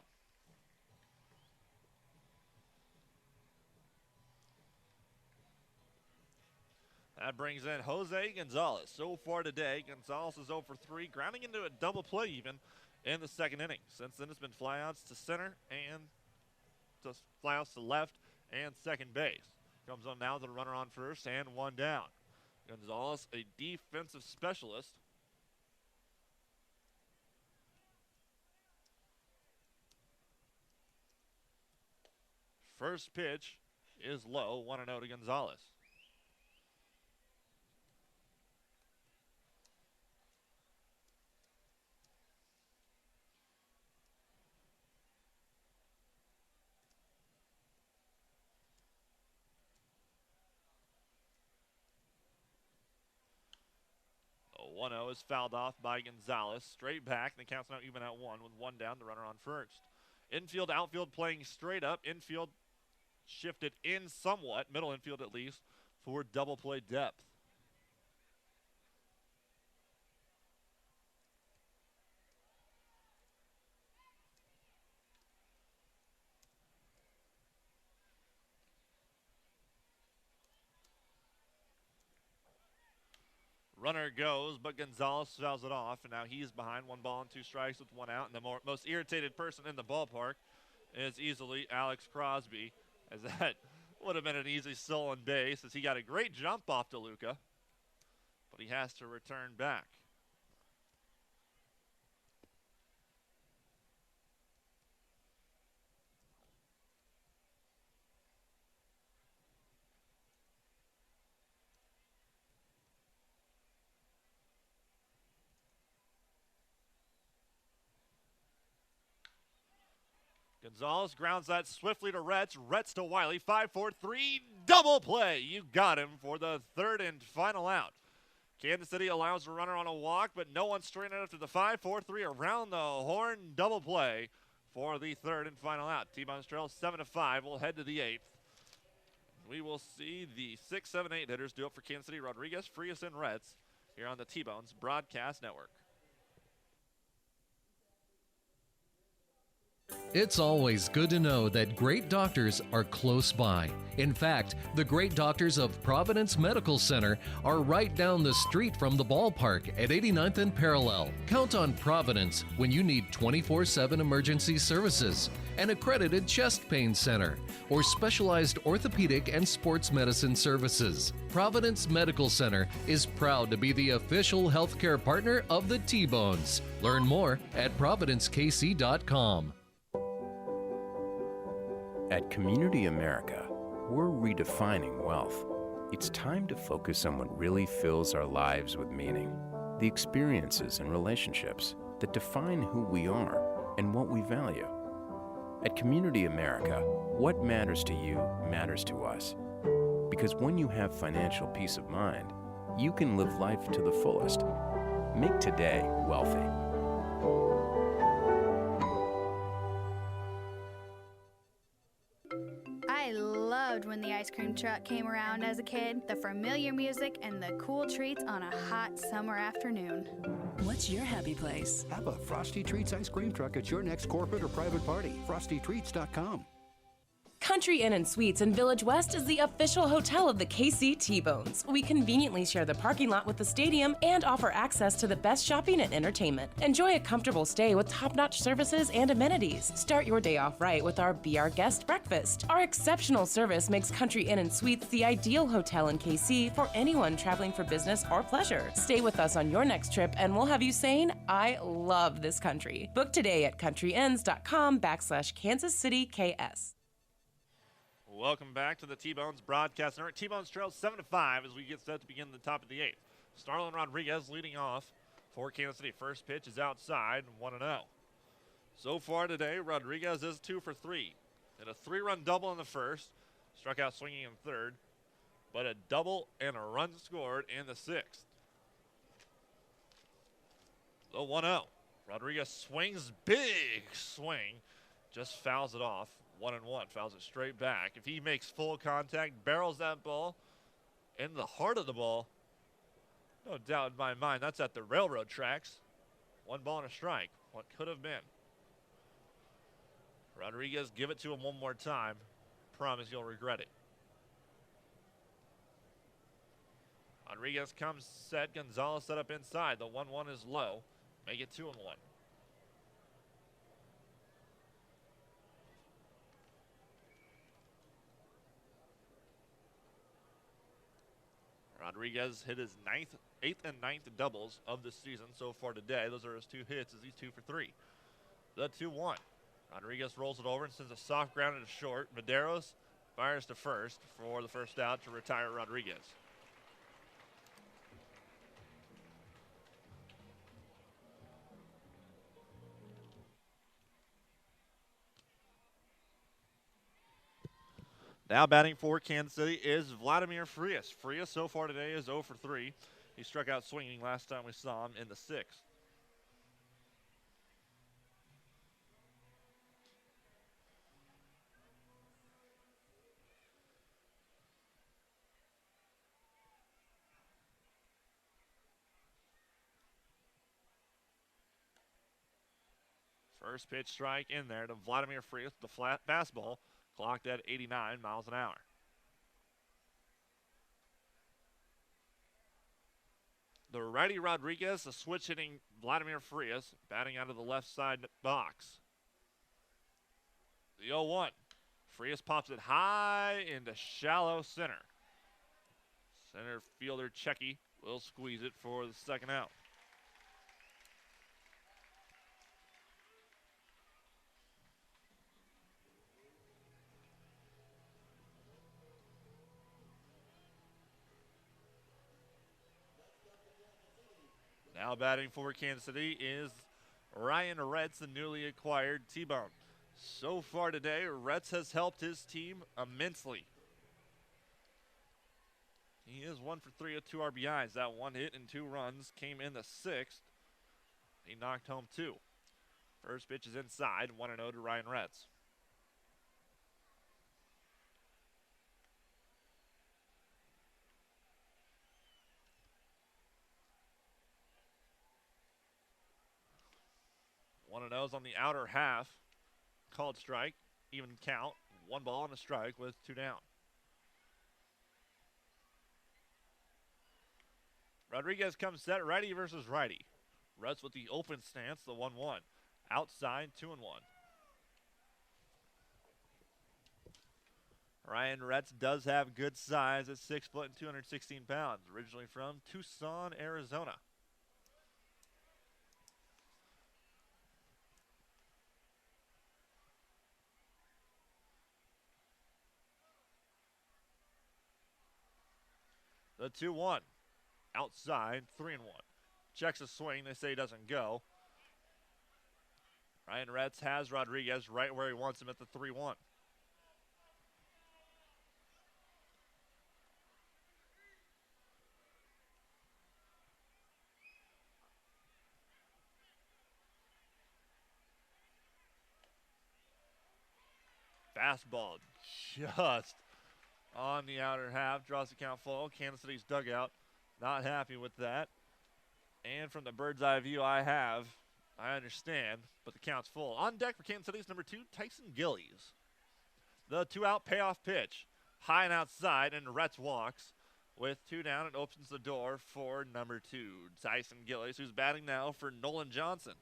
That brings in Jose Gonzalez. So far today, Gonzalez is 0 for 3, grounding into a double play even in the second inning. Since then, it's been flyouts to center and flyouts to left and second base. Comes on now to the runner on first and one down. Gonzalez, a defensive specialist. First pitch is low, 1-0 to Gonzalez. The 1-0 is fouled off by Gonzalez. Straight back, and the count's now even at 1 with one down, the runner on first. Infield, outfield playing straight up. Infield shifted in somewhat, middle infield at least, for double play depth. Runner goes, but Gonzalez fouls it off, and now he's behind. 1 ball and 2 strikes with one out, and the most irritated person in the ballpark is easily Alex Crosby, as that would have been an easy stolen base, as he got a great jump off DeLuca, but he has to return back. Gonzalez grounds that swiftly to Retz. Retz to Wiley. 5-4-3 double play. You got him for the third and final out. Kansas City allows a runner on a walk, but no one straight out after the 5-4-3 around the horn double play for the third and final out. T-Bones trails 7-5. We'll head to the 8th. We will see the 6, 7, 8 hitters do it for Kansas City. Rodriguez, Frias, and Retz here on the T-Bones Broadcast Network. It's always good to know that great doctors are close by. In fact, the great doctors of Providence Medical Center are right down the street from the ballpark at 89th and Parallel. Count on Providence when you need 24/7 emergency services, an accredited chest pain center, or specialized orthopedic and sports medicine services. Providence Medical Center is proud to be the official healthcare partner of the T-Bones. Learn more at providencekc.com. At Community America, we're redefining wealth. It's time to focus on what really fills our lives with meaning. The experiences and relationships that define who we are and what we value. At Community America, what matters to you matters to us. Because when you have financial peace of mind, you can live life to the fullest. Make today wealthy. I loved when the ice cream truck came around as a kid, the familiar music and the cool treats on a hot summer afternoon. What's your happy place? Have a Frosty Treats ice cream truck at your next corporate or private party. FrostyTreats.com. Country Inn and Suites in Village West is the official hotel of the KC T-Bones. We conveniently share the parking lot with the stadium and offer access to the best shopping and entertainment. Enjoy a comfortable stay with top-notch services and amenities. Start your day off right with our Be Our Guest breakfast. Our exceptional service makes Country Inn and Suites the ideal hotel in KC for anyone traveling for business or pleasure. Stay with us on your next trip and we'll have you saying, I love this country. Book today at countryinns.com/Kansas City KS. Welcome back to the T-Bones broadcast network. T-Bones trails 7-5 as we get set to begin the top of the 8th. Starlin Rodriguez leading off for Kansas City. First pitch is outside, 1-0. So far today, Rodriguez is 2 for 3. Hit a 3-run double in the first, struck out swinging in third, but a double and a run scored in the 6th. So 1-0. Rodriguez swings, big swing, just fouls it off. 1-1, fouls it straight back. If he makes full contact, barrels that ball in the heart of the ball, no doubt in my mind, that's at the railroad tracks. 1 ball and a strike. What could have been. Rodriguez, give it to him one more time. Promise you'll regret it. Rodriguez comes set. Gonzalez set up inside. The 1-1 is low. Make it 2-1. Rodriguez hit his 8th and 9th doubles of the season so far today. Those are his 2 hits as he's 2 for 3. The 2-1. Rodriguez rolls it over and sends a soft ground to short. Medeiros fires to first for the first out to retire Rodriguez. Now batting for Kansas City is Vladimir Frias. Frias so far today is 0 for 3. He struck out swinging last time we saw him in the 6th. First pitch strike in there to Vladimir Frias, the flat fastball. Clocked at 89 miles an hour. The righty Rodriguez, the switch hitting Vladimir Frias, batting out of the left side box. The 0-1. Frias pops it high into shallow center. Center fielder Checky will squeeze it for the second out. Now batting for Kansas City is Ryan Retz, the newly acquired T-Bone. So far today, Retz has helped his team immensely. He is 1 for 3 with 2 RBIs. That 1 hit and 2 runs came in the 6th. He knocked home 2. First pitch is inside, 1-0 to Ryan Retz. One of those on the outer half. Called strike. Even count. 1 ball and a strike with 2 down. Rodriguez comes set righty versus righty. Retz with the open stance, the 1-1. Outside, 2-1. Ryan Retz does have good size at 6 foot and 216 pounds. Originally from Tucson, Arizona. The 2-1. Outside, 3-1. Checks a swing. They say he doesn't go. Ryan Retz has Rodriguez right where he wants him at the 3-1. Fastball just on the outer half. Draws the count full. Kansas City's dugout not happy with that. And from the bird's eye view I understand, but the count's full. On deck for Kansas City's number 2, Tyson Gillies. The 2-out payoff pitch. High and outside, and Retz walks. With 2 down, it opens the door for number 2, Tyson Gillies, who's batting now for Nolan Johnson.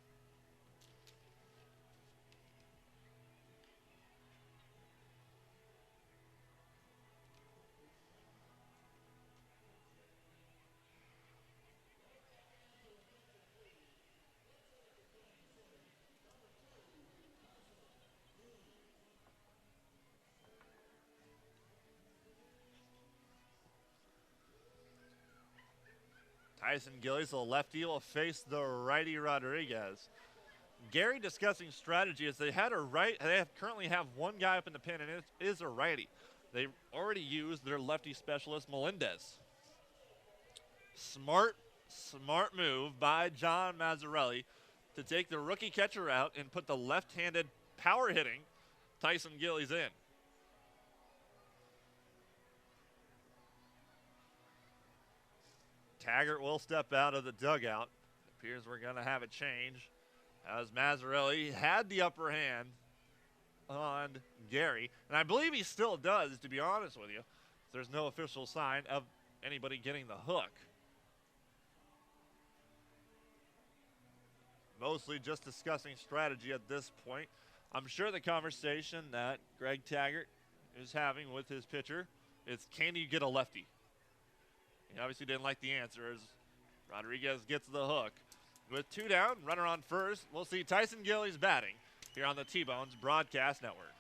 Tyson Gillies, the lefty, will face the righty Rodriguez. Gary discussing strategy as they currently have one guy up in the pen, and it is a righty. They already used their lefty specialist, Melendez. Smart move by John Mazzarelli to take the rookie catcher out and put the left-handed power-hitting Tyson Gillies in. Taggart will step out of the dugout. It appears we're going to have a change as Mazzarelli had the upper hand on Gary. And I believe he still does, to be honest with you. There's no official sign of anybody getting the hook. Mostly just discussing strategy at this point. I'm sure the conversation that Greg Taggart is having with his pitcher is, can you get a lefty? He obviously didn't like the answer as Rodriguez gets the hook. With 2 down, runner on first, we'll see Tyson Gillies batting here on the T-Bones Broadcast Network.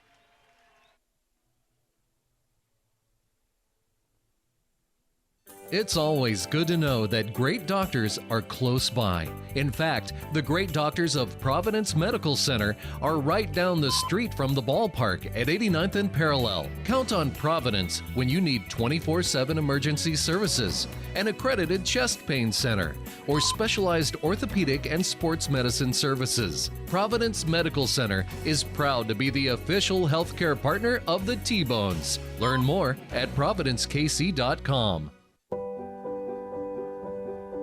It's always good to know that great doctors are close by. In fact, the great doctors of Providence Medical Center are right down the street from the ballpark at 89th and Parallel. Count on Providence when you need 24/7 emergency services, an accredited chest pain center, or specialized orthopedic and sports medicine services. Providence Medical Center is proud to be the official healthcare partner of the T-Bones. Learn more at providencekc.com.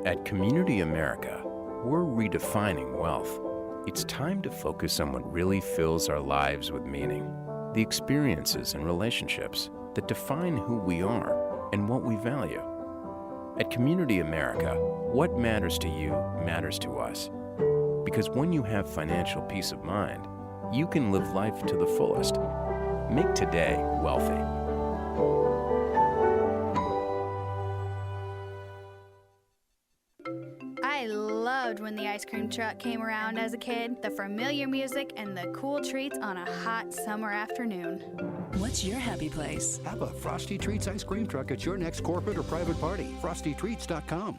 At Community America, we're redefining wealth. It's time to focus on what really fills our lives with meaning. The experiences and relationships that define who we are and what we value. At Community America, what matters to you matters to us. Because when you have financial peace of mind, you can live life to the fullest. Make today wealthy. I loved when the ice cream truck came around as a kid. The familiar music and the cool treats on a hot summer afternoon. What's your happy place? Have a Frosty Treats ice cream truck at your next corporate or private party. FrostyTreats.com.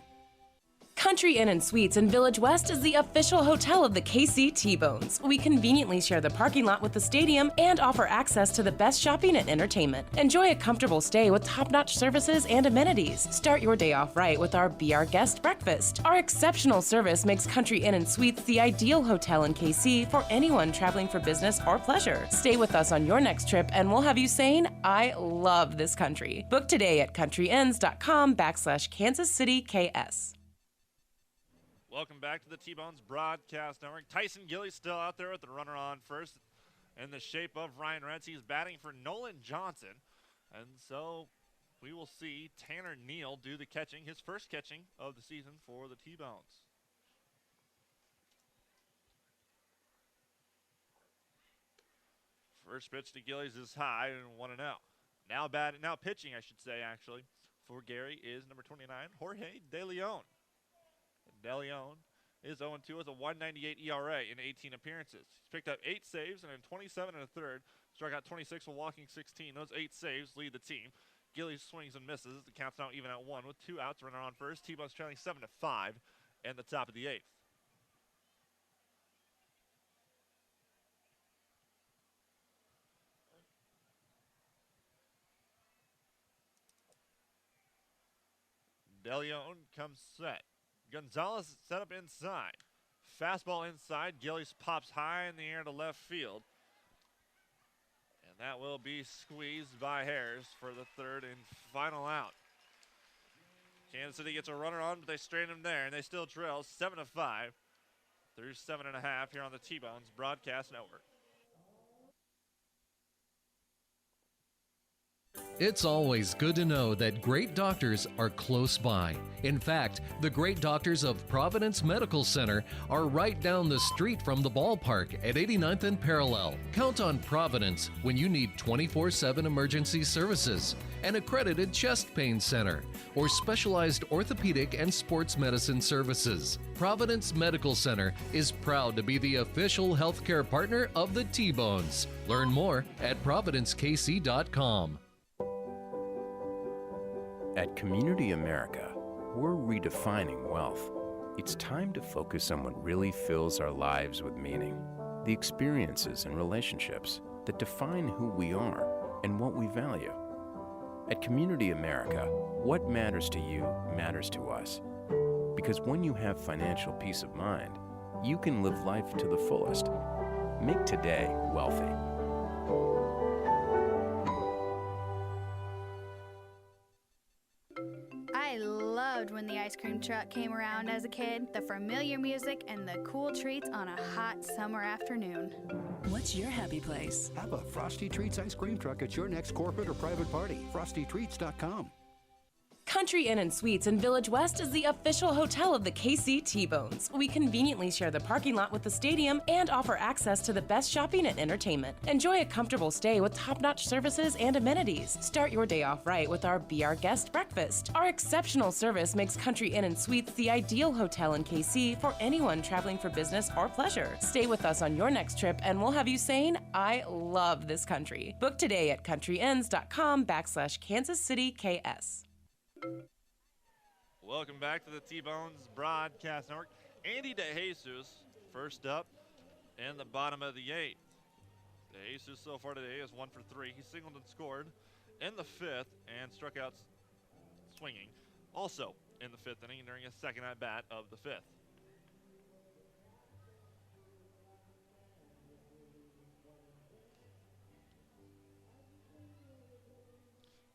Country Inn & Suites in Village West is the official hotel of the KC T-Bones. We conveniently share the parking lot with the stadium and offer access to the best shopping and entertainment. Enjoy a comfortable stay with top-notch services and amenities. Start your day off right with our Be Our Guest breakfast. Our exceptional service makes Country Inn & Suites the ideal hotel in KC for anyone traveling for business or pleasure. Stay with us on your next trip and we'll have you saying, I love this country. Book today at countryinns.com/Kansas City KS. Welcome back to the T-Bones Broadcast Network. Tyson Gillies still out there with the runner on first in the shape of Ryan Retz. He's batting for Nolan Johnson. And so we will see Tanner Neal do the catching, his first catching of the season for the T-Bones. First pitch to Gillies is high and 1-0. Now pitching, I should say, actually, for Gary is number 29, Jorge De Leon. De Leon is 0-2 with a 1.98 ERA in 18 appearances. He's picked up 8 saves and in 27 1/3, struck out 26 while walking 16. Those 8 saves lead the team. Gilly swings and misses. The count's now even at 1 with 2 outs. Runner on first. T-Bones trailing 7-5 in the top of the 8th. DeLeon comes set. Gonzalez set up inside. Fastball inside. Gillies pops high in the air to left field. And that will be squeezed by Harris for the third and final out. Kansas City gets a runner on, but they straighten him there, and they still trail 7-5 through 7.5 here on the T-Bones Broadcast Network. It's always good to know that great doctors are close by. In fact, the great doctors of Providence Medical Center are right down the street from the ballpark at 89th and Parallel. Count on Providence when you need 24/7 emergency services, an accredited chest pain center, or specialized orthopedic and sports medicine services. Providence Medical Center is proud to be the official healthcare partner of the T-Bones. Learn more at providencekc.com. At Community America, we're redefining wealth. It's time to focus on what really fills our lives with meaning. The experiences and relationships that define who we are and what we value. At Community America, what matters to you matters to us. Because when you have financial peace of mind, you can live life to the fullest. Make today wealthy. I loved when the ice cream truck came around as a kid, the familiar music and the cool treats on a hot summer afternoon. What's your happy place? Have a Frosty Treats ice cream truck at your next corporate or private party. FrostyTreats.com. Country Inn and Suites in Village West is the official hotel of the KC T-Bones. We conveniently share the parking lot with the stadium and offer access to the best shopping and entertainment. Enjoy a comfortable stay with top-notch services and amenities. Start your day off right with our Be Our Guest breakfast. Our exceptional service makes Country Inn and Suites the ideal hotel in KC for anyone traveling for business or pleasure. Stay with us on your next trip and we'll have you saying, I love this country. Book today at countryinns.com/Kansas City KS. Welcome back to the T-Bones Broadcast Network. Andy DeJesus first up in the bottom of the 8th. DeJesus so far today is 1 for 3. He singled and scored in the 5th and struck out swinging. Also in the 5th inning during his second at bat of the 5th.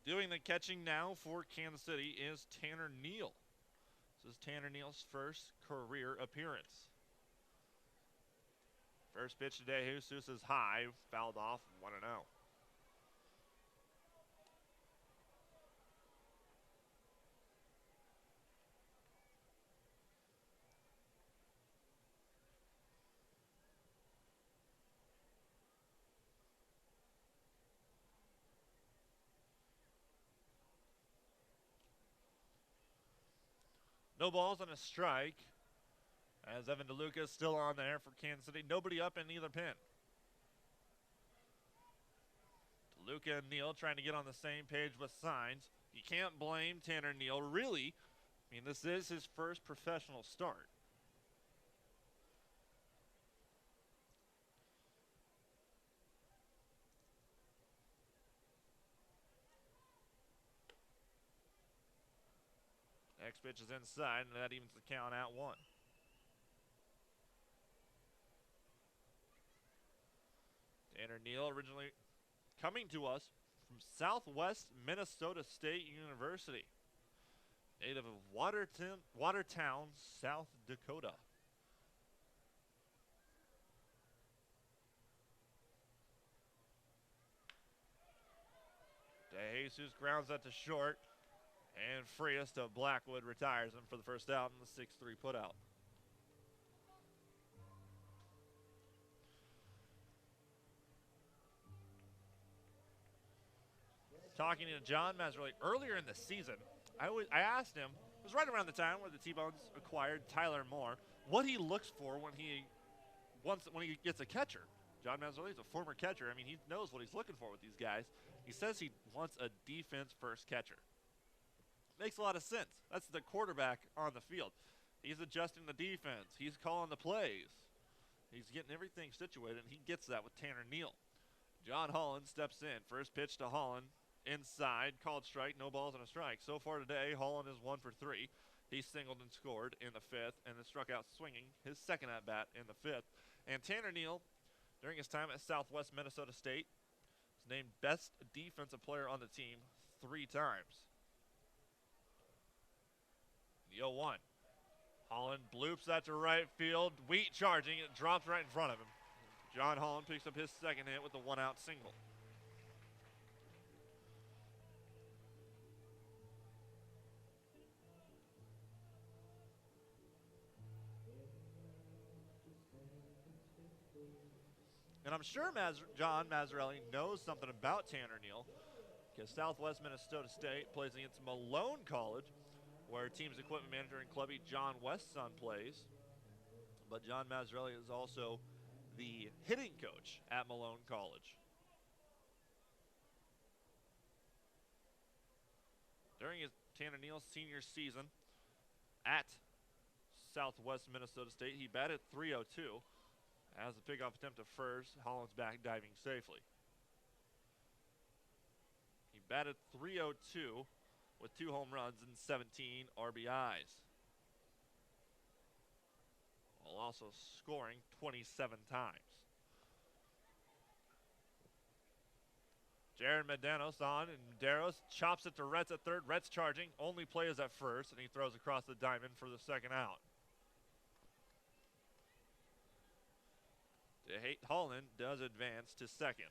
Doing the catching now for Kansas City is Tanner Neal. This is Tanner Neal's first career appearance. First pitch today, Jesus is high, fouled off, 1-0. No balls and a strike as Evan DeLuca is still on there for Kansas City. Nobody up in either pin. DeLuca and Neal trying to get on the same page with signs. You can't blame Tanner Neal, really. I mean, this is his first professional start. Next pitch is inside, and that evens the count at 1. Tanner Neal originally coming to us from Southwest Minnesota State University. Native of Watertown, South Dakota. DeJesus grounds that to short. And Frias to Blackwood retires him for the first out in the 6-3 putout. Talking to John Mazzarelli earlier in the season, I asked him, it was right around the time where the T-Bones acquired Tyler Moore, what he looks for when he gets a catcher. John Mazzarelli is a former catcher. I mean, he knows what he's looking for with these guys. He says he wants a defense-first catcher. Makes a lot of sense. That's the quarterback on the field. He's adjusting the defense. He's calling the plays. He's getting everything situated, and he gets that with Tanner Neal. John Holland steps in. First pitch to Holland. Inside, called strike, no balls and a strike. So far today, Holland is 1 for 3. He singled and scored in the 5th and then struck out swinging his second at-bat in the 5th. And Tanner Neal, during his time at Southwest Minnesota State, was named best defensive player on the team 3 times. The 0-1. Holland bloops that to right field. Wheat charging. It drops right in front of him. John Holland picks up his second hit with a 1-out single. And I'm sure John Mazzarelli knows something about Tanner Neal, because Southwest Minnesota State plays against Malone College, where team's equipment manager and clubby John Westson plays. But John Mazzarelli is also the hitting coach at Malone College. During his Tanner Neal's senior season at Southwest Minnesota State, he batted .302. As a pickoff attempt to first, Holland's back diving safely. He batted .302 with 2 home runs and 17 RBIs, while also scoring 27 times. Jared Medeiros on, and Medeiros chops it to Retz at third. Retz charging, only plays at first, and he throws across the diamond for the second out. Holland does advance to second.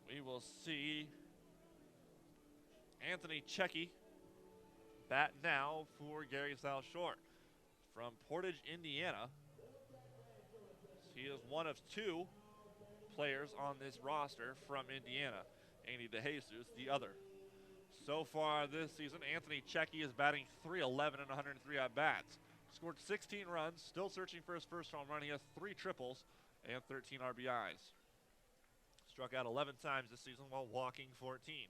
We will see Anthony Checky bat now for Gary SouthShore from Portage, Indiana. He is one of 2 players on this roster from Indiana. Andy DeJesus, the other. So far this season, Anthony Checky is batting .311 and 103 at-bats. Scored 16 runs, still searching for his first home run. He has 3 triples and 13 RBIs. Struck out 11 times this season while walking 14.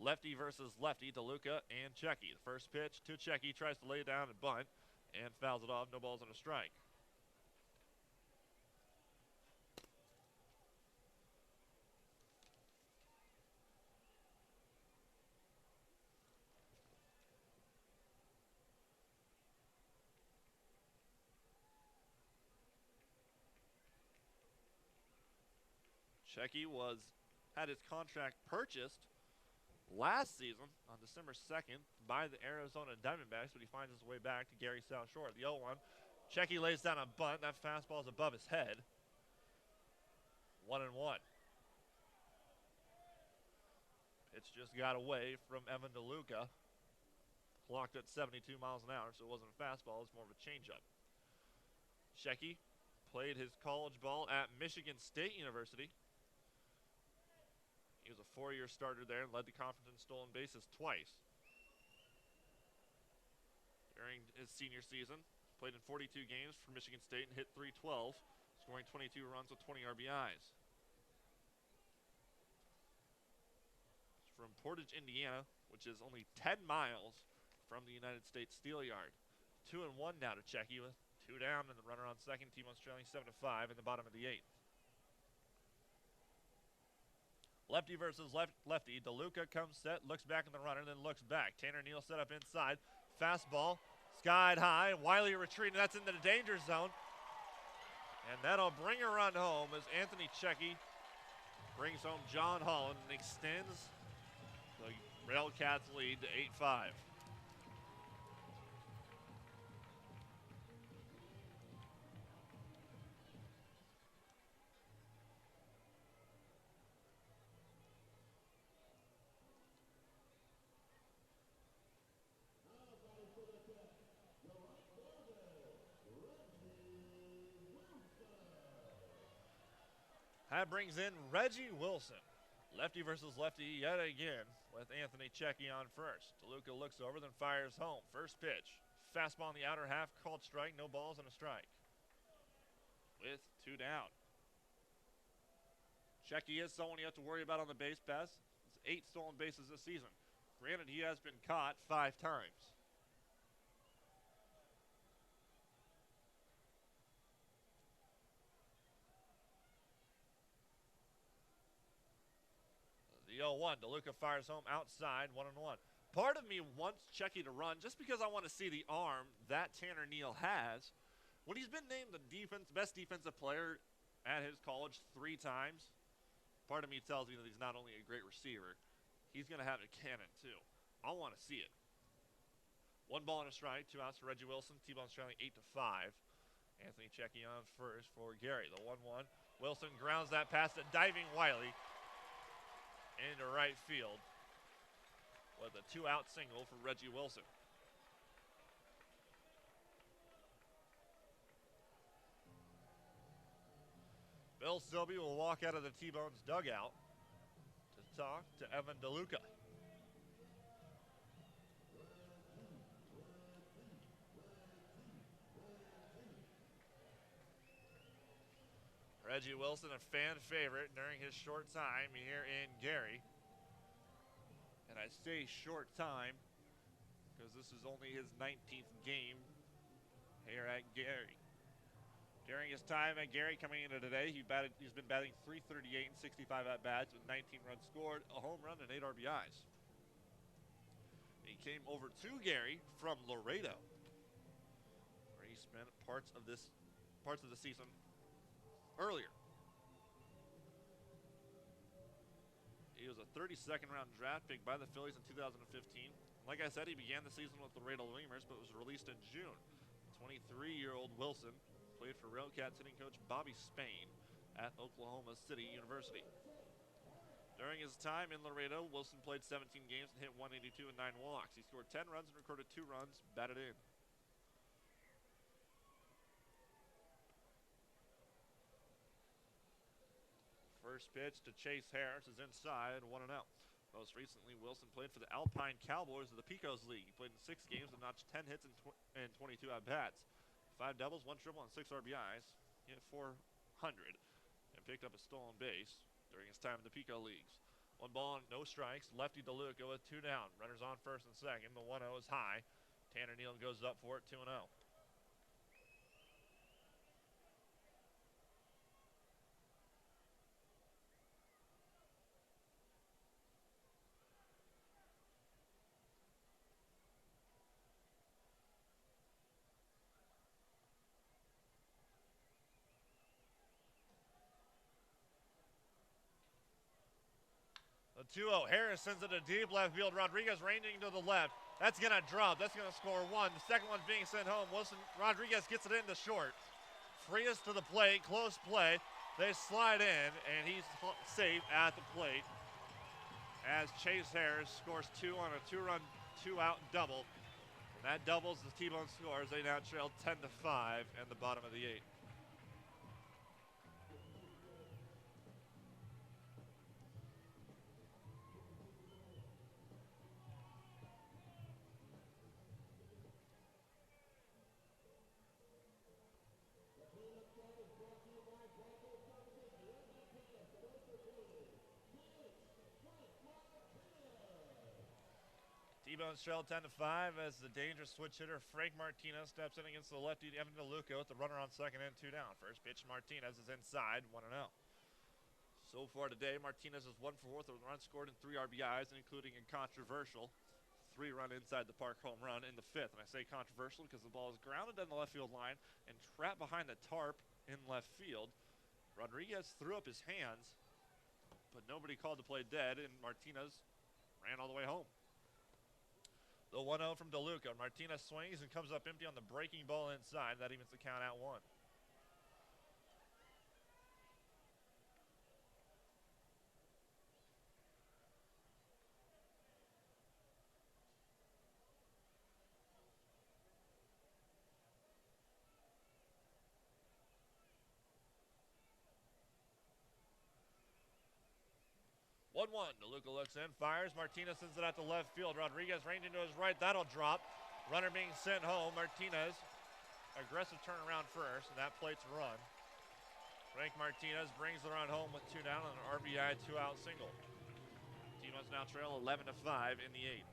Lefty versus lefty, DeLuca and Checky. The first pitch to Checky, tries to lay down and bunt, and fouls it off, no balls and a strike. Checky had his contract purchased last season on December 2nd by the Arizona Diamondbacks, but he finds his way back to Gary SouthShore. The 0-1. Checky lays down a bunt. That fastball is above his head. 1-1. Pitch just got away from Evan DeLuca. Clocked at 72 miles an hour, so it wasn't a fastball. It's more of a changeup. Checky played his college ball at Michigan State University. He was a 4-year starter there and led the conference in stolen bases twice. During his senior season, played in 42 games for Michigan State and hit .312, scoring 22 runs with 20 RBIs. He's from Portage, Indiana, which is only 10 miles from the United States Steel Yard. 2-1 now to Checky with 2 down and the runner on second. T-Bone's trailing 7-5 in the bottom of the 8th. Lefty versus lefty. DeLuca comes set, looks back in the runner, then looks back. Tanner Neal set up inside. Fastball, skied high. Wiley retreating. That's into the danger zone. And that'll bring a run home as Anthony Checky brings home John Holland and extends the Railcats lead to 8-5. That brings in Reggie Wilson. Lefty versus lefty yet again with Anthony Checky on first. DeLuca looks over, then fires home. First pitch. Fastball in the outer half, called strike, no balls and a strike. with 2 down. Checky is someone you have to worry about on the base pass. It's 8 stolen bases this season. Granted, he has been caught 5 times. The 0-1, DeLuca fires home outside, 1-1. Part of me wants Checky to run just because I want to see the arm that Tanner Neal has. When he's been named the best defensive player at his college 3 times, part of me tells me that he's not only a great receiver, he's going to have a cannon too. I want to see it. 1 ball and a strike, 2 outs for Reggie Wilson. T-Bone's trailing 8-5. Anthony Checky on first for Gary. The 1-1. Wilson grounds that pass to diving Wiley into right field with a 2-out single for Reggie Wilson. Bill Silby will walk out of the T-Bones dugout to talk to Evan DeLuca. Reggie Wilson, a fan favorite during his short time here in Gary. And I say short time because this is only his 19th game here at Gary. During his time at Gary coming into today, he's been batting .338 and 65 at-bats with 19 runs scored, a home run, and 8 RBIs. He came over to Gary from Laredo, where he spent parts of the season earlier. He was a 32nd round draft pick by the Phillies in 2015. Like I said, he began the season with the Laredo Lemurs, but was released in June. 23-year-old Wilson played for Railcats hitting coach Bobby Spain at Oklahoma City University. During his time in Laredo, Wilson played 17 games and hit .182 and 9 walks. He scored 10 runs and recorded 2 runs batted in. First pitch to Chase Harris is inside, 1-0. Most recently, Wilson played for the Alpine Cowboys of the Pecos League. He played in 6 games and notched 10 hits and 22 at-bats. 5 doubles, 1 triple, and 6 RBIs. He hit .400 and picked up a stolen base during his time in the Pico Leagues. 1 ball and no strikes. Lefty DeLuca with 2 down. Runners on first and second. The 1-0 is high. Tanner Neal goes up for it, 2-0. The 2-0, Harris sends it to deep left field. Rodriguez ranging to the left. That's going to drop. That's going to score 1. The second one's being sent home. Rodriguez gets it into short. Frias to the plate, close play. They slide in, and he's safe at the plate as Chase Harris scores 2 on a 2-run, 2-out double. And that doubles the T-Bone scores. They now trail 10-5 in the bottom of the 8th. T-Bones trail 10-5 as the dangerous switch hitter Frank Martinez steps in against the lefty Evan DeLuca with the runner on second and 2 down. First pitch, Martinez is inside, 1-0. So far today, Martinez is 1 for 4 with a run scored and 3 RBIs, including a controversial 3-run inside the park home run in the 5th. And I say controversial because the ball is grounded on the left field line and trapped behind the tarp in left field. Rodriguez threw up his hands, but nobody called the play dead, and Martinez ran all the way home. The 1-0 from DeLuca. Martinez swings and comes up empty on the breaking ball inside. That evens the count at 1. DeLuca looks in, fires. Martinez sends it out to left field. Rodriguez ranging to his right. That'll drop. Runner being sent home. Martinez, aggressive turnaround first, and that plate's run. Frank Martinez brings the run home with 2 down on an RBI 2-out single. T-Bones now trail 11-5 in the 8th.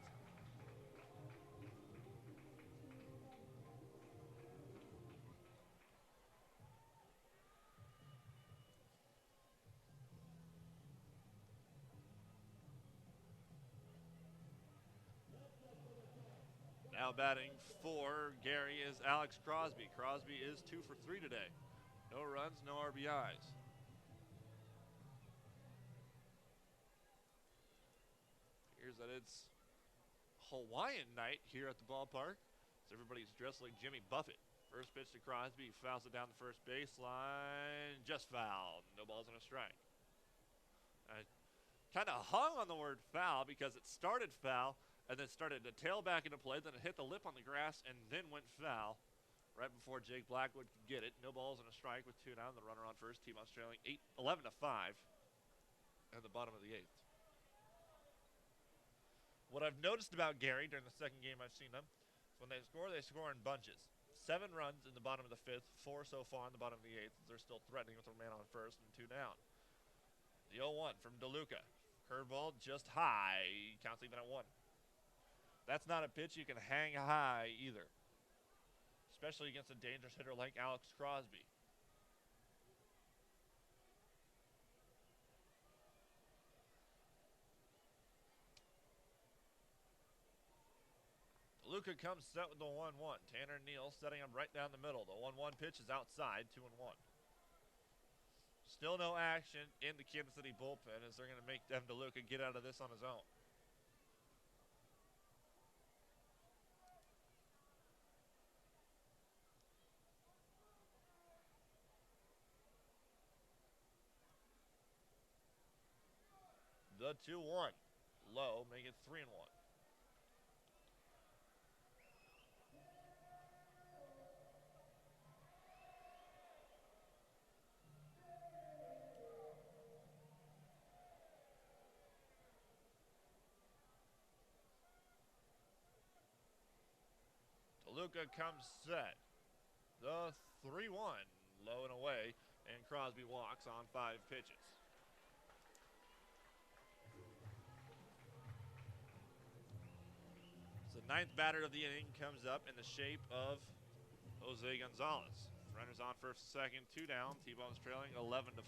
Now batting for Gary is Alex Crosby. Crosby is 2 for 3 today. No runs, no RBIs. Here's that it's Hawaiian night here at the ballpark. So everybody's dressed like Jimmy Buffett. First pitch to Crosby, he fouls it down the first baseline. Just fouled. No balls and a strike. I kind of hung on the word foul because it started foul and then started to tail back into play. Then it hit the lip on the grass and then went foul right before Jake Blackwood could get it. No balls and a strike with 2 down. The runner on first. T-Bones trailing 11-5 at the bottom of the 8th. What I've noticed about Gary during the second game I've seen them is when they score in bunches. 7 runs in the bottom of the 5th, 4 so far in the bottom of the 8th. They're still threatening with a man on first and 2 down. The 0-1 from DeLuca. Curveball just high. Counts even at 1. That's not a pitch you can hang high either, especially against a dangerous hitter like Alex Crosby. DeLuca comes set with the 1-1. Tanner Neal setting him right down the middle. The 1-1 pitch is outside, 2-1. Still no action in the Kansas City bullpen as they're going to make Devin DeLuca get out of this on his own. The 2-1. Low, make it 3-1. DeLuca comes set. The 3-1. Low and away, and Crosby walks on 5 pitches. The 9th batter of the inning comes up in the shape of Jose Gonzalez. Runners on first and second, 2 down. T-Bones trailing 11-5.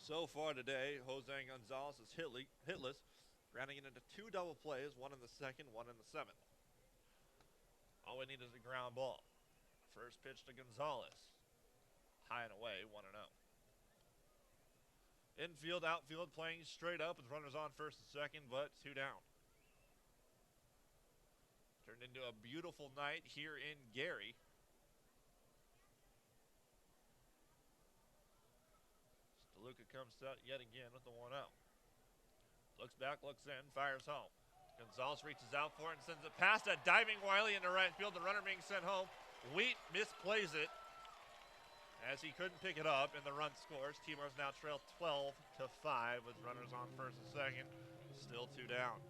So far today, Jose Gonzalez is hitless, grounding it into 2 double plays, 1 in the 2nd, 1 in the 7th. All we need is a ground ball. First pitch to Gonzalez. High and away, 1-0. Infield, outfield playing straight up with runners on first and second, but 2 down. Turned into a beautiful night here in Gary. DeLuca comes out yet again with the 1-0. Looks back, looks in, fires home. Gonzalez reaches out for it and sends it past a diving Wiley into right field. The runner being sent home. Wheat misplays it as he couldn't pick it up, and the run scores. T-Bones now trail 12-5 with runners on first and second. Still 2 down.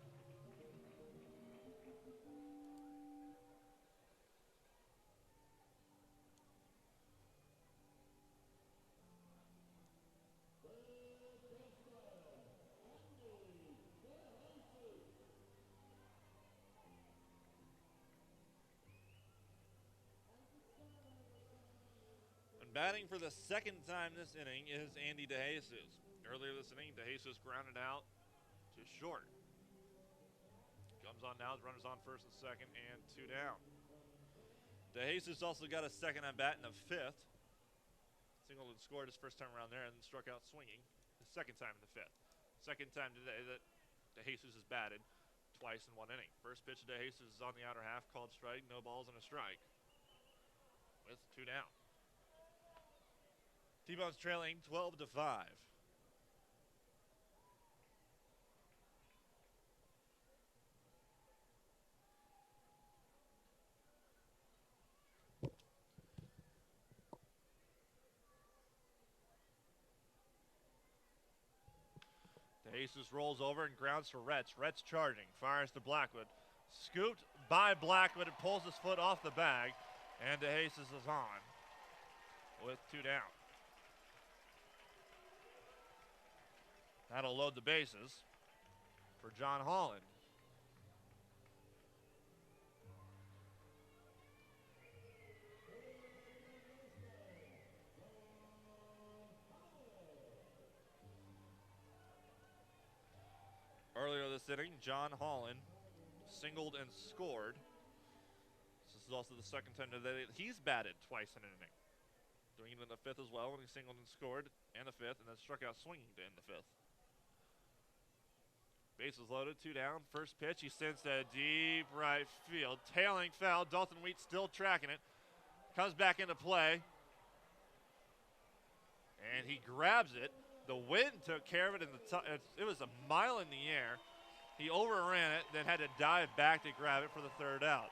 Batting for the 2nd time this inning is Andy DeJesus. Earlier this inning, DeJesus grounded out to short. Comes on now, runners on first and second, and 2 down. DeJesus also got a 2nd at bat in the 5th. Single and scored his first time around there and struck out swinging the 2nd time in the 5th. 2nd time today that DeJesus has batted twice in 1 inning. First pitch to DeJesus is on the outer half, called strike, no balls and a strike with 2 down. T-Bones trailing 12-5. Jesus rolls over and grounds for Retz. Retz charging, fires to Blackwood. Scooped by Blackwood and pulls his foot off the bag. And DeJesus is on with 2 down. That'll load the bases for John Holland. Earlier this inning, John Holland singled and scored. This is also the second time today he's batted twice in an inning. Doing it in the 5th as well when he singled and scored in the 5th, and then struck out swinging to end the 5th. Bases loaded, 2 down. First pitch, he sends to deep right field. Tailing foul, Dalton Wheat still tracking it. Comes back into play. And he grabs it. The wind took care of it. It was a mile in the air. He overran it, then had to dive back to grab it for the 3rd out.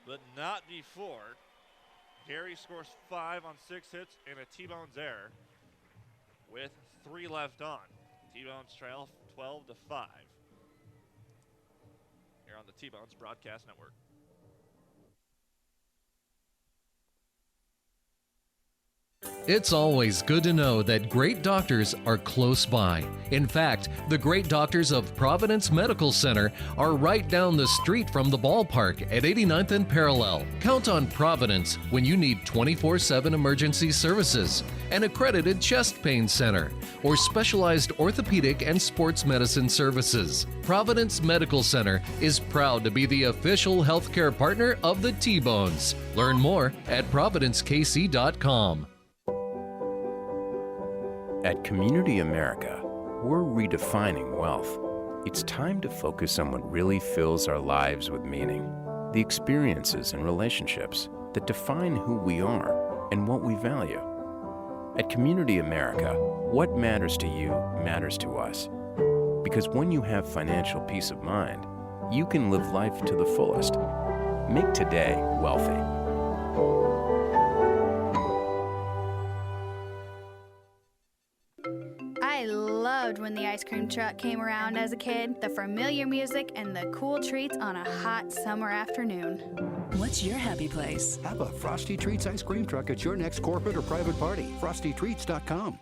But not before. Gary scores 5 on 6 hits and a T-Bones error with 3 left on. T-Bones trail 12-5 here on the T-Bones Broadcast Network. It's always good to know that great doctors are close by. In fact, the great doctors of Providence Medical Center are right down the street from the ballpark at 89th and Parallel. Count on Providence when you need 24/7 emergency services, an accredited chest pain center, or specialized orthopedic and sports medicine services. Providence Medical Center is proud to be the official healthcare partner of the T-Bones. Learn more at providencekc.com. At Community America, we're redefining wealth. It's time to focus on what really fills our lives with meaning. The experiences and relationships that define who we are and what we value. At Community America, what matters to you matters to us. Because when you have financial peace of mind, you can live life to the fullest. Make today wealthy. I loved when the ice cream truck came around as a kid, the familiar music and the cool treats on a hot summer afternoon. What's your happy place? Have a Frosty Treats ice cream truck at your next corporate or private party. FrostyTreats.com.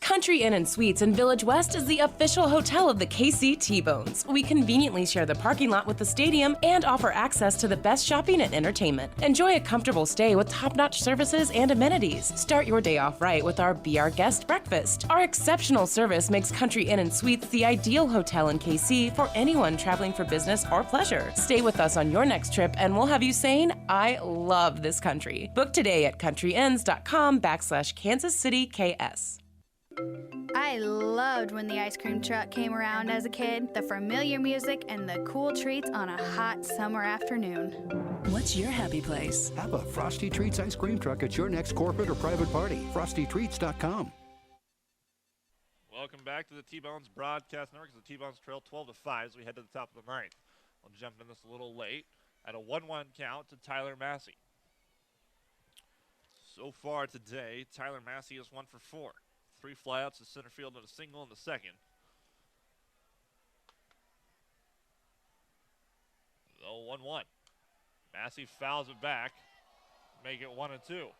Country Inn & Suites in Village West is the official hotel of the KC T-Bones. We conveniently share the parking lot with the stadium and offer access to the best shopping and entertainment. Enjoy a comfortable stay with top-notch services and amenities. Start your day off right with our Be Our Guest breakfast. Our exceptional service makes Country Inn & Suites the ideal hotel in KC for anyone traveling for business or pleasure. Stay with us on your next trip and we'll have you saying, I love this country. Book today at countryinns.com/Kansas City KS. I loved when the ice cream truck came around as a kid, the familiar music and the cool treats on a hot summer afternoon. What's your happy place? Have a Frosty Treats ice cream truck at your next corporate or private party. FrostyTreats.com. Welcome back to the T-Bones Broadcast Network. The T-Bones trail 12-5 as we head to the top of the 9th. I'll jump in this a little late at a 1-1 count to Tyler Massey. So far today, Tyler Massey is 1 for 4. 3 flyouts to center field and a single in the second. Oh, 1-1. Massey fouls it back. Make it 1-2.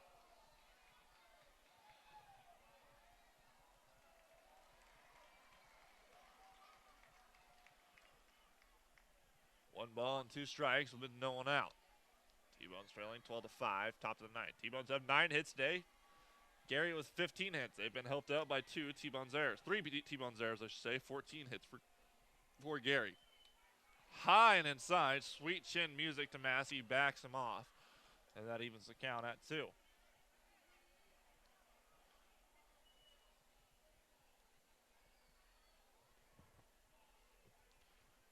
One ball and 2 strikes with no one out. T-Bones trailing 12-5, top of the 9th. T-Bones have 9 hits today. Gary with 15 hits. They've been helped out by 2 T-Bones errors. 3 T-Bones errors, I should say. 14 hits for Gary. High and inside. Sweet chin music to Massey. Backs him off. And that evens the count at 2.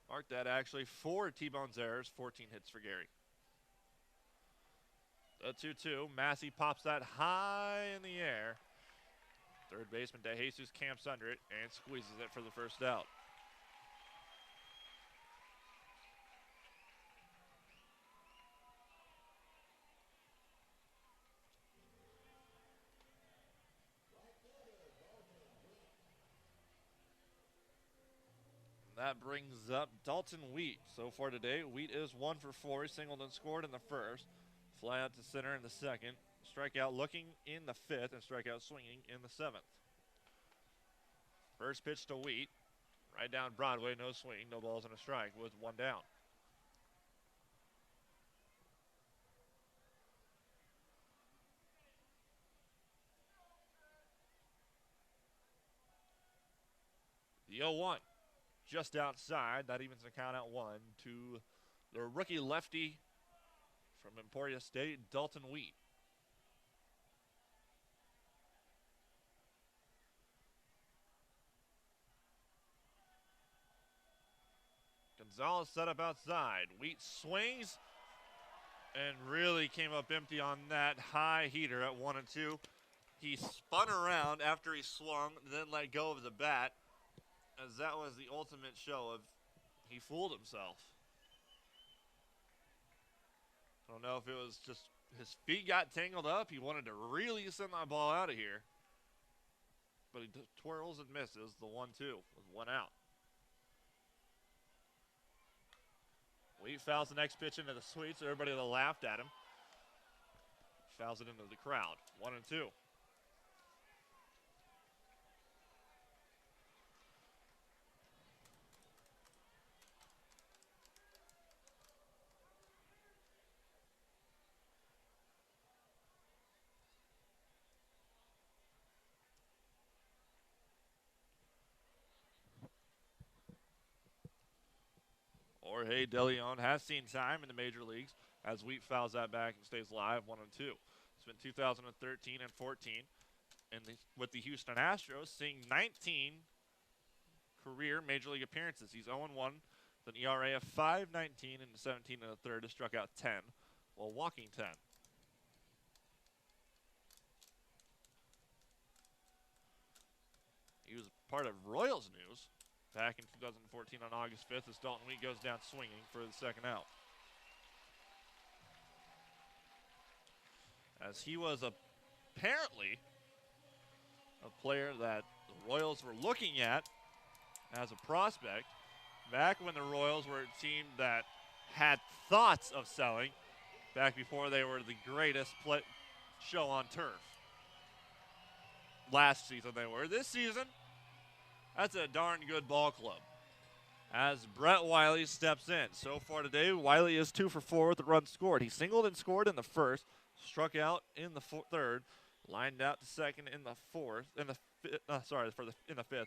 Mark that actually. 4 T-Bones errors. 14 hits for Gary. The 2-2. Massey pops that high in the air. Third baseman DeJesus camps under it and squeezes it for the first out. That brings up Dalton Wheat. So far today, Wheat is 1 for 4. He singled and scored in the first. Fly out to center in the second. Strikeout looking in the fifth, and strikeout swinging in the seventh. First pitch to Wheat. Right down Broadway, no swing, no balls and a strike with one down. The 0-1, just outside. That evens the count at 1 to the rookie lefty from Emporia State, Dalton Wheat. Gonzalez set up outside. Wheat swings and really came up empty on that high heater at 1-2. He spun around after he swung, then let go of the bat, as that was the ultimate show of he fooled himself. I don't know if it was just his feet got tangled up. He wanted to really send that ball out of here. But he twirls and misses the 1-2 with one out. Wheat fouls the next pitch into the suite, so everybody that laughed at him fouls it into the crowd. 1-2. Jorge De Leon has seen time in the major leagues as Wheat fouls that back and stays live 1-2. It's been 2013 and 14. And with the Houston Astros, seeing 19 career major league appearances. He's 0-1 with an ERA of 5.19 and 17 and a third. Has struck out 10 while walking 10. He was part of Royals news back in 2014 on August 5th as Dalton Wheat goes down swinging for the second out. As he was apparently a player that the Royals were looking at as a prospect back when the Royals were a team that had thoughts of selling back before they were the greatest show on turf. Last season they were. This season, that's a darn good ball club. As Brett Wiley steps in. So far today, Wiley is 2 for 4 with a run scored. He singled and scored in the first, struck out in the third, lined out to second in the fourth, in the fifth,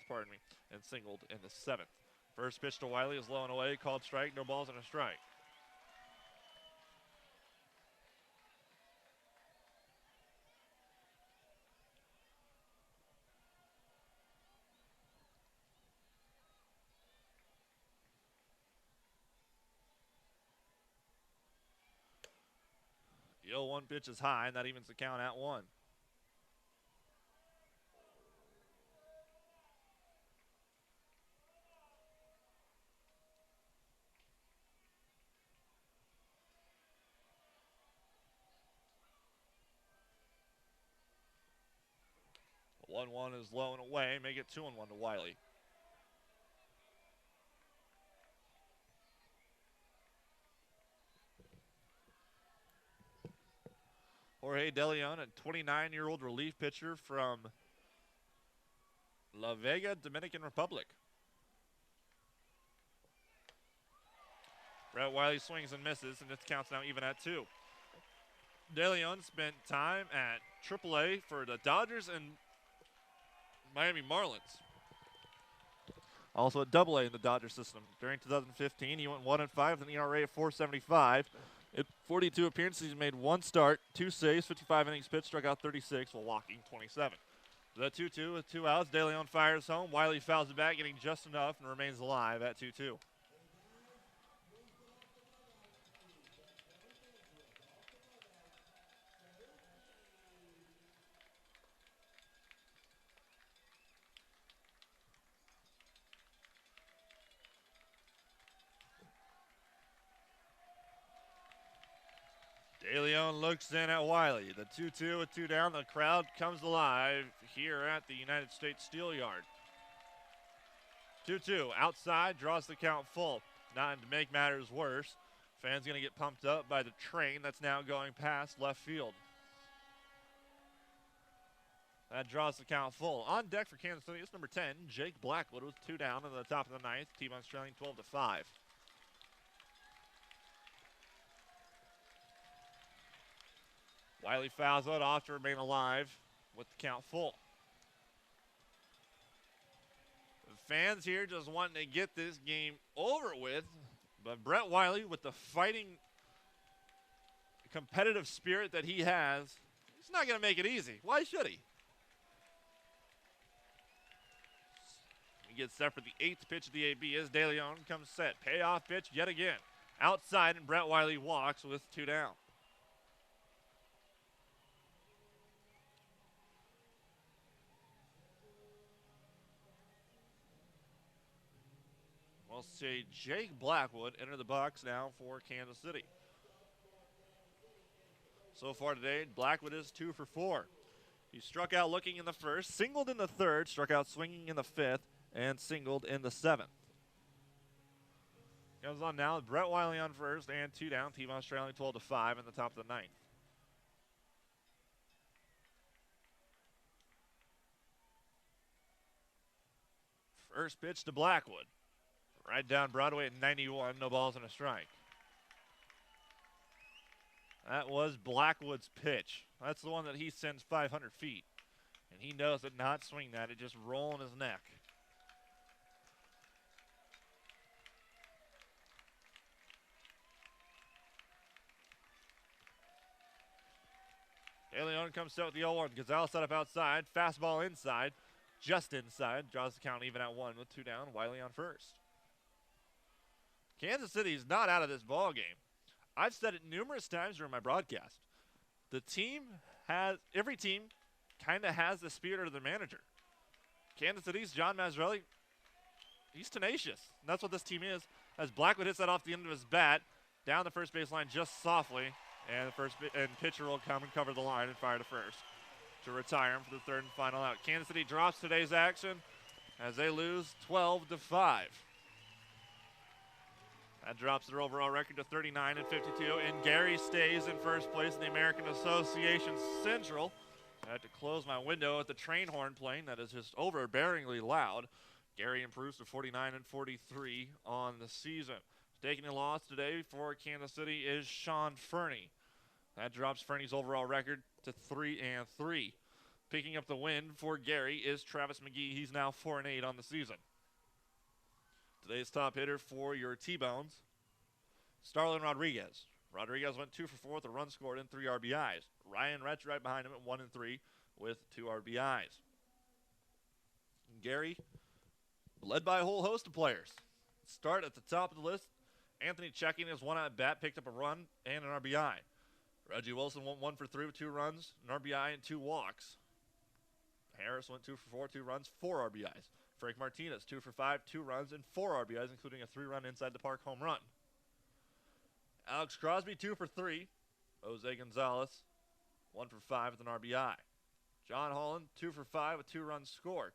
pardon me, and singled in the seventh. First pitch to Wiley is low and away, called strike, no balls and a strike. The 0-1 pitch is high, and that evens the count at 1. The 1-1 is low and away, make it 2-1 to Wiley. Jorge De Leon, a 29-year-old relief pitcher from La Vega, Dominican Republic. Brett Wiley swings and misses, and this counts now even at 2. De Leon spent time at AAA for the Dodgers and Miami Marlins. Also at AA in the Dodger system. During 2015, he went 1-5 with an ERA of 4.75. In 42 appearances, he's made 1 start, 2 saves, 55 innings pitched, struck out 36 while walking 27. The 2-2 with 2 outs. De Leon fires home. Wiley fouls it back, getting just enough, and remains alive at 2-2. De Leon looks in at Wiley. The 2-2 with 2 down. The crowd comes alive here at the United States Steel Yard. 2-2. Outside, draws the count full. Not to make matters worse, fans going to get pumped up by the train that's now going past left field. That draws the count full. On deck for Kansas City, it's number 10, Jake Blackwood, with 2 down in the top of the ninth. T-Bones trailing 12-5. Wiley fouls out off to remain alive with the count full. The fans here just wanting to get this game over with, but Brett Wiley, with the fighting, competitive spirit that he has, he's not going to make it easy. Why should he? He gets set for the 8th pitch of the AB as De Leon comes set. Payoff pitch yet again. Outside, and Brett Wiley walks with 2 down. We'll see Jake Blackwood enter the box now for Kansas City. So far today, Blackwood is 2 for 4. He struck out looking in the first, singled in the third, struck out swinging in the 5th, and singled in the 7th. Comes on now with Brett Wiley on first and 2 down. T-Bones trailing 12-5 in the top of the 9th. First pitch to Blackwood. Right down Broadway at 91, no balls and a strike. That was Blackwood's pitch. That's the one that he sends 500 feet. And he knows that not swing that, it just roll in his neck. De Leon comes out with the 0-1. Gonzalez set up outside. Fastball inside. Just inside. Draws the count even at 1 with 2 down. Wiley on first. Kansas City is not out of this ball game. I've said it numerous times during my broadcast. Every team kind of has the spirit of their manager. Kansas City's John Mazzarelli, he's tenacious. And that's what this team is. As Blackwood hits that off the end of his bat, down the first baseline just softly, and pitcher will come and cover the line and fire to first to retire him for the 3rd and final out. Kansas City drops today's action as they lose 12-5. That drops their overall record to 39-52, and Gary stays in first place in the American Association Central. I had to close my window at the train horn playing. That is just overbearingly loud. Gary improves to 49-43 on the season. Taking a loss today for Kansas City is Sean Fernie. That drops Fernie's overall record to 3-3. Picking up the win for Gary is Travis McGee. He's now 4-8 on the season. Today's top hitter for your T-Bones, Starlin Rodriguez. Rodriguez went 2 for 4 with a run scored and 3 RBIs. Ryan Retch right behind him at 1-3 with 2 RBIs. Gary, led by a whole host of players. Start at the top of the list. Anthony checking his 1 at bat, picked up a run and an RBI. Reggie Wilson went 1 for 3 with 2 runs, an RBI, and 2 walks. Harris went 2 for 4, 2 runs, 4 RBIs. Frank Martinez, 2 for 5, 2 runs, and 4 RBIs, including a 3-run inside the park home run. Alex Crosby, 2 for 3. Jose Gonzalez, 1 for 5 with an RBI. John Holland, 2 for 5 with 2 runs scored.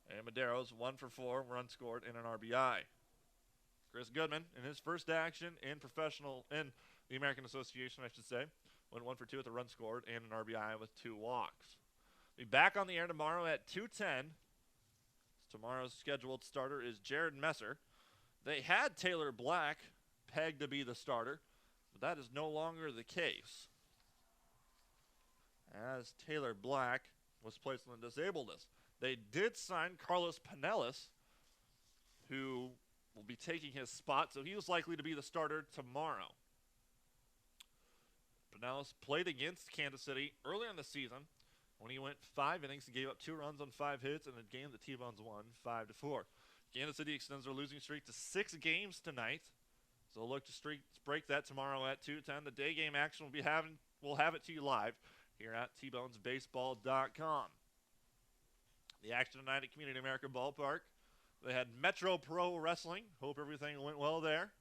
And Madero's 1 for 4, run scored, and an RBI. Chris Goodman, in his first action in the American Association, I should say, went 1 for 2 with a run scored and an RBI with 2 walks. Be back on the air tomorrow at 2:10. Tomorrow's scheduled starter is Jared Messer. They had Taylor Black pegged to be the starter, but that is no longer the case, as Taylor Black was placed on the disabled list. They did sign Carlos Pinellas, who will be taking his spot, so he was likely to be the starter tomorrow. Pinellas played against Kansas City earlier in the season when he went 5 innings and gave up 2 runs on 5 hits in a game the T-Bones won 5-4. Kansas City extends their losing streak to 6 games tonight, so they'll look to break that tomorrow at 2:10. The day game action we'll have it to you live here at tbonesbaseball.com. The action tonight at Community America Ballpark. They had Metro Pro Wrestling. Hope everything went well there.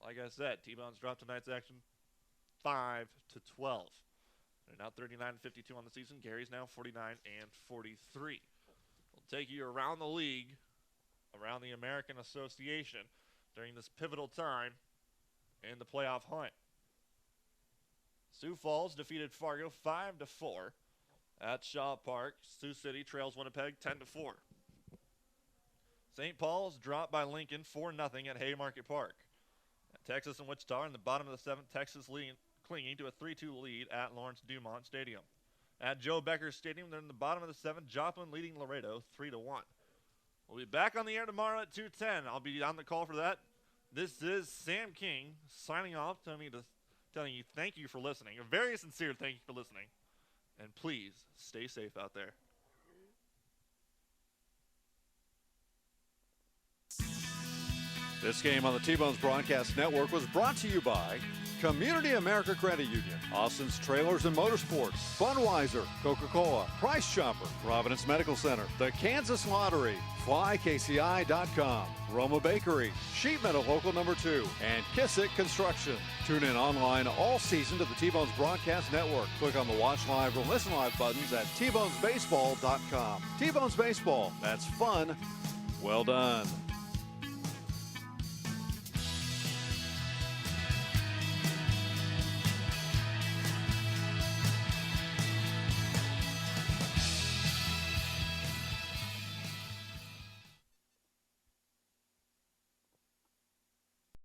Like I said, T-Bones dropped tonight's action 5-12. They're now 39-52 on the season. Gary's now 49-43. We'll take you around the league around the American Association during this pivotal time in the playoff hunt. Sioux Falls defeated Fargo 5-4 at Shaw Park. Sioux City trails Winnipeg 10-4. St. Paul's dropped by Lincoln 4-0 at Haymarket Park. Texas and Wichita in the bottom of the seventh. Texas clinging to a 3-2 lead at Lawrence Dumont Stadium. At Joe Becker Stadium, they're in the bottom of the seventh. Joplin leading Laredo 3-1. We'll be back on the air tomorrow at 2:10. I'll be on the call for that. This is Sam King signing off, telling you thank you for listening. A very sincere thank you for listening. And please stay safe out there. This game on the T-Bones Broadcast Network was brought to you by Community America Credit Union, Austin's Trailers and Motorsports, Funweiser, Coca-Cola, Price Chopper, Providence Medical Center, the Kansas Lottery, FlyKCI.com, Roma Bakery, Sheet Metal Local Number 2, and Kissick Construction. Tune in online all season to the T-Bones Broadcast Network. Click on the Watch Live or Listen Live buttons at tbonesbaseball.com. T-Bones Baseball, that's fun. Well done.